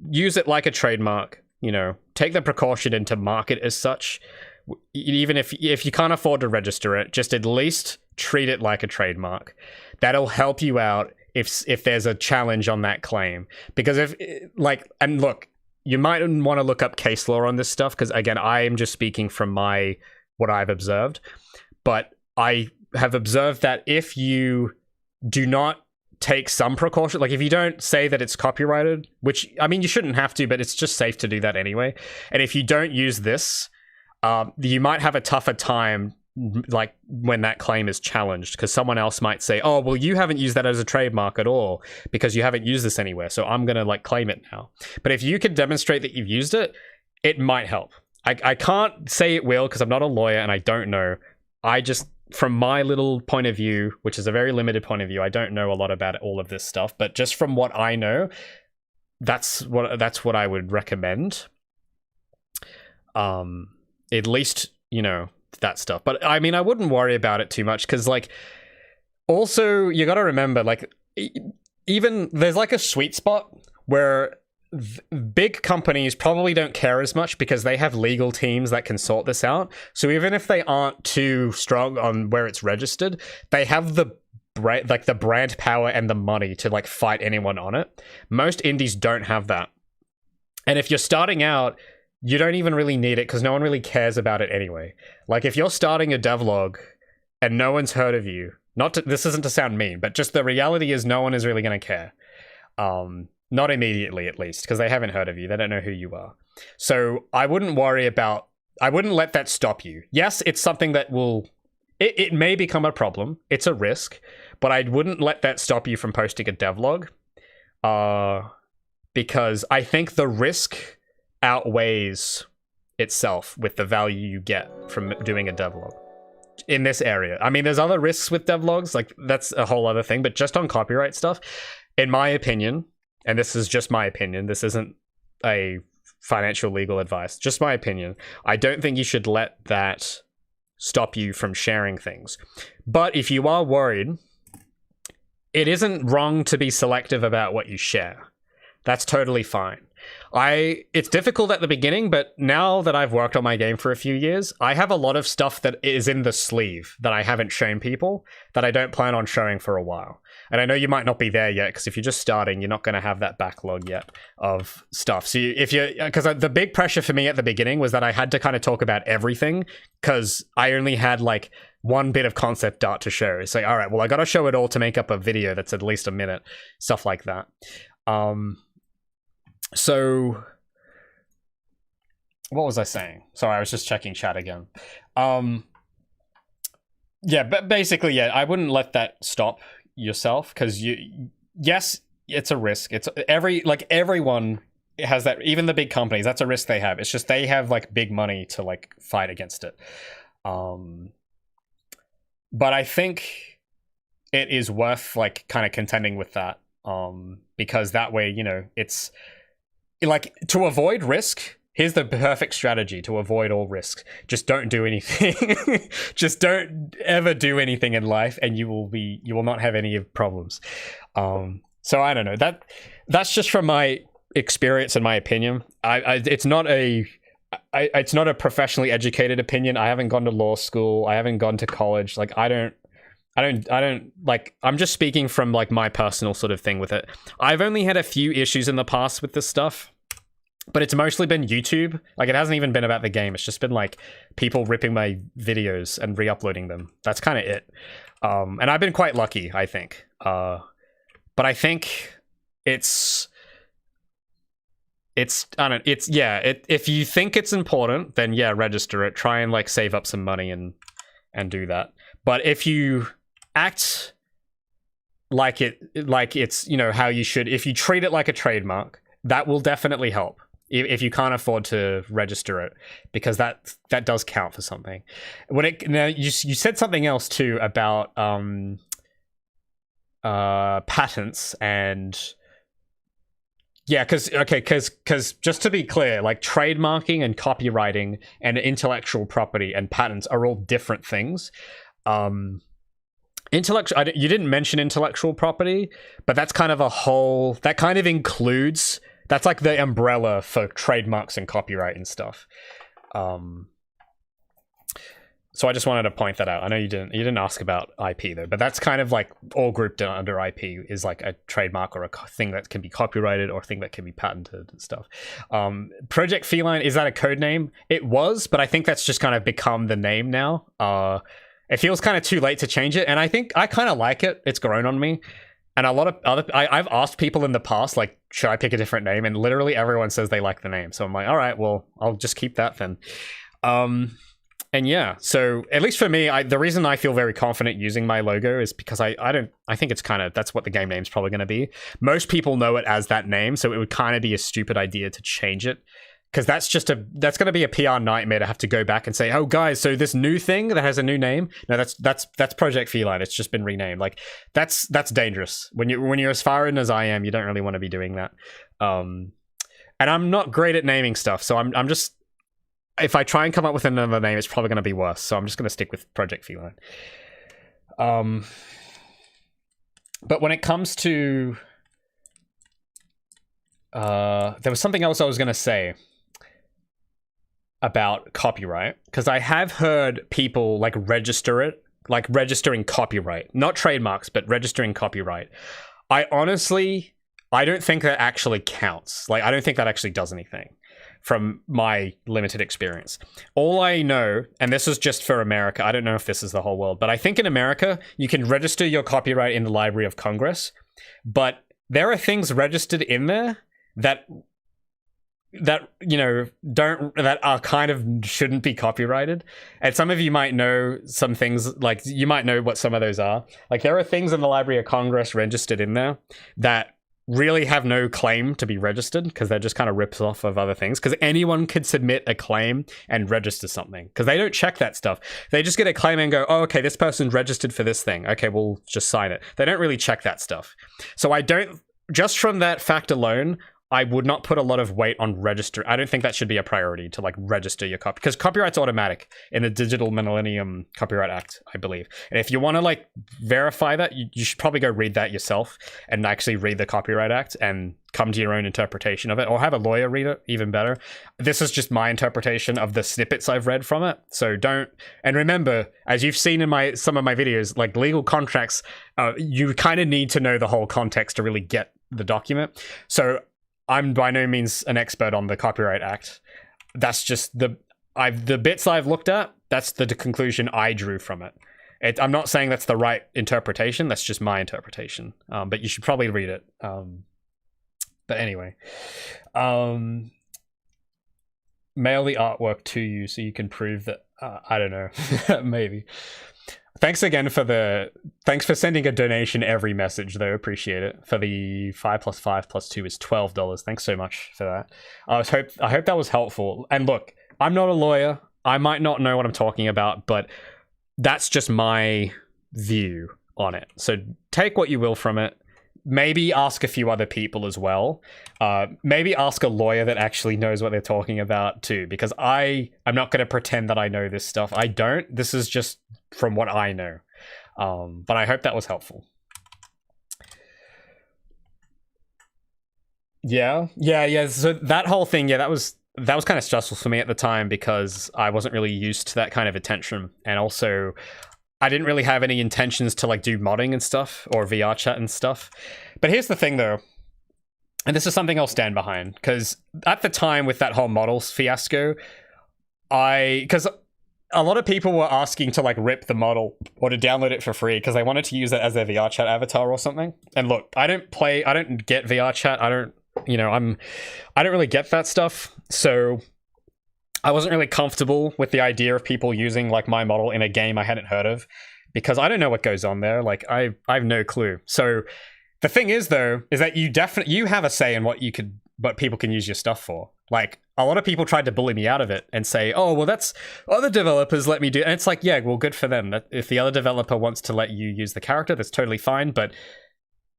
use it like a trademark, you know, take the precaution and to mark it as such. Even if you can't afford to register it, just at least treat it like a trademark. That'll help you out if there's a challenge on that claim. Because and look, you might want to look up case law on this stuff, because again, I am just speaking from my what I've observed. But I have observed that if you do not take some precaution, like if you don't say that it's copyrighted, which, I mean, you shouldn't have to, but it's just safe to do that anyway. And if you don't use this, you might have a tougher time, like when that claim is challenged, because someone else might say, oh, well, you haven't used that as a trademark at all because you haven't used this anywhere, so I'm gonna like claim it now. But if you can demonstrate that you've used it, it might help. I can't say it will because I'm not a lawyer and I don't know. I just, from my little point of view, which is a very limited point of view, I don't know a lot about all of this stuff, but just from what I know, that's what I would recommend. At least, you know, that stuff. But I mean, I wouldn't worry about it too much because, like, also you got to remember, like, even there's like a sweet spot where big companies probably don't care as much because they have legal teams that can sort this out. So even if they aren't too strong on where it's registered, they have the brand power and the money to like fight anyone on it. Most indies don't have that. And if you're starting out, you don't even really need it because no one really cares about it anyway. Like if you're starting a devlog and no one's heard of you, this isn't to sound mean, but just the reality is no one is really going to care. Not immediately, at least, because they haven't heard of you. They don't know who you are. So I wouldn't let that stop you. Yes, it's something that it may become a problem. It's a risk, but I wouldn't let that stop you from posting a devlog. Because I think the risk outweighs itself with the value you get from doing a devlog in this area. I mean, there's other risks with devlogs, like that's a whole other thing, but just on copyright stuff, in my opinion, and this is just my opinion, this isn't a financial legal advice, just my opinion, I don't think you should let that stop you from sharing things. But if you are worried, it isn't wrong to be selective about what you share. That's totally fine. It's difficult at the beginning, but now that I've worked on my game for a few years, I have a lot of stuff that is in the sleeve that I haven't shown people that I don't plan on showing for a while. And I know you might not be there yet because if you're just starting, you're not going to have that backlog yet of stuff. So because the big pressure for me at the beginning was that I had to kind of talk about everything because I only had like one bit of concept art to show. It's like, all right, well, I got to show it all to make up a video that's at least a minute, stuff like that. So what was I saying? Sorry, I was just checking chat again. Yeah, but basically, yeah, I wouldn't let that stop yourself because yes, it's a risk. It's everyone has that, even the big companies, that's a risk they have. It's just they have like big money to like fight against it. But I think it is worth like kind of contending with that. Because that way, you know, it's like to avoid risk. Here's the perfect strategy to avoid all risks. Just don't do anything. Just don't ever do anything in life and you will not have any problems. So I don't know. That's just from my experience and my opinion. It's not a professionally educated opinion. I haven't gone to law school. I haven't gone to college. Like I don't like, I'm just speaking from like my personal sort of thing with it. I've only had a few issues in the past with this stuff, but it's mostly been YouTube. Like it hasn't even been about the game. It's just been like people ripping my videos and re-uploading them. That's kind of it. And I've been quite lucky, I think. But I think if you think it's important, then yeah, register it. Try and like save up some money and do that. But if you act like it's, you know, how you should, if you treat it like a trademark, that will definitely help if you can't afford to register it, because that does count for something. Now you said something else too about patents and yeah, because just to be clear, like trademarking and copywriting and intellectual property and patents are all different things. You didn't mention intellectual property, but that's kind of a whole, that kind of includes, that's like the umbrella for trademarks and copyright and stuff. So I just wanted to point that out. I know you didn't ask about IP though, but that's kind of like all grouped under IP is like a trademark or a thing that can be copyrighted or a thing that can be patented and stuff. Project Feline, is that a code name? It was, but I think that's just kind of become the name now. It feels kind of too late to change it, and I think I kind of like it. It's grown on me. And a lot of I've asked people in the past, like, should I pick a different name? And literally everyone says they like the name. So I'm like, all right, well, I'll just keep that then. And yeah, so at least for me, the reason I feel very confident using my logo is because I think it's kind of, that's what the game name's probably going to be. Most people know it as that name, so it would kind of be a stupid idea to change it. Because that's going to be a PR nightmare to have to go back and say, oh guys, so this new thing that has a new name, no, that's Project Feline. It's just been renamed. Like that's dangerous. When you're as far in as I am, you don't really want to be doing that. And I'm not great at naming stuff, so I'm just, if I try and come up with another name, it's probably going to be worse. So I'm just going to stick with Project Feline. But when it comes to, there was something else I was going to say about copyright, because I have heard people like register it, like registering copyright, not trademarks, but registering copyright. I don't think that actually counts. Like, I don't think that actually does anything from my limited experience. All I know, and this is just for America, I don't know if this is the whole world, but I think in America, you can register your copyright in the Library of Congress, but there are things registered in there that you know that are kind of shouldn't be copyrighted. And some of you might know some things, like you might know what some of those are. Like there are things in the Library of Congress registered in there that really have no claim to be registered, because they're just kind of rips off of other things, because anyone could submit a claim and register something, because they don't check that stuff. They just get a claim and go, oh, okay, this person's registered for this thing, okay, we'll just sign it. They don't really check that stuff. So just from that fact alone, I would not put a lot of weight on register. I don't think that should be a priority to like register your copy, because copyright's automatic in the Digital Millennium Copyright Act, I believe. And if you want to like verify that, you should probably go read that yourself and actually read the Copyright Act and come to your own interpretation of it, or have a lawyer read it, even better. This is just my interpretation of the snippets I've read from it. So and remember, as you've seen in some of my videos, like legal contracts, you kind of need to know the whole context to really get the document. So I'm by no means an expert on the Copyright Act. That's just the bits I've looked at, that's the conclusion I drew from it. I'm not saying that's the right interpretation, that's just my interpretation. But you should probably read it. But anyway. Mail the artwork to you so you can prove that, I don't know, maybe. Thanks for sending a donation every message though, appreciate it. For the 5 + 5 + 2 is $12. Thanks so much for that. I hope that was helpful. And look, I'm not a lawyer. I might not know what I'm talking about, but that's just my view on it. So take what you will from it. Maybe ask a few other people as well. Maybe ask a lawyer that actually knows what they're talking about too, because I'm not going to pretend that I know this stuff. I don't. This is just from what I know. But I hope that was helpful. Yeah. So that whole thing, that was kind of stressful for me at the time, because I wasn't really used to that kind of attention, and also I didn't really have any intentions to like do modding and stuff or VR chat and stuff. But here's the thing though, and this is something I'll stand behind, because at the time with that whole models fiasco, because a lot of people were asking to like rip the model or to download it for free because they wanted to use it as their VR chat avatar or something. And look, I don't get VR chat. I don't really get that stuff. So I wasn't really comfortable with the idea of people using like my model in a game I hadn't heard of, because I don't know what goes on there. Like I have no clue. So the thing is though, is that you have a say in what people can use your stuff for. Like a lot of people tried to bully me out of it and say, oh, well, that's other developers let me do. And it's like, yeah, well, good for them. If the other developer wants to let you use the character, that's totally fine. But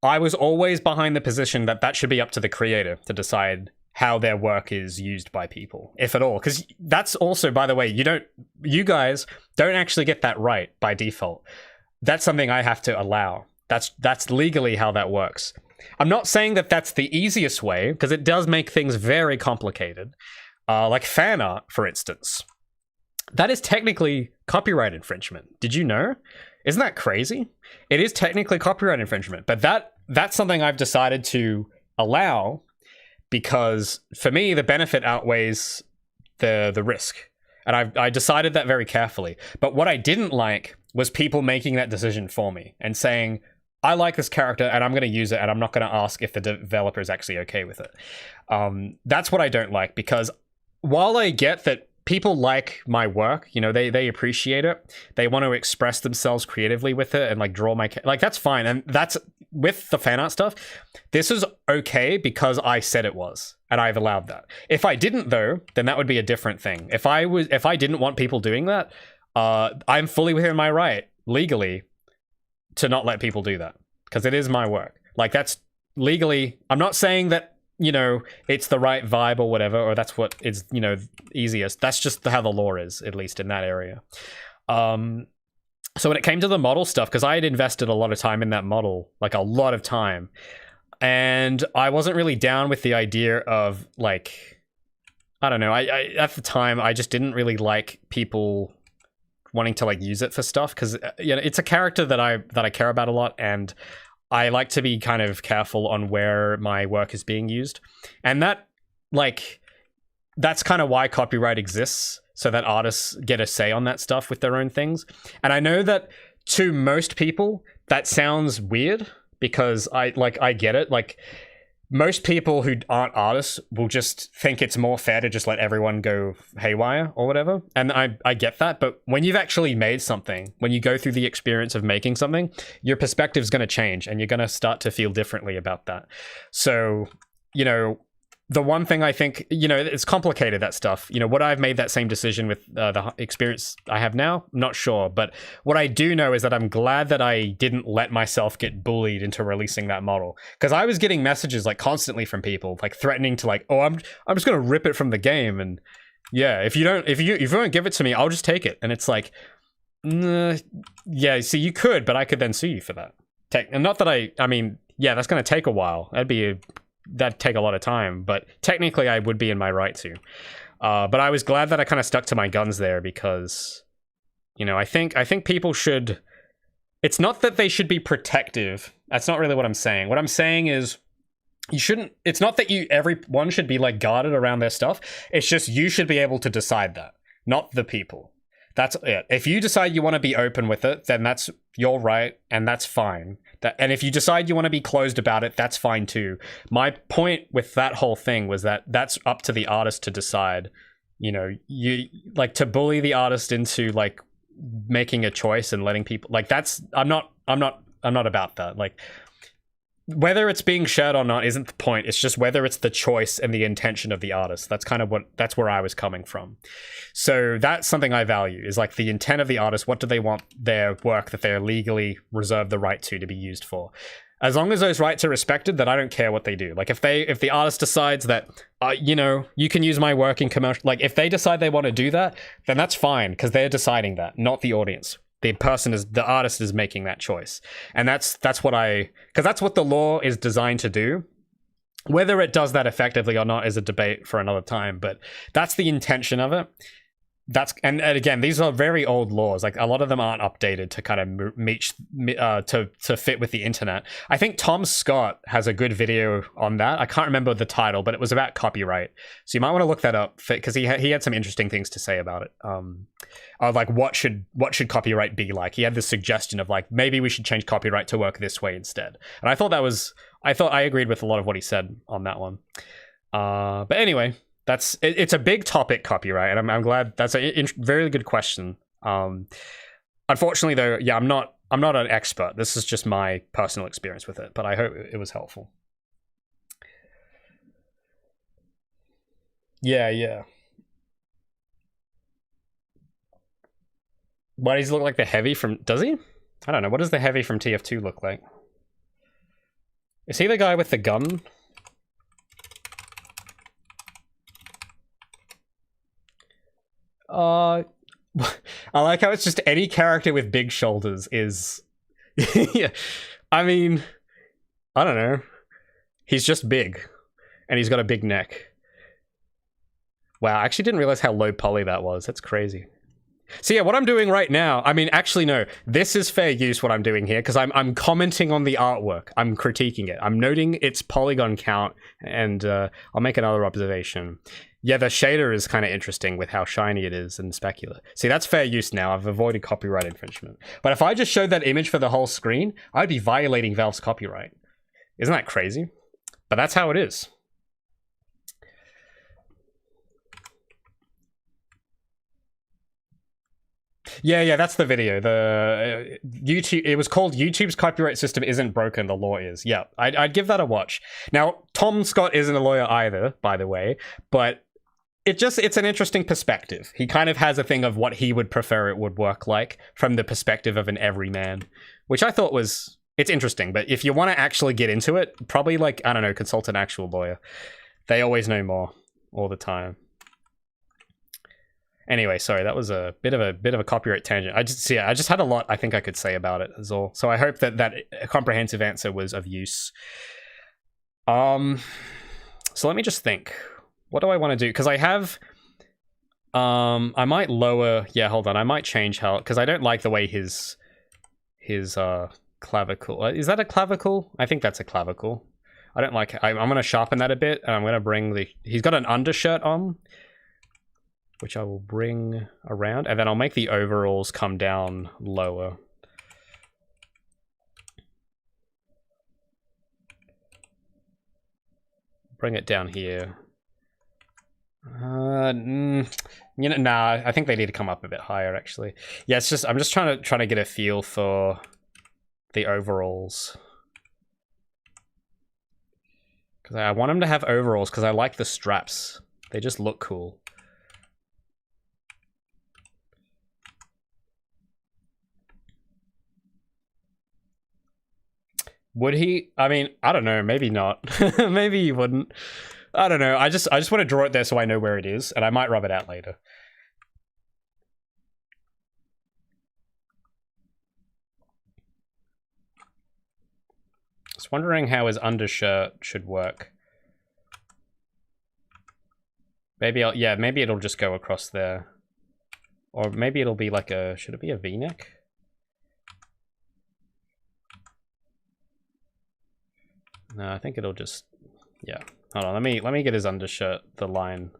I was always behind the position that should be up to the creator to decide how their work is used by people, if at all. Because that's also, by the way, you guys don't actually get that right by default. That's something I have to allow. That's legally how that works. I'm not saying that that's the easiest way, because it does make things very complicated. Like fan art, for instance. That is technically copyright infringement. Did you know? Isn't that crazy? It is technically copyright infringement, but that's something I've decided to allow because for me the benefit outweighs the risk. And I decided that very carefully. But what I didn't like was people making that decision for me and saying, I like this character and I'm going to use it and I'm not going to ask if the developer is actually okay with it. That's what I don't like, because while I get that people like my work, you know, they appreciate it, they want to express themselves creatively with it and like draw my, like that's fine. And that's with the fan art stuff. This is okay because I said it was, and I've allowed that. If I didn't though, then that would be a different thing. If I didn't want people doing that, I'm fully within my right legally to not let people do that, because it is my work. Like that's legally, I'm not saying that, you know, it's the right vibe or whatever, or that's what is, you know, easiest. That's just how the law is, at least in that area. So when it came to the model stuff, because I had invested a lot of time in that model, like a lot of time, and I wasn't really down with the idea of like, I don't know, I at the time I just didn't really like people wanting to like use it for stuff, because you know, it's a character that I care about a lot, and I like to be kind of careful on where my work is being used. And that, like, that's kind of why copyright exists, so that artists get a say on that stuff with their own things. And I know that to most people, that sounds weird, because I get it. Like, most people who aren't artists will just think it's more fair to just let everyone go haywire or whatever. And I get that. But when you've actually made something, when you go through the experience of making something, your perspective's going to change and you're going to start to feel differently about that. So, you know, the one thing I think, you know, it's complicated, that stuff. You know, would I have made that same decision with the experience I have now? I'm not sure. But what I do know is that I'm glad that I didn't let myself get bullied into releasing that model. Because I was getting messages like constantly from people like threatening to like, oh, I'm just going to rip it from the game. And yeah, if you won't give it to me, I'll just take it. And it's like, yeah, see, you could, but I could then sue you for that. And not that I mean, yeah, that's going to take a while. That'd take a lot of time, but technically I would be in my right to. But I was glad that I kind of stuck to my guns there, because, you know, I think people should, it's not that they should be protective. That's not really what I'm saying. What I'm saying is it's not that everyone should be like guarded around their stuff. It's just you should be able to decide that, not the people. That's it. If you decide you want to be open with it, then that's your right, and that's fine. And if you decide you want to be closed about it, that's fine too. My point with that whole thing was that that's up to the artist to decide. You know, you like to bully the artist into like making a choice and letting people like I'm not about that. Like, whether it's being shared or not isn't the point. It's just whether it's the choice and the intention of the artist. That's kind of that's where I was coming from. So that's something I value, is like the intent of the artist. What do they want their work that they're legally reserved the right to be used for? As long as those rights are respected, then I don't care what they do. Like if the artist decides that, you know, you can use my work in commercial, like if they decide they want to do that, then that's fine, because they're deciding that, not the audience. The artist is making that choice. And that's what because that's what the law is designed to do. Whether it does that effectively or not is a debate for another time, but that's the intention of it. And again, these are very old laws. Like a lot of them aren't updated to kind of meet to fit with the internet. I think Tom Scott has a good video on that. I can't remember the title, but it was about copyright. So you might want to look that up, because he had some interesting things to say about it. Of like what should copyright be like. He had this suggestion of like, maybe we should change copyright to work this way instead. And I thought I agreed with a lot of what he said on that one. But anyway. It's a big topic, copyright, and I'm glad. That's a very good question. Unfortunately, though, yeah, I'm not an expert. This is just my personal experience with it, but I hope it was helpful. Yeah. Why does he look like the Heavy from? Does he? I don't know. What does the Heavy from TF2 look like? Is he the guy with the gun? I like how it's just any character with big shoulders is... yeah. I mean, I don't know. He's just big. And he's got a big neck. Wow, I actually didn't realize how low poly that was. That's crazy. So yeah, what I'm doing right now, I mean, actually no, this is fair use what I'm doing here, because I'm commenting on the artwork. I'm critiquing it. I'm noting its polygon count, and I'll make another observation. Yeah, the shader is kind of interesting with how shiny it is and specular. See, that's fair use now. I've avoided copyright infringement. But if I just showed that image for the whole screen, I'd be violating Valve's copyright. Isn't that crazy? But that's how it is. Yeah, that's the video. The YouTube, it was called "YouTube's Copyright System Isn't Broken, the Law Is." Yeah, I'd give that a watch. Now, Tom Scott isn't a lawyer either, by the way, but it's an interesting perspective. He kind of has a thing of what he would prefer it would work like from the perspective of an everyman, which I thought it's interesting. But if you want to actually get into it, probably like, I don't know, consult an actual lawyer. They always know more all the time. Anyway, sorry, that was a bit of a copyright tangent. I just had a lot I think I could say about it is all. So I hope that comprehensive answer was of use. So let me just think. What do I want to do? Because I have I might lower, yeah, hold on. I might change how, because I don't like the way his clavicle. Is that a clavicle? I think that's a clavicle. I don't like it. I'm going to sharpen that a bit, and I'm going to bring he's got an undershirt on, which I will bring around, and then I'll make the overalls come down lower. Bring it down here. You know, nah, I think they need to come up a bit higher, actually. Yeah, it's just, I'm just trying to get a feel for the overalls. Because I want them to have overalls, because I like the straps. They just look cool. Would he? I mean, I don't know. Maybe not. Maybe he wouldn't. I don't know. I just want to draw it there so I know where it is, and I might rub it out later. Just wondering how his undershirt should work. Maybe maybe it'll just go across there. Or maybe it'll be like a, should it be a V-neck? No, I think it'll just, yeah. Hold on, let me get his undershirt, the line.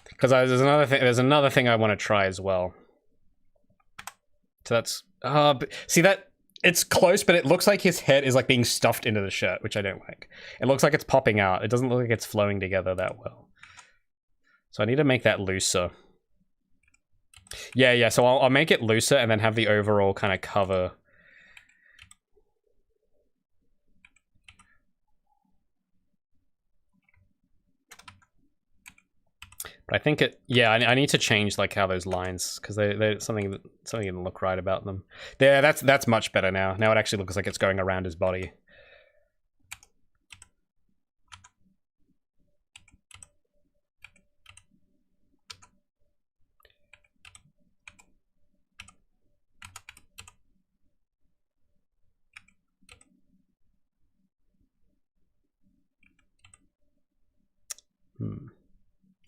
Because there's another thing I want to try as well. So that's, see that, it's close, but it looks like his head is like being stuffed into the shirt, which I don't like. It looks like it's popping out. It doesn't look like it's flowing together that well. So I need to make that looser. Yeah, so I'll make it looser and then have the overall kind of cover. But I think I need to change like how those lines, because they something didn't look right about them. Yeah, that's much better now. Now it actually looks like it's going around his body.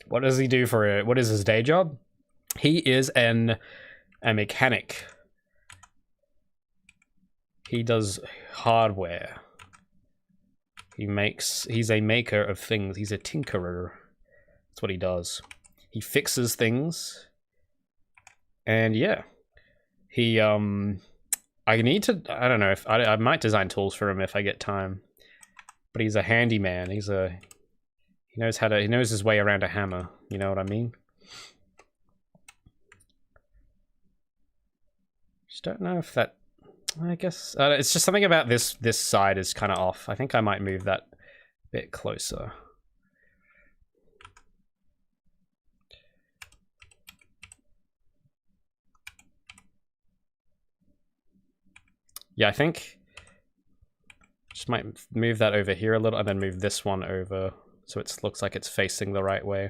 What does he do for it? What is his day job? He is a mechanic. He does hardware. He's a maker of things. He's a tinkerer. That's what he does. He fixes things. And yeah. He, I need to, I don't know, if I might design tools for him if I get time. But he's a handyman. He knows his way around a hammer. You know what I mean? Just don't know if that, I guess, it's just something about this side is kind of off. I think I might move that a bit closer. Yeah, I think just might move that over here a little and then move this one over so it looks like it's facing the right way.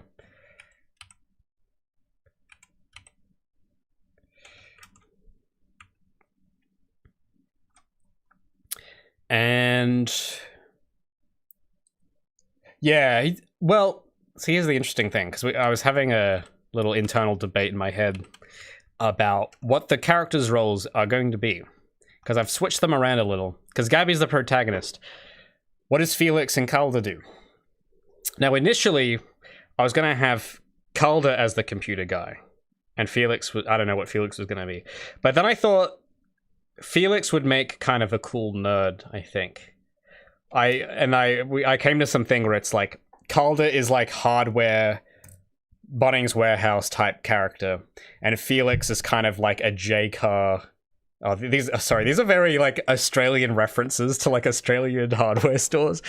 And yeah, well, so here's the interesting thing, because I was having a little internal debate in my head. about what the characters' roles are going to be. Because I've switched them around a little. Because Gabby's the protagonist. What does Felix and Calder do? Now, initially, I was going to have Calder as the computer guy. And Felix was, I don't know what Felix was going to be. But then I thought Felix would make kind of a cool nerd, I think. I came to something where it's like, Calder is like hardware, Bunnings Warehouse type character. And Felix is kind of like a J-car. Oh, these are very like Australian references to like Australian hardware stores.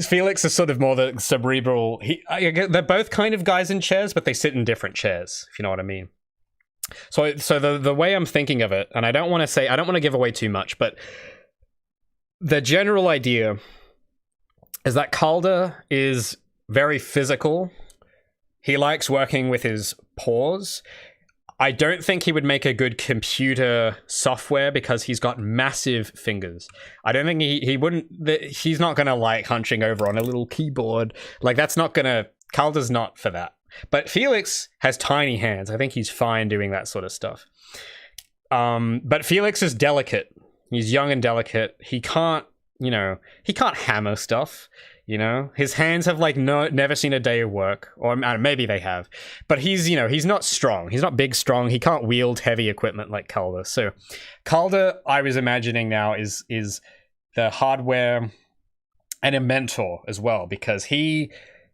Felix is sort of more the cerebral. They're both kind of guys in chairs, but they sit in different chairs, if you know what I mean. So the way I'm thinking of it, and I don't want to give away too much, but the general idea is that Calder is very physical. He likes working with his paws. I don't think he would make a good computer software because he's got massive fingers. I don't think he's not gonna like hunching over on a little keyboard. Like that's not gonna, Calder's not for that. But Felix has tiny hands. I think he's fine doing that sort of stuff. But Felix is delicate. He's young and delicate. He can't hammer stuff. His hands have like never seen a day of work, or maybe they have, but he's not strong. He's not big, strong. He can't wield heavy equipment like Calder. So Calder, I was imagining now is the hardware and a mentor as well, because he's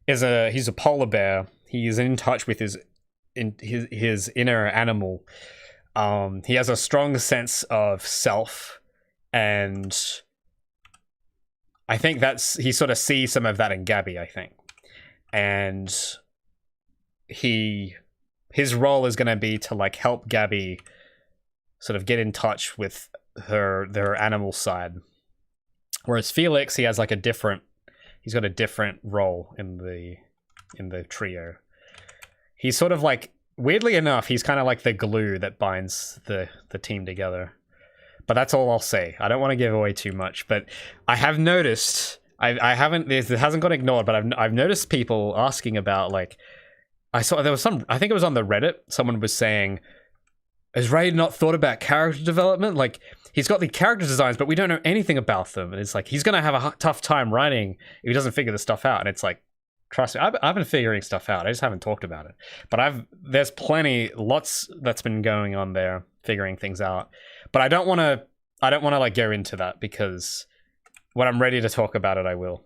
a polar bear. He's in touch with his inner animal. He has a strong sense of self, and I think he sort of sees some of that in Gabby, I think. And his role is going to be to like help Gabby sort of get in touch with their animal side. Whereas Felix, he's got a different role in the trio. He's sort of like, weirdly enough, he's kind of like the glue that binds the team together. But that's all I'll say. I don't want to give away too much, but I have noticed, it hasn't got ignored, but I've noticed people asking about, like, I think it was on the Reddit, someone was saying, has Ray not thought about character development? Like, he's got the character designs, but we don't know anything about them. And it's like, he's going to have a tough time writing if he doesn't figure this stuff out. And it's like, trust me, I've been figuring stuff out. I just haven't talked about it. But there's lots that's been going on there, figuring things out. But I don't want to like go into that, because when I'm ready to talk about it, I will.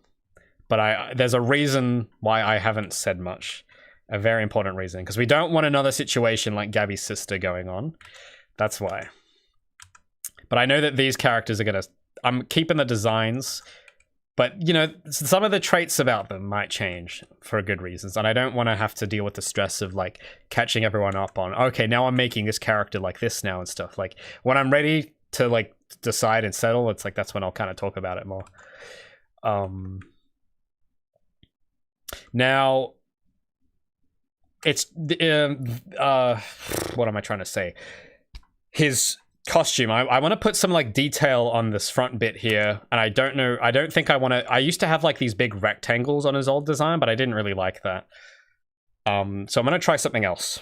But there's a reason why I haven't said much. A very important reason, because we don't want another situation like Gabby's sister going on. That's why. But I know that these characters I'm keeping the designs, but some of the traits about them might change for good reasons, and I don't want to have to deal with the stress of like catching everyone up on, okay, now I'm making this character like this now and stuff. Like when I'm ready to like decide and settle, it's like that's when I'll kind of talk about it more. Now it's what am I trying to say? His costume, I want to put some like detail on this front bit here, and I don't think I want to. I used to have like these big rectangles on his old design, but I didn't really like that. So I'm gonna try something else.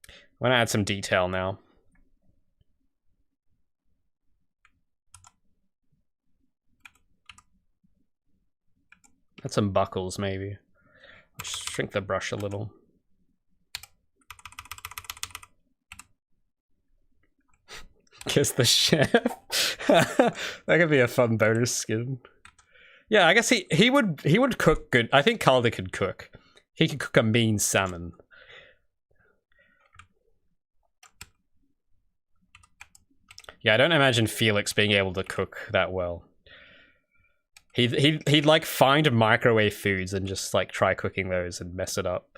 I'm gonna add some detail now. Add some buckles, maybe. Shrink the brush a little. Kiss the chef. That could be a fun bonus skin. Yeah, I guess he would cook good. I think Calder could cook. He could cook a mean salmon. Yeah, I don't imagine Felix being able to cook that well. He'd like find microwave foods and just like try cooking those and mess it up.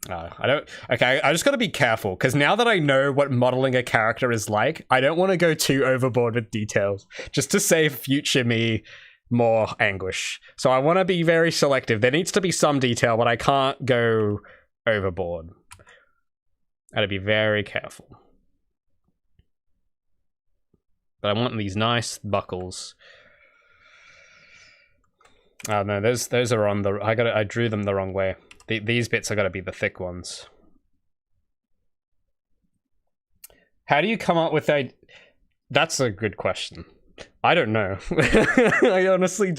I just gotta be careful, because now that I know what modeling a character is like, I don't want to go too overboard with details, just to save future me more anguish. So I want to be very selective. There needs to be some detail, but I can't go overboard. I gotta be very careful. But I want these nice buckles. Oh no, those are on the. I drew them the wrong way. These bits are got to be the thick ones. How do you come up with a? That's a good question. I don't know. I honestly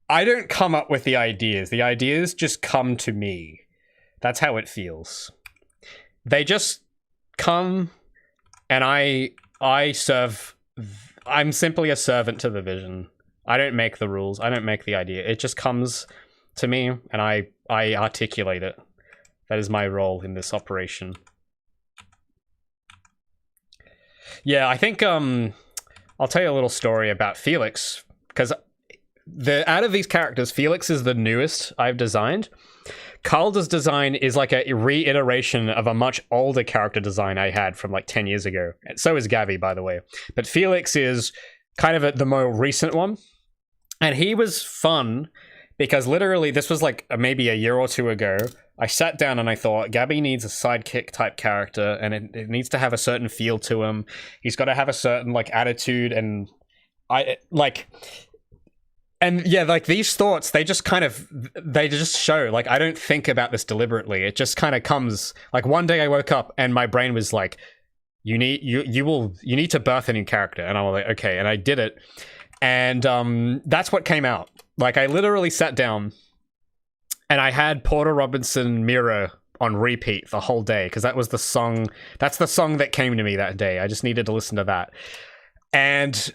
I don't come up with the ideas. The ideas just come to me. That's how it feels. They just come, and I serve. I'm simply a servant to the vision. I don't make the rules. I don't make the idea. It just comes to me, and I articulate it. That is my role in this operation. Yeah, I think I'll tell you a little story about Felix, because out of these characters, Felix is the newest I've designed. Calder's design is like a reiteration of a much older character design I had from like 10 years ago. And so is Gabby, by the way. But Felix is kind of the more recent one. And he was fun because literally this was like maybe a year or two ago. I sat down and I thought, Gabby needs a sidekick type character, and it needs to have a certain feel to him. He's got to have a certain like attitude, and and yeah, like these thoughts, they just show. Like, I don't think about this deliberately. It just kind of comes. Like one day I woke up and my brain was like, you need to birth a new character. And I was like, okay. And I did it. And that's what came out. Like, I literally sat down and I had Porter Robinson Mirror on repeat the whole day, because that was the song. That's the song that came to me that day. I just needed to listen to that. And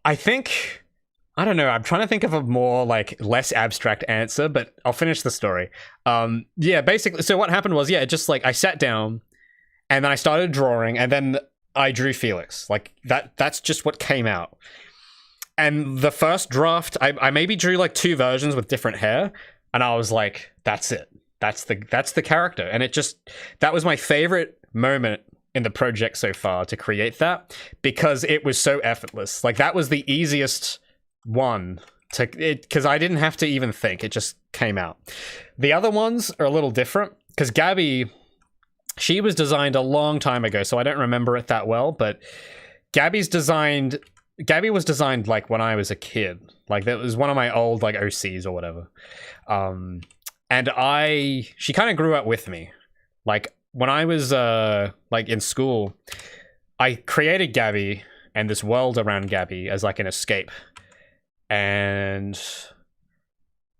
I think, I don't know, I'm trying to think of a more like less abstract answer, but I'll finish the story. Yeah, basically, so what happened was, yeah, just like I sat down and then I started drawing, and then I drew Felix. Like that's just what came out. And the first draft, I maybe drew like 2 versions with different hair, and I was like, that's it. That's the character. And that was my favorite moment in the project so far, to create that, because it was so effortless. Like, that was the easiest one because I didn't have to even think. It just came out. The other ones are a little different, because Gabby, she was designed a long time ago, so I don't remember it that well, but Gabby was designed like when I was a kid. Like, that was one of my old like OCs or whatever. And she kind of grew up with me. Like, when I was like in school, I created Gabby and this world around Gabby as like an escape. And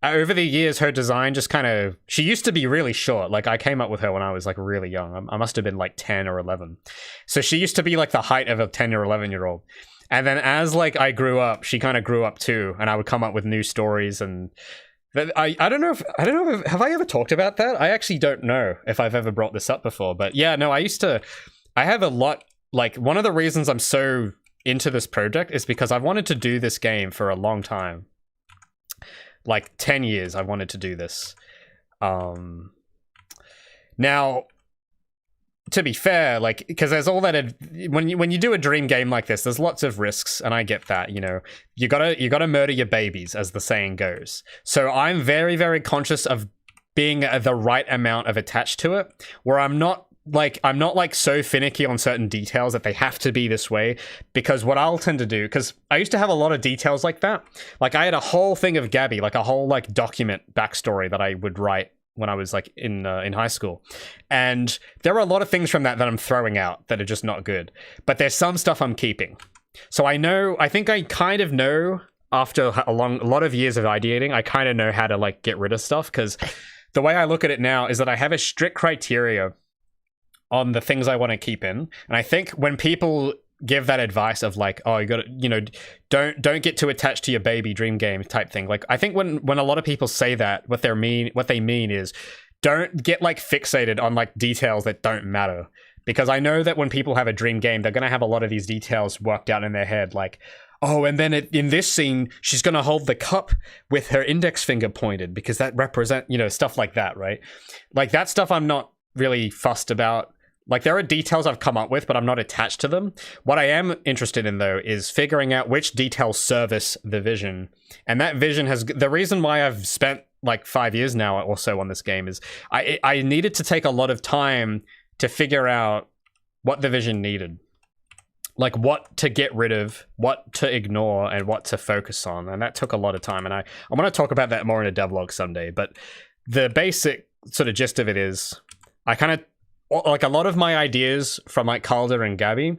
over the years, her design just kind of, she used to be really short. Like, I came up with her when I was like really young. I must have been like 10 or 11. So she used to be like the height of a 10 or 11-year-old. And then as like I grew up, she kind of grew up too, and I would come up with new stories. And I don't know if have I ever talked about that? I actually don't know if I've ever brought this up before. But yeah, no, I have a lot, like, one of the reasons I'm so into this project is because I've wanted to do this game for a long time. Like 10 years I've wanted to do this. Now, to be fair, like, because there's all that when you do a dream game like this, there's lots of risks, and I get that. You know, you gotta murder your babies, as the saying goes. So I'm very, very conscious of being the right amount of attached to it, where I'm not like so finicky on certain details that they have to be this way. Because what I'll tend to do, because I used to have a lot of details like that. Like, I had a whole thing of Gabby, like a whole like document backstory that I would write when I was like in high school, and there are a lot of things from that I'm throwing out that are just not good, but there's some stuff I'm keeping. So I think I kind of know, after a lot of years of ideating, I kind of know how to like get rid of stuff, because the way I look at it now is that I have a strict criteria on the things I want to keep in. And I think when people give that advice of like, oh, you gotta, you know, don't get too attached to your baby dream game type thing. Like, I think when a lot of people say that, what they mean is, don't get like fixated on like details that don't matter. Because I know that when people have a dream game, they're gonna have a lot of these details worked out in their head. Like, oh, and then in this scene, she's gonna hold the cup with her index finger pointed because that represent, you know, stuff like that, right? Like, that stuff I'm not really fussed about. Like, there are details I've come up with, but I'm not attached to them. What I am interested in, though, is figuring out which details service the vision. And that vision has... The reason why I've spent, like, 5 years now or so on this game is I needed to take a lot of time to figure out what the vision needed. like what to get rid of, what to ignore, and what to focus on. And that took a lot of time. And I want to talk about that more in a devlog someday. But the basic sort of gist of it is I kind of, like a lot of my ideas from like Calder and Gabby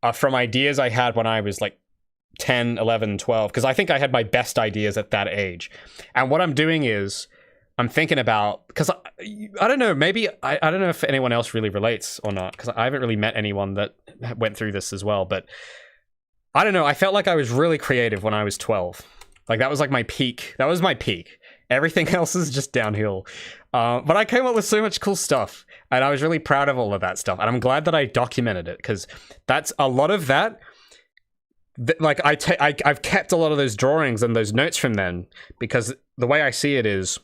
are from ideas I had when I was like 10, 11, 12, because I think I had my best ideas at that age. And what I'm doing is I'm thinking about, because I don't know, maybe I don't know if anyone else really relates or not, because I haven't really met anyone that went through this as well, but I don't know, I felt like I was really creative when I was 12. Like that was like my peak. That was my peak. Everything else is just downhill. But I came up with so much cool stuff, and I was really proud of all of that stuff, and I'm glad that I documented it, because that's a lot of that. Like I've kept a lot of those drawings and those notes from then, because the way I see it is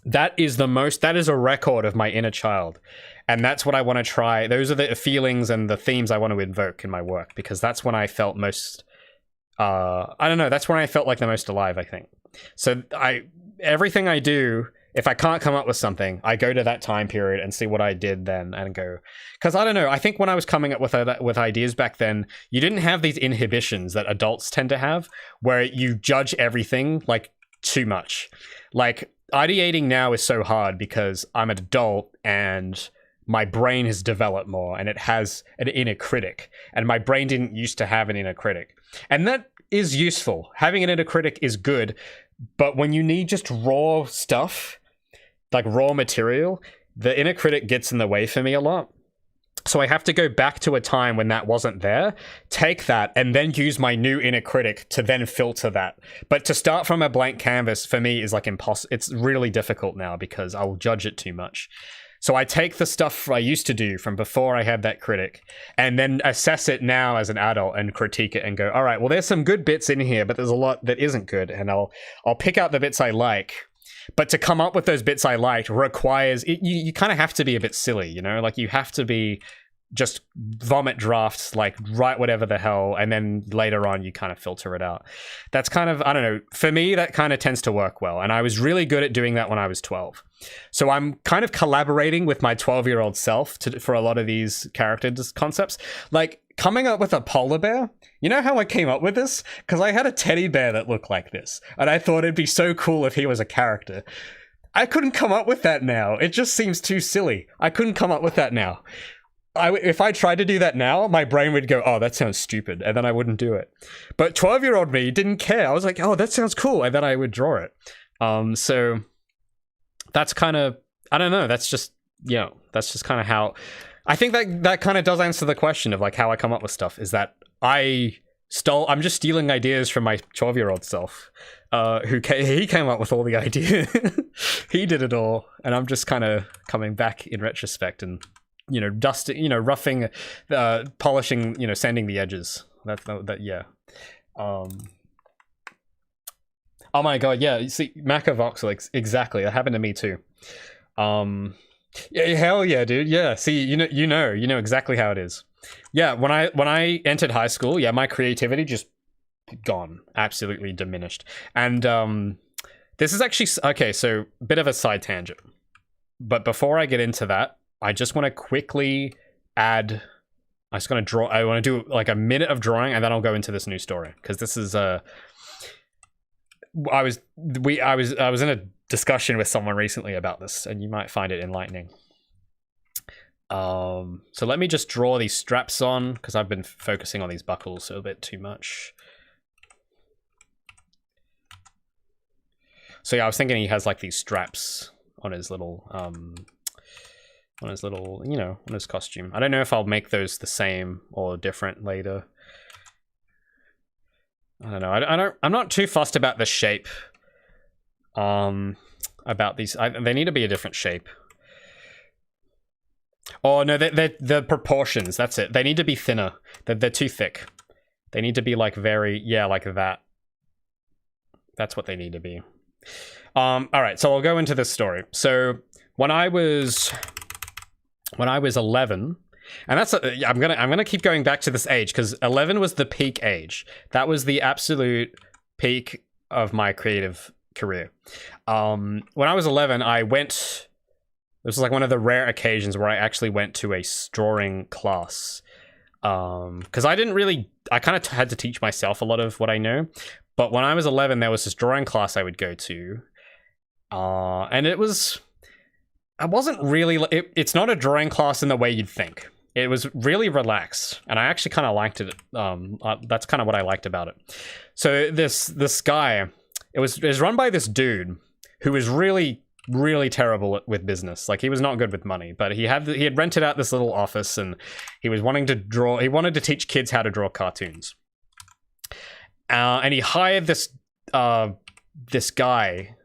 that is a record of my inner child, and that's what I want to try. Those are the feelings and the themes I want to invoke in my work, because that's when I felt most I don't know, that's when I felt like the most alive, I think. So everything I do, if I can't come up with something, I go to that time period and see what I did then and go. Because I don't know, I think when I was coming up with ideas back then, you didn't have these inhibitions that adults tend to have, where you judge everything like too much. Like ideating now is so hard because I'm an adult and my brain has developed more and it has an inner critic. And my brain didn't used to have an inner critic. And that is useful. Having an inner critic is good. But when you need just raw stuff, like raw material, the inner critic gets in the way for me a lot. So I have to go back to a time when that wasn't there, take that, and then use my new inner critic to then filter that. But to start from a blank canvas, for me, is like impossible. It's really difficult now because I'll judge it too much. So I take the stuff I used to do from before I had that critic and then assess it now as an adult and critique it and go, all right, well, there's some good bits in here, but there's a lot that isn't good. And I'll pick out the bits I like. But to come up with those bits I liked requires, you kind of have to be a bit silly, you know? Like you have to be just vomit drafts, like write whatever the hell, and then later on you kind of filter it out. That's kind of, I don't know, for me that kind of tends to work well, and I was really good at doing that when I was 12. So I'm kind of collaborating with my 12-year-old self for a lot of these character concepts, like coming up with a polar bear. You know how I came up with this? Because I had a teddy bear that looked like this, and I thought it'd be so cool if he was a character. I couldn't come up with that now. It just seems too silly. I couldn't come up with that now. If I tried to do that now, my brain would go, oh, that sounds stupid, and then I wouldn't do it. But 12-year-old me didn't care. I was like, oh, that sounds cool, and then I would draw it. So that's kind of, I don't know, that's just, you know, that's just kind of how, I think that kind of does answer the question of like how I come up with stuff, is that I'm just stealing ideas from my 12-year-old self, he came up with all the ideas. He did it all, and I'm just kind of coming back in retrospect and, you know, dusting, you know, roughing, polishing, you know, sanding the edges. Yeah. Oh my god, yeah. You see, Macavox, exactly. That happened to me too. Yeah, hell yeah, dude. Yeah. See, you know exactly how it is. Yeah. When I entered high school, yeah, my creativity just gone, absolutely diminished. And this is actually okay. So, a bit of a side tangent, but before I get into that, I just want to quickly add. I want to do like a minute of drawing, and then I'll go into this new story, because this is I was in a discussion with someone recently about this, and you might find it enlightening. So let me just draw these straps on, because I've been focusing on these buckles a bit too much. So yeah, I was thinking he has like these straps on his little you know, on his costume. I don't know if I'll make those the same or different later. I don't know. I'm not too fussed about the shape. About these, they need to be a different shape. Oh no, they're the proportions. That's it. They need to be thinner. They're too thick. They need to be like like that. That's what they need to be. All right. So I'll go into this story. So when I was 11, and that's I'm gonna keep going back to this age, because 11 was the peak age. That was the absolute peak of my creative career. When I was 11, I went. This was like one of the rare occasions where I actually went to a drawing class. Because I kind of had to teach myself a lot of what I know. But when I was 11, there was this drawing class I would go to, and I wasn't really, it's not a drawing class in the way you'd think. It was really relaxed, and I actually kind of liked it. That's kind of what I liked about it. So this guy, it was run by this dude who was really terrible with business. Like, he was not good with money, but he had rented out this little office, and he was wanting to draw. He wanted to teach kids how to draw cartoons, and he hired this guy.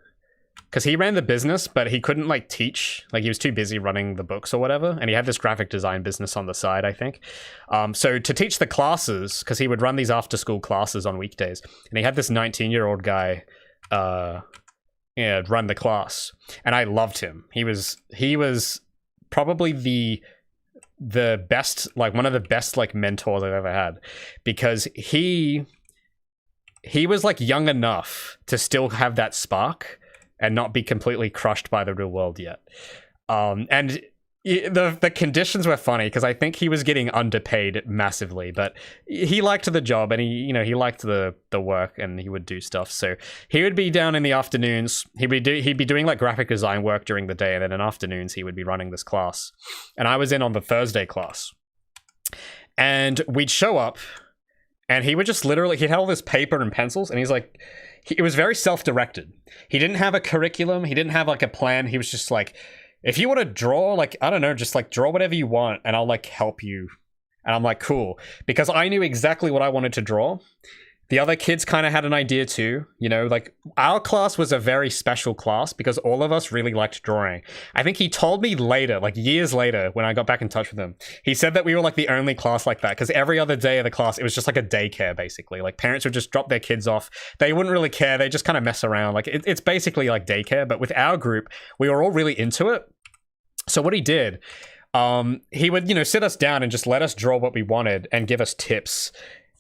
Because he ran the business, but he couldn't, like, teach. Like, he was too busy running the books or whatever. And he had this graphic design business on the side, I think. So to teach the classes, because he would run these after-school classes on weekdays. And he had this 19-year-old guy run the class. And I loved him. He was probably the best, like, one of the best, like, mentors I've ever had. Because he was, like, young enough to still have that spark and not be completely crushed by the real world yet. And the conditions were funny because I think he was getting underpaid massively, but he liked the job, and he liked the work, and he would do stuff. So he would be down in the afternoons. He'd be doing like graphic design work during the day, and then in afternoons he would be running this class. And I was in on the Thursday class, and we'd show up, and he would just literally, he had all this paper and pencils, and he's like, it was very self-directed. He didn't have a curriculum. He didn't have like a plan. He was just like, if you want to draw, like, I don't know, just like draw whatever you want, and I'll like help you. And I'm like, cool. Because I knew exactly what I wanted to draw. The other kids kind of had an idea too, like our class was a very special class because all of us really liked drawing. I think he told me later, like years later, when I got back in touch with him, he said that we were like the only class like that because every other day of the class, it was just like a daycare basically. Like parents would just drop their kids off. They wouldn't really care. They just kind of mess around. Like it's basically like daycare, but with our group, we were all really into it. So what he did, he would, sit us down and just let us draw what we wanted and give us tips.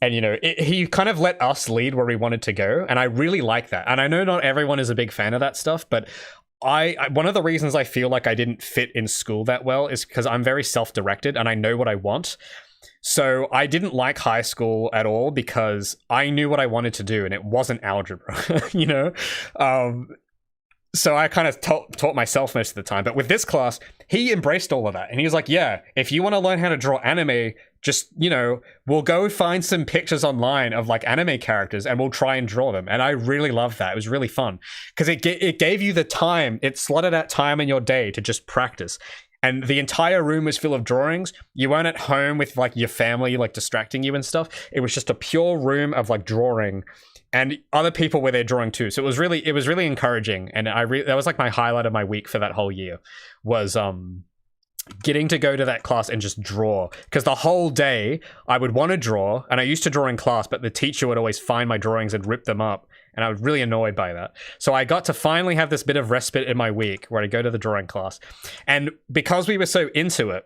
And, he kind of let us lead where we wanted to go. And I really like that. And I know not everyone is a big fan of that stuff, but one of the reasons I feel like I didn't fit in school that well is because I'm very self-directed and I know what I want. So I didn't like high school at all because I knew what I wanted to do and it wasn't algebra, So I kind of taught myself most of the time. But with this class, he embraced all of that. And he was like, yeah, if you want to learn how to draw anime, just, we'll go find some pictures online of like anime characters and we'll try and draw them. And I really loved that. It was really fun because it gave you the time. It slotted out time in your day to just practice. And the entire room was full of drawings. You weren't at home with like your family like distracting you and stuff. It was just a pure room of like drawing. And other people were there drawing too. So it was really encouraging. And that was like my highlight of my week for that whole year was getting to go to that class and just draw. Because the whole day I would want to draw, and I used to draw in class, but the teacher would always find my drawings and rip them up. And I was really annoyed by that. So I got to finally have this bit of respite in my week where I go to the drawing class. And because we were so into it,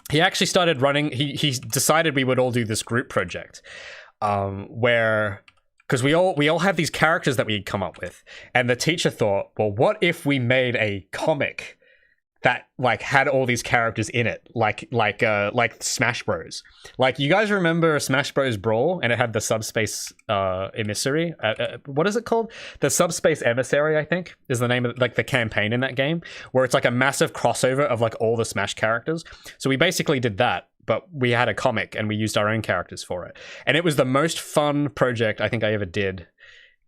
he actually started running, he decided we would all do this group project where... Because we all have these characters that we'd come up with. And the teacher thought, well, what if we made a comic that like had all these characters in it, like Smash Bros. Like, you guys remember Smash Bros. Brawl, and it had the subspace emissary. What is it called? The subspace emissary, I think, is the name of like the campaign in that game, where it's like a massive crossover of like all the Smash characters. So we basically did that. But we had a comic and we used our own characters for it. And it was the most fun project I think I ever did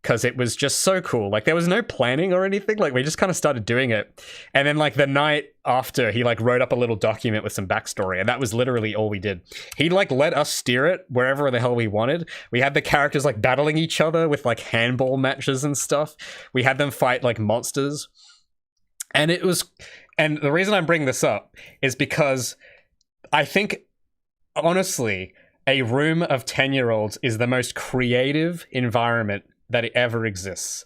because it was just so cool. Like, there was no planning or anything. Like, we just kind of started doing it. And then like the night after, he like wrote up a little document with some backstory, and that was literally all we did. He like let us steer it wherever the hell we wanted. We had the characters like battling each other with like handball matches and stuff. We had them fight like monsters. And the reason I'm bringing this up is because I think, honestly, a room of 10-year-olds is the most creative environment that ever exists.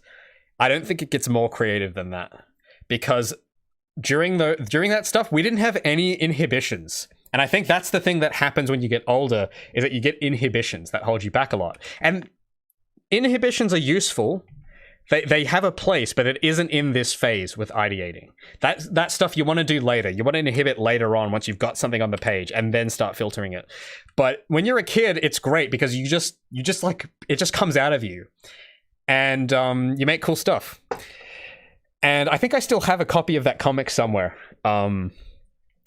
I don't think it gets more creative than that. Because during that stuff, we didn't have any inhibitions. And I think that's the thing that happens when you get older, is that you get inhibitions that hold you back a lot. And inhibitions are useful they have a place, but it isn't in this phase with ideating. That stuff you want to do later. You want to inhibit later on once you've got something on the page and then start filtering it. But when you're a kid, it's great because you just like, it just comes out of you. And you make cool stuff. And I think I still have a copy of that comic somewhere. I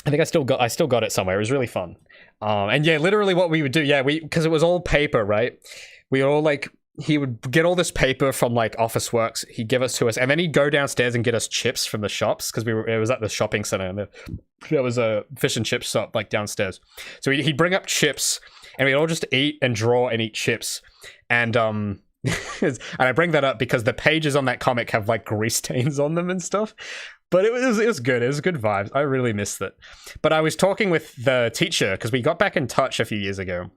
think I still got it somewhere. It was really fun. And yeah, literally what we would do, because it was all paper, right? We all like, he would get all this paper from like Office Works. He'd give us to us, and then he'd go downstairs and get us chips from the shops because it was at the shopping center, and there was a fish and chip shop like downstairs. So he'd bring up chips, and we'd all just eat and draw and eat chips. And and I bring that up because the pages on that comic have like grease stains on them and stuff. But it was good. It was good vibes. I really missed it. But I was talking with the teacher because we got back in touch a few years ago.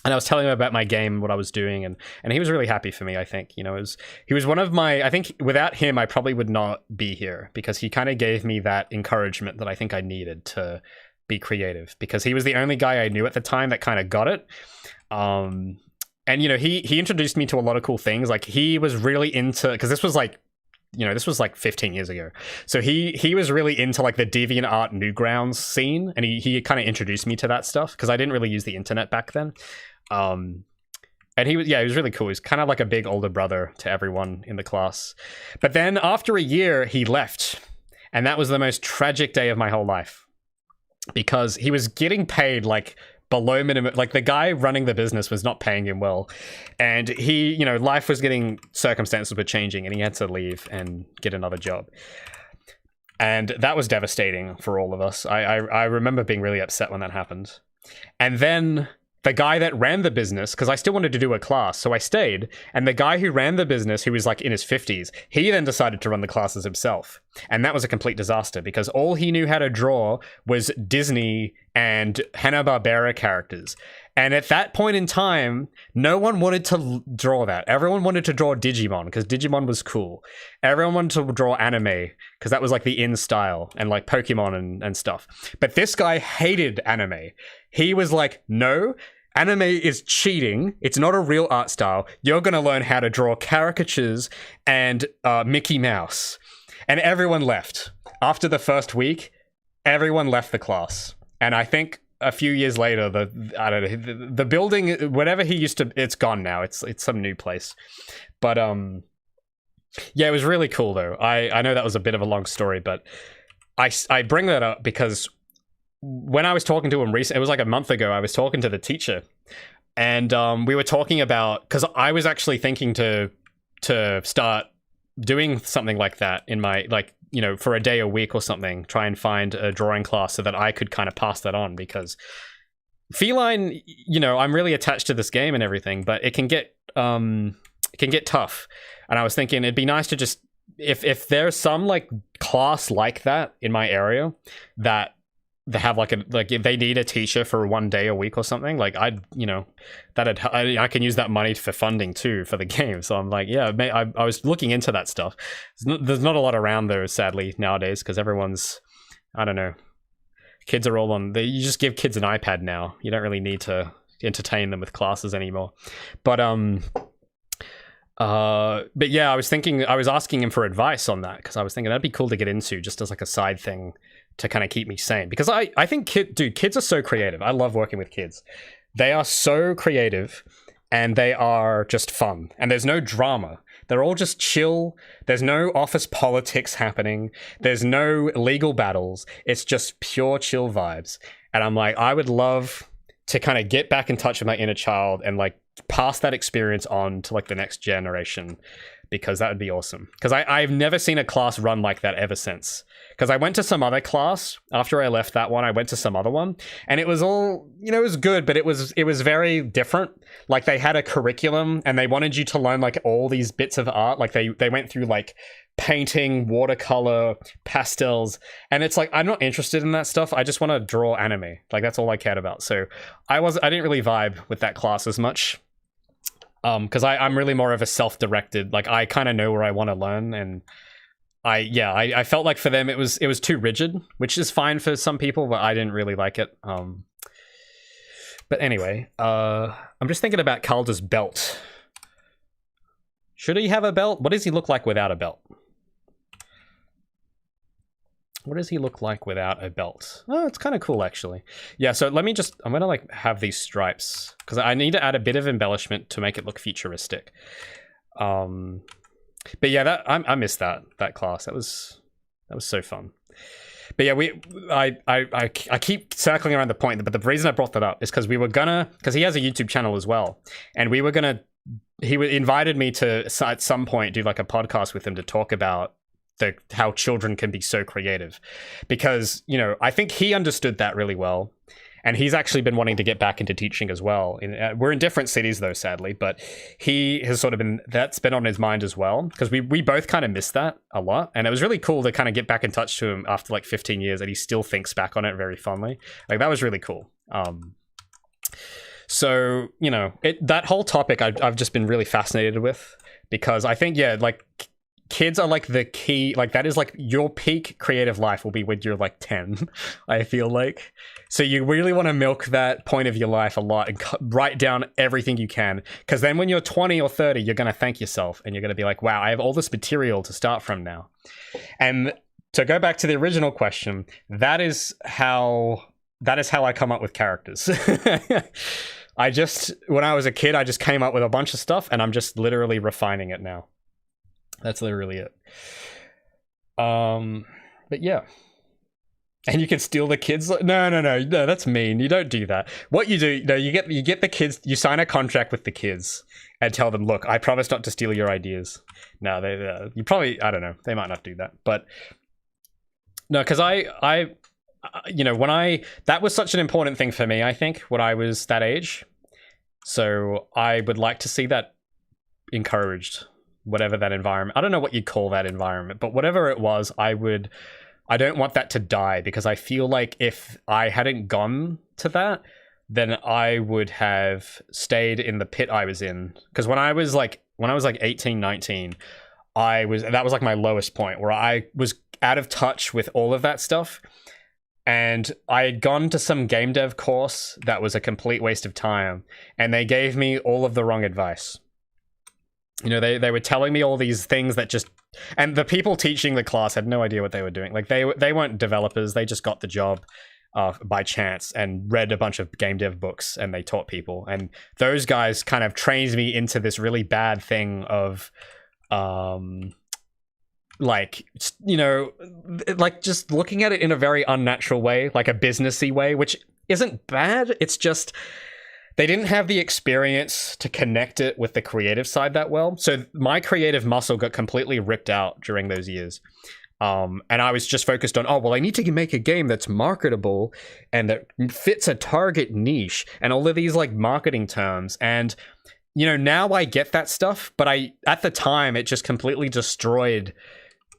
And I was telling him about my game, what I was doing, and he was really happy for me, I think. You know, he was one of my, I think without him, I probably would not be here because he kind of gave me that encouragement that I think I needed to be creative because he was the only guy I knew at the time that kind of got it. And, you know, he introduced me to a lot of cool things. Like he was really into, because this was like, you know, this was like 15 years ago. So he was really into like the DeviantArt Newgrounds scene, and he kind of introduced me to that stuff because I didn't really use the internet back then. And he was really cool. He's kind of like a big older brother to everyone in the class. But then after a year, he left, and that was the most tragic day of my whole life because he was getting paid like below minimum. Like the guy running the business was not paying him well, and he, you know, life was getting, circumstances were changing, and he had to leave and get another job. And that was devastating for all of us. I remember being really upset when that happened. And then the guy that ran the business, because I still wanted to do a class, so I stayed, and the guy who ran the business, who was like in his 50s, he then decided to run the classes himself. And that was a complete disaster because all he knew how to draw was Disney and Hanna-Barbera characters. And at that point in time, no one wanted to draw that. Everyone wanted to draw Digimon because Digimon was cool. Everyone wanted to draw anime because that was like the in style, and like Pokemon and stuff. But this guy hated anime. He was like, no, anime is cheating. It's not a real art style. You're going to learn how to draw caricatures and Mickey Mouse. And everyone left. After the first week, everyone left the class. And I think a few years later, the building, whatever he used to, it's gone now. It's some new place. But yeah, it was really cool though. I know that was a bit of a long story, but I bring that up because when I was talking to him recently, it was like a month ago, I was talking to the teacher, and we were talking about, because I was actually thinking to start doing something like that in my, like, you know, for a day a week or something, try and find a drawing class so that I could kind of pass that on, because Feline, you know, I'm really attached to this game and everything, but it can get tough. And I was thinking it'd be nice to just, if there's some like class like that in my area that they have like if they need a teacher for one day a week or something, like I can use that money for funding too for the game. So I'm like, yeah, I was looking into that stuff. There's not a lot around there, sadly, nowadays, because everyone's, I don't know, kids are all on, you just give kids an iPad now. You don't really need to entertain them with classes anymore. But yeah, I was asking him for advice on that, because I was thinking that'd be cool to get into just as like a side thing to kind of keep me sane, because I think kids are so creative. I love working with kids. They are so creative and they are just fun, and there's no drama. They're all just chill. There's no office politics happening. There's no legal battles. It's just pure chill vibes. And I'm like, I would love to kind of get back in touch with my inner child and like pass that experience on to like the next generation, because that would be awesome. Because I've never seen a class run like that ever since. Because I went to some other class after I left that one. I went to some other one, and it was all, you know, it was good, but it was very different. Like they had a curriculum, and they wanted you to learn like all these bits of art. Like they went through like painting, watercolor, pastels, and it's like, I'm not interested in that stuff. I just want to draw anime. Like that's all I cared about. So I didn't really vibe with that class as much. Because I'm really more of a self-directed, like I kind of know where I want to learn, and I felt like for them it was too rigid, which is fine for some people, but I didn't really like it. But anyway, I'm just thinking about Calder's belt. Should he have a belt? What does he look like without a belt? What does he look like without a belt? Oh, it's kind of cool, actually. Yeah, so let me just... I'm going to, like, have these stripes. Because I need to add a bit of embellishment to make it look futuristic. But yeah, I missed that class. That was so fun. But yeah, I keep circling around the point, but the reason I brought that up is because we were gonna... Because he has a YouTube channel as well. And we were gonna... He invited me to, at some point, do, like, a podcast with him to talk about how children can be so creative, because, you know, I think he understood that really well, and he's actually been wanting to get back into teaching as well. We're in different cities though, sadly, but he has sort of been, that's been on his mind as well, because we both kind of missed that a lot, and it was really cool to kind of get back in touch to him after like 15 years, and he still thinks back on it very fondly. Like, that was really cool. So, you know, that whole topic I've just been really fascinated with, because I think, yeah, like, kids are like the key, like that is like your peak creative life will be when you're like 10, I feel like. So you really want to milk that point of your life a lot and write down everything you can, because then when you're 20 or 30, you're going to thank yourself and you're going to be like, wow, I have all this material to start from now. And to go back to the original question, that is how I come up with characters. When I was a kid, I just came up with a bunch of stuff, and I'm just literally refining it now. That's literally it. But yeah. And you can steal the kids. No, that's mean. You don't do that. What you do, you get the kids, you sign a contract with the kids and tell them, look, I promise not to steal your ideas. No, you probably, I don't know, they might not do that. But no, because I you know, that was such an important thing for me, I think, when I was that age. So I would like to see that encouraged. Whatever that environment, I don't know what you'd call that environment, but whatever it was, I don't want that to die, because I feel like if I hadn't gone to that, then I would have stayed in the pit I was in. Because when I was like 18, 19, that was like my lowest point, where I was out of touch with all of that stuff. And I had gone to some game dev course that was a complete waste of time, and they gave me all of the wrong advice. You know, they were telling me all these things that just... And the people teaching the class had no idea what they were doing. Like, they weren't developers. They just got the job by chance and read a bunch of game dev books, and they taught people. And those guys kind of trained me into this really bad thing of... like, you know, like just looking at it in a very unnatural way, like a businessy way, which isn't bad. It's just... They didn't have the experience to connect it with the creative side that well. So my creative muscle got completely ripped out during those years. And I was just focused on, oh, well, I need to make a game that's marketable and that fits a target niche and all of these like marketing terms. And, you know, now I get that stuff, but at the time, it just completely destroyed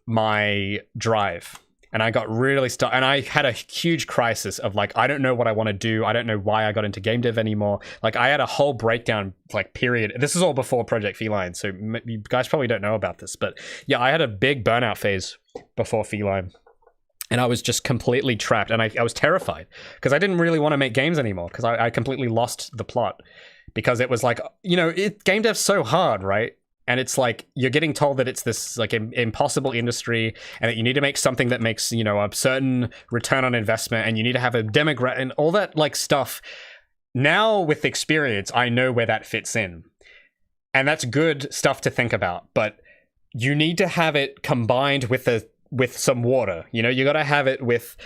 my drive. And I got really stuck, and I had a huge crisis of like, I don't know what I want to do. I don't know why I got into game dev anymore. Like, I had a whole breakdown, like, period. This is all before Project Feline, so you guys probably don't know about this. But yeah, I had a big burnout phase before Feline. And I was just completely trapped, and I was terrified because I didn't really want to make games anymore, because I completely lost the plot. Because it was like, you know, game dev's so hard, right? And it's like, you're getting told that it's this like impossible industry, and that you need to make something that makes, you know, a certain return on investment, and you need to have a demographic and all that like stuff. Now with experience, I know where that fits in. And that's good stuff to think about, but you need to have it combined with some water. You know, you got to have it with...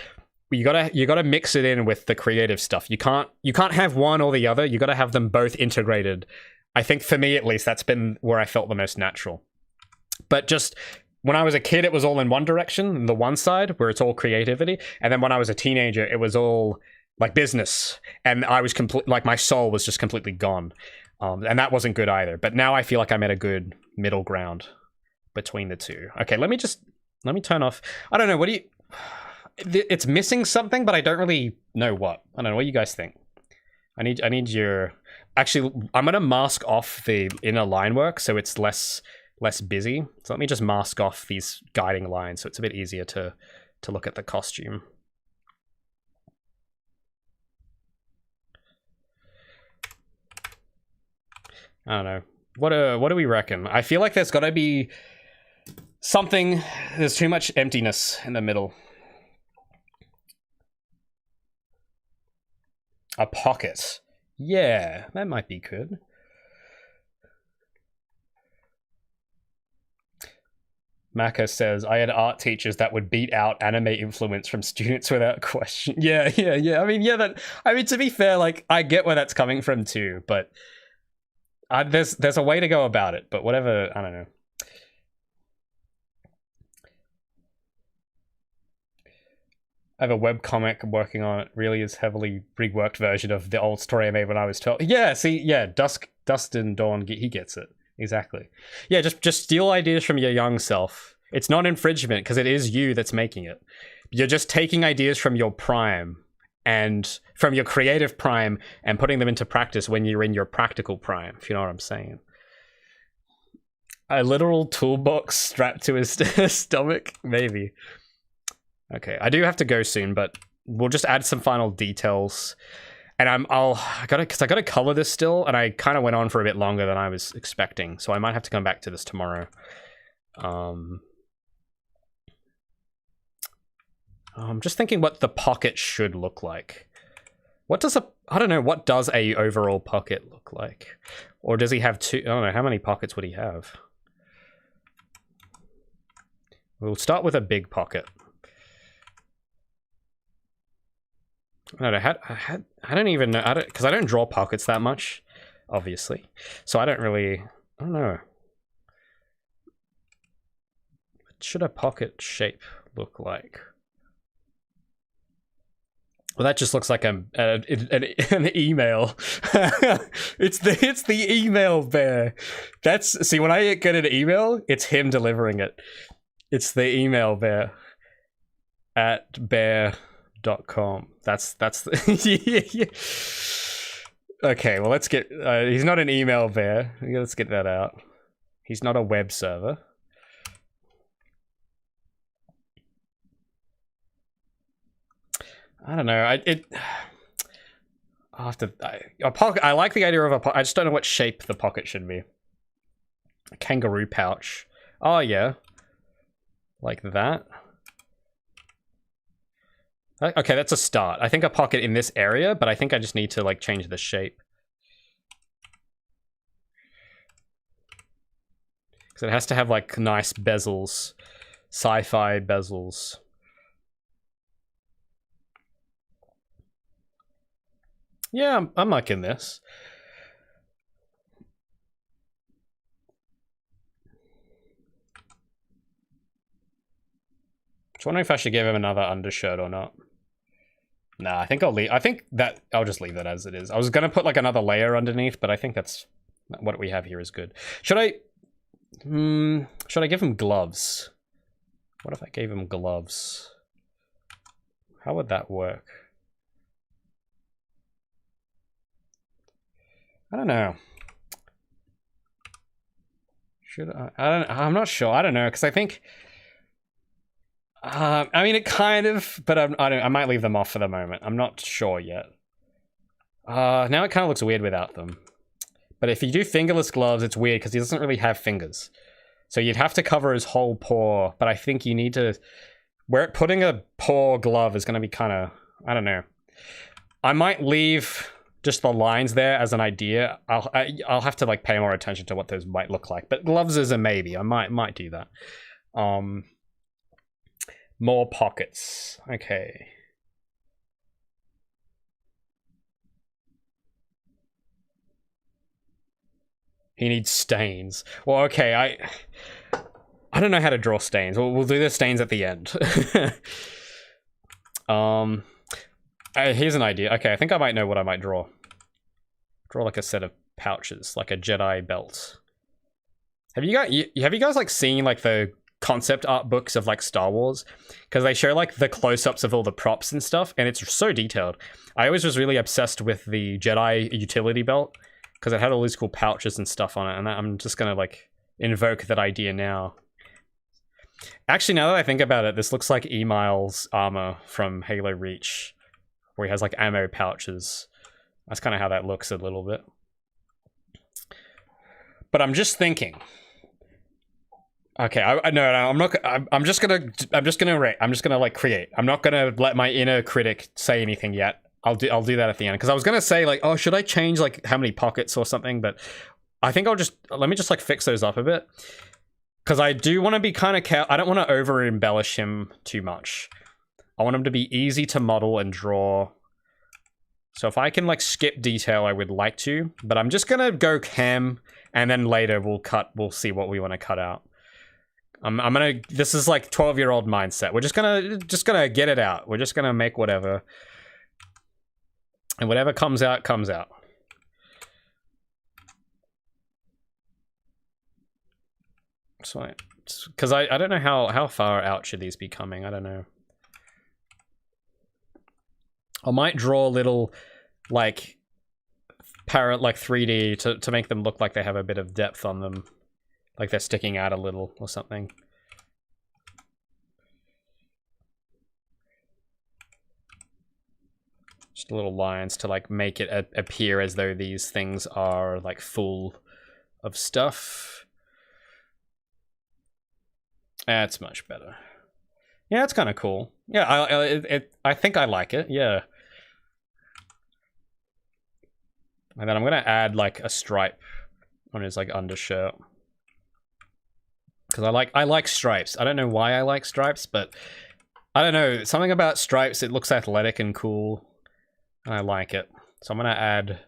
You gotta mix it in with the creative stuff. You can't have one or the other. You gotta have them both integrated. I think for me, at least, that's been where I felt the most natural. But just when I was a kid, it was all in one direction, the one side, where it's all creativity. And then when I was a teenager, it was all like business. And I was like my soul was just completely gone. And that wasn't good either. But now I feel like I'm at a good middle ground between the two. Okay, let me turn off. I don't know, what do you... It's missing something, but I don't really know what. I don't know, what do you guys think? I need your... Actually, I'm going to mask off the inner line work so it's less busy. So let me just mask off these guiding lines so it's a bit easier to look at the costume. I don't know. What do we reckon? I feel like there's got to be something. There's too much emptiness in the middle. A pocket. Yeah, that might be good. Maka says, I had art teachers that would beat out anime influence from students without question. Yeah. I mean, to be fair, like, I get where that's coming from too, but there's a way to go about it, but whatever, I don't know. I have a webcomic working on it. Really is heavily reworked version of the old story I made when I was 12. Yeah, see, yeah, Dust and Dawn, he gets it. Exactly. Yeah, just steal ideas from your young self. It's not infringement because it is you that's making it. You're just taking ideas from your prime and from your creative prime and putting them into practice when you're in your practical prime, if you know what I'm saying. A literal toolbox strapped to his stomach? Maybe. Okay, I do have to go soon, but we'll just add some final details. And I gotta color this still, and I kind of went on for a bit longer than I was expecting, so I might have to come back to this tomorrow. I'm just thinking what the pocket should look like. I don't know, what does a overall pocket look like? Or does he have two? I don't know, how many pockets would he have? We'll start with a big pocket. I don't know, I don't even know, because I don't draw pockets that much, obviously. So I don't know. What should a pocket shape look like? Well, that just looks like an email. It's the email bear. See, when I get an email, it's him delivering it. It's the email bear at bear.com. That's the Okay, well, let's get he's not an email bear. Let's get that out. He's not a web server. I don't know. I'll have to. A pocket. I like the idea of a pocket. I just don't know what shape the pocket should be. A kangaroo pouch. Oh yeah, like that. Okay, that's a start. I think a pocket in this area, but I think I just need to like change the shape. Because it has to have like nice bezels, sci-fi bezels. Yeah, I'm liking this. Just wondering if I should give him another undershirt or not. Nah, I think I'll just leave that as it is. I was gonna put like another layer underneath, but I think that's what we have here is good. Should I give him gloves? What if I gave him gloves? How would that work? I don't know. Should I'm not sure. I don't know, because I think I mean, it kind of, but I might leave them off for the moment. I'm not sure yet. Now it kind of looks weird without them. But if you do fingerless gloves, it's weird because he doesn't really have fingers. So you'd have to cover his whole paw, but I think you need to... Putting a paw glove is going to be kind of... I don't know. I might leave just the lines there as an idea. I'll have to like pay more attention to what those might look like. But gloves is a maybe. I might do that. More pockets. Okay. He needs stains. Well, okay, I don't know how to draw stains. We'll do the stains at the end. Here's an idea. Okay, I think I might know what I might draw. Draw like a set of pouches, like a Jedi belt. Have you guys like seen like the concept art books of like Star Wars? Because they show like the close-ups of all the props and stuff, and it's so detailed. I always was really obsessed with the Jedi utility belt because it had all these cool pouches and stuff on it, and I'm just gonna like invoke that idea now. Actually, now that I think about it, this looks like Emile's armor from Halo Reach, where he has like ammo pouches. That's kind of how that looks a little bit. But I'm just thinking. Okay, no, I'm not. I'm just gonna like create. I'm not gonna let my inner critic say anything yet. I'll do that at the end, because I was gonna say like, oh, should I change like how many pockets or something? But I think let me just like fix those up a bit, because I do want to be kind of I don't want to over embellish him too much. I want him to be easy to model and draw. So if I can like skip detail, I would like to, but I'm just gonna go cam, and then later we'll see what we want to cut out. This is like 12-year-old mindset. We're just gonna get it out. We're just gonna make whatever. And whatever comes out, comes out. So, because I don't know how far out should these be coming. I don't know. I might draw a little, like, 3D to make them look like they have a bit of depth on them. Like they're sticking out a little or something. Just little lines to like make it appear as though these things are like full of stuff. That's much better. Yeah, it's kind of cool. Yeah, I think I like it. Yeah. And then I'm gonna add like a stripe on his like undershirt, because I like stripes. I don't know why I like stripes, but I don't know, something about stripes. It looks athletic and cool, and I like it. So I'm gonna add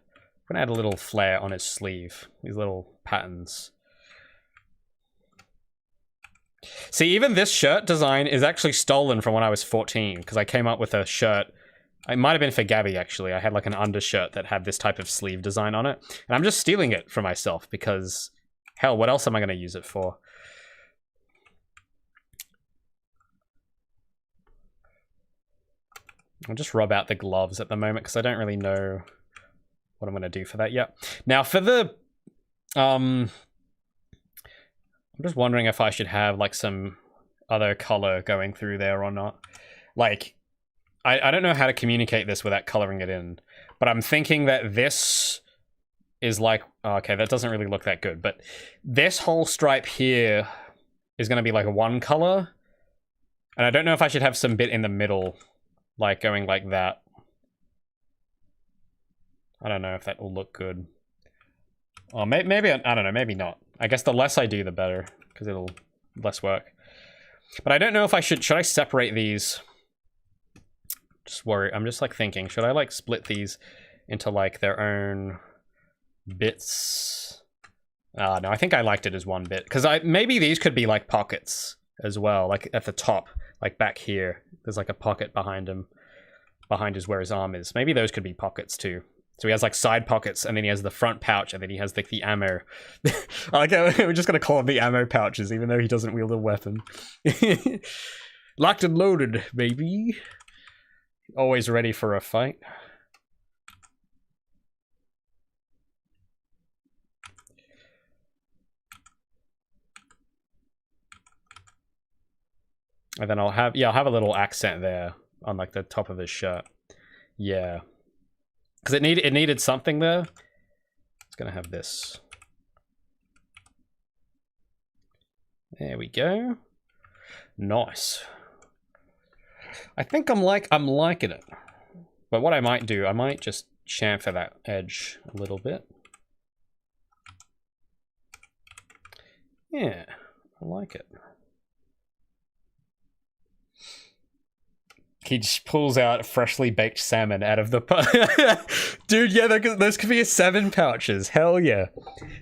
a little flare on his sleeve. These little patterns. See, even this shirt design is actually stolen from when I was 14, because I came up with a shirt. It might have been for Gabby, actually. I had like an undershirt that had this type of sleeve design on it. And I'm just stealing it for myself because, hell, what else am I going to use it for? I'll just rub out the gloves at the moment because I don't really know what I'm going to do for that yet. Now, for the... I'm just wondering if I should have like some other color going through there or not. Like... I don't know how to communicate this without coloring it in, but I'm thinking that this is like, okay, that doesn't really look that good, but this whole stripe here is going to be like one color, and I don't know if I should have some bit in the middle, like going like that. I don't know if that will look good. Or maybe, I don't know, maybe not. I guess the less I do, the better, because it'll less work. But I don't know if I should I separate these? I'm just like thinking, should I like split these into like their own bits? No, I think I liked it as one bit, because maybe these could be like pockets as well, like at the top, like back here. There's like a pocket behind him, behind where his arm is. Maybe those could be pockets too. So he has like side pockets, and then he has the front pouch, and then he has like the ammo. We're just gonna call them the ammo pouches, even though he doesn't wield a weapon. Locked and loaded, baby. Always ready for a fight. And then I'll have a little accent there on like the top of his shirt. Yeah. Because it needed something there. It's gonna have this. There we go. Nice. I think I'm liking it. But what I might do, I might just chamfer that edge a little bit. Yeah, I like it. He just pulls out freshly baked salmon out of the dude, yeah, those could be his salmon pouches. Hell yeah.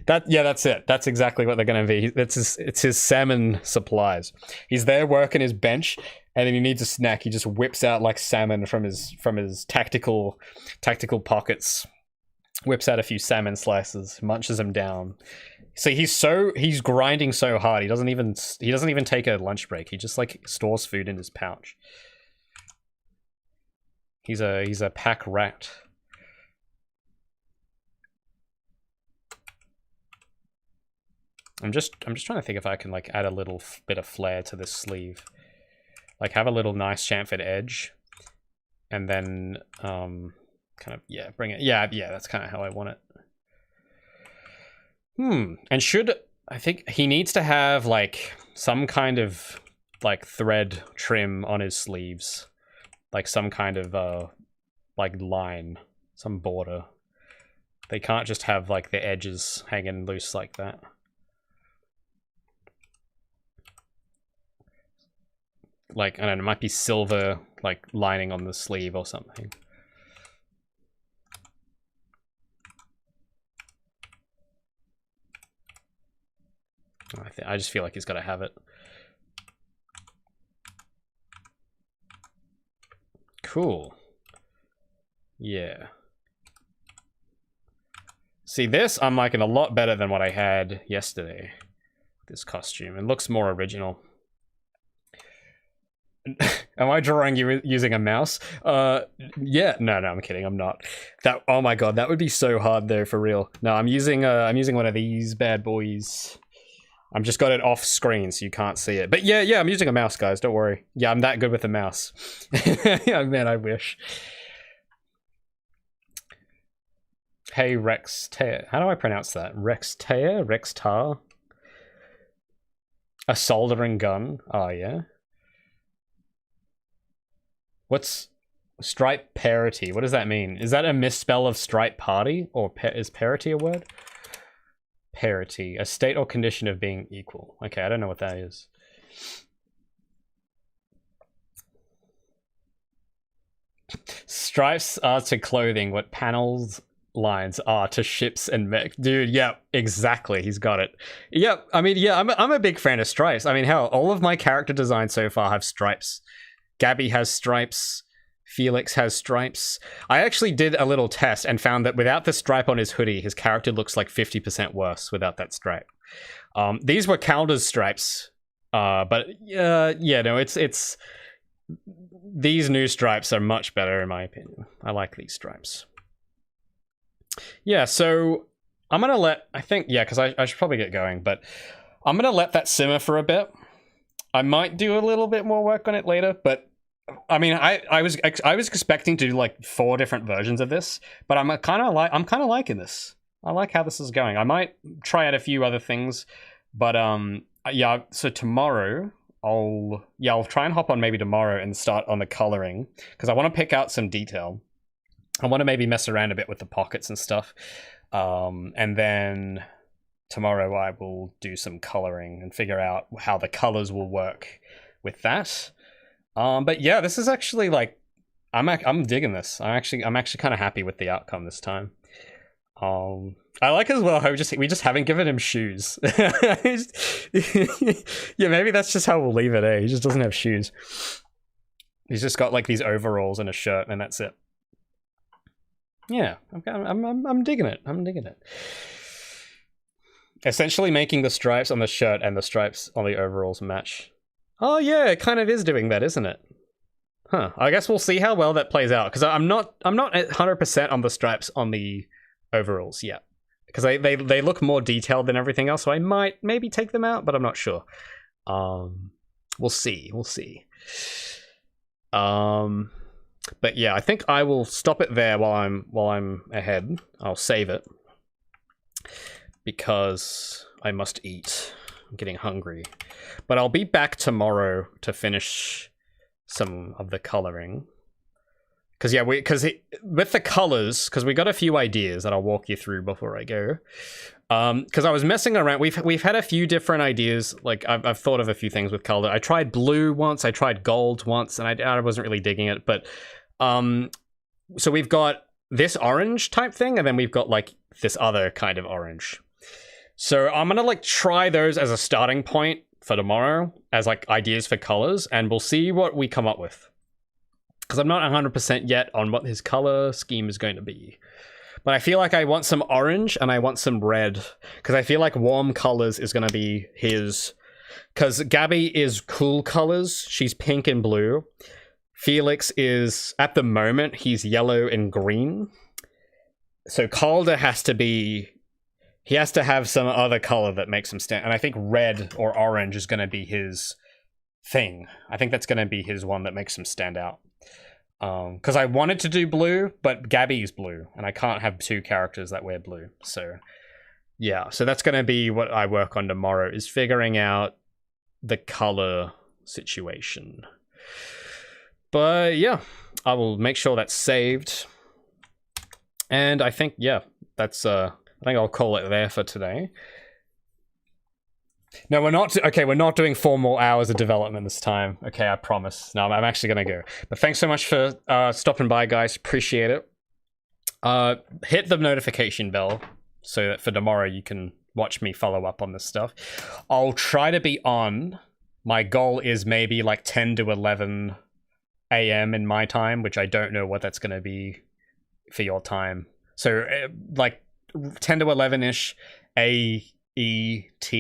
That's it. That's exactly what they're gonna be. It's his salmon supplies. He's there working his bench, and then he needs a snack. He just whips out like salmon from his tactical pockets. Whips out a few salmon slices, munches them down. So he's grinding so hard. He doesn't even take a lunch break. He just like stores food in his pouch. He's a pack rat. I'm just trying to think if I can like add a little bit of flair to this sleeve. Like have a little nice chamfered edge, and then kind of bring it. Yeah, that's kind of how I want it. And I think he needs to have like some kind of like thread trim on his sleeves, like some kind of like line, some border. They can't just have like the edges hanging loose like that. Like, I don't know, it might be silver like lining on the sleeve or something. I just feel like he's got to have it. Cool. Yeah. See, this I'm liking a lot better than what I had yesterday. This costume. It looks more original. Am I drawing you using a mouse? Yeah. No, I'm kidding. I'm not. Oh my god, that would be so hard though, for real. No, I'm using one of these bad boys. I'm just got it off screen so you can't see it. But yeah, I'm using a mouse, guys. Don't worry. Yeah, I'm that good with a mouse. Yeah, man, I wish. Hey, Rex Tea. How do I pronounce that? Rex Tea? Rex Tar? A soldering gun. Oh, yeah. What's stripe parity? What does that mean? Is that a misspell of stripe party? Or is parity a word? Parity, a state or condition of being equal. Okay, I don't know what that is. Stripes are to clothing what panels lines are to ships and mech. Dude, yeah, exactly. He's got it. Yep. I mean, yeah, I'm a big fan of stripes. I mean, hell, all of my character designs so far have stripes. Gabby has stripes. Felix has stripes. I actually did a little test and found that without the stripe on his hoodie, his character looks like 50% worse without that stripe. These were Calder's stripes. But yeah, no, it's these new stripes are much better in my opinion. I like these stripes. Yeah, so I'm gonna because I should probably get going, but I'm gonna let that simmer for a bit. I might do a little bit more work on it later, but I mean, I was expecting to do like 4 different versions of this, but I'm kind of liking this. I like how this is going. I might try out a few other things, but yeah. So tomorrow I'll try and hop on maybe tomorrow and start on the coloring because I want to pick out some detail. I want to maybe mess around a bit with the pockets and stuff, and then tomorrow I will do some coloring and figure out how the colors will work with that. But yeah, this is actually like I'm digging this. I'm actually kind of happy with the outcome this time. I like as well how we just haven't given him shoes. Yeah, maybe that's just how we'll leave it. He just doesn't have shoes. He's just got like these overalls and a shirt, and that's it. Yeah, I'm digging it. I'm digging it. Essentially making the stripes on the shirt and the stripes on the overalls match. Oh yeah, it kind of is doing that, isn't it? Huh. I guess we'll see how well that plays out because I'm not 100% on the stripes on the overalls yet because they look more detailed than everything else. So I might maybe take them out, but I'm not sure. We'll see. But yeah, I think I will stop it there while I'm ahead. I'll save it because I must eat. I'm getting hungry. But I'll be back tomorrow to finish some of the coloring. Because yeah, with the colors, because we got a few ideas that I'll walk you through before I go. Because I was messing around. We've had a few different ideas. Like I've thought of a few things with color. I tried blue once. I tried gold once, and I wasn't really digging it. But so we've got this orange type thing, and then we've got like this other kind of orange. So I'm gonna like try those as a starting point for tomorrow as like ideas for colors, and we'll see what we come up with. Because I'm not 100% yet on what his color scheme is going to be. But I feel like I want some orange and I want some red. Because I feel like warm colors is going to be his... Because Gabby is cool colors. She's pink and blue. Felix is, at the moment, he's yellow and green. So Calder has to be... He has to have some other color that makes him stand. And I think red or orange is going to be his thing. I think that's going to be his one that makes him stand out. Because I wanted to do blue, but Gabby's blue, and I can't have 2 characters that wear blue. So, yeah, so that's going to be what I work on tomorrow, is figuring out the color situation. But yeah, I will make sure that's saved. And I think, yeah, that's I think I'll call it there for today. No, we're not. Okay, we're not doing 4 more hours of development this time. Okay, I promise. No, I'm actually gonna go. But thanks so much for stopping by, guys. Appreciate it. Hit the notification bell so that for tomorrow you can watch me follow up on this stuff. I'll try to be on. My goal is maybe like 10 to 11 a.m. in my time, which I don't know what that's gonna be for your time. So like 10 to 11-ish AET.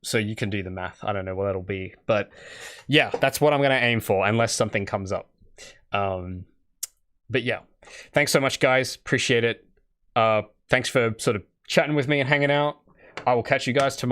So you can do the math. I don't know what it'll be, but yeah, that's what I'm gonna aim for, unless something comes up. But yeah, thanks so much, guys. Appreciate it. Thanks for sort of chatting with me and hanging out. I will catch you guys tomorrow.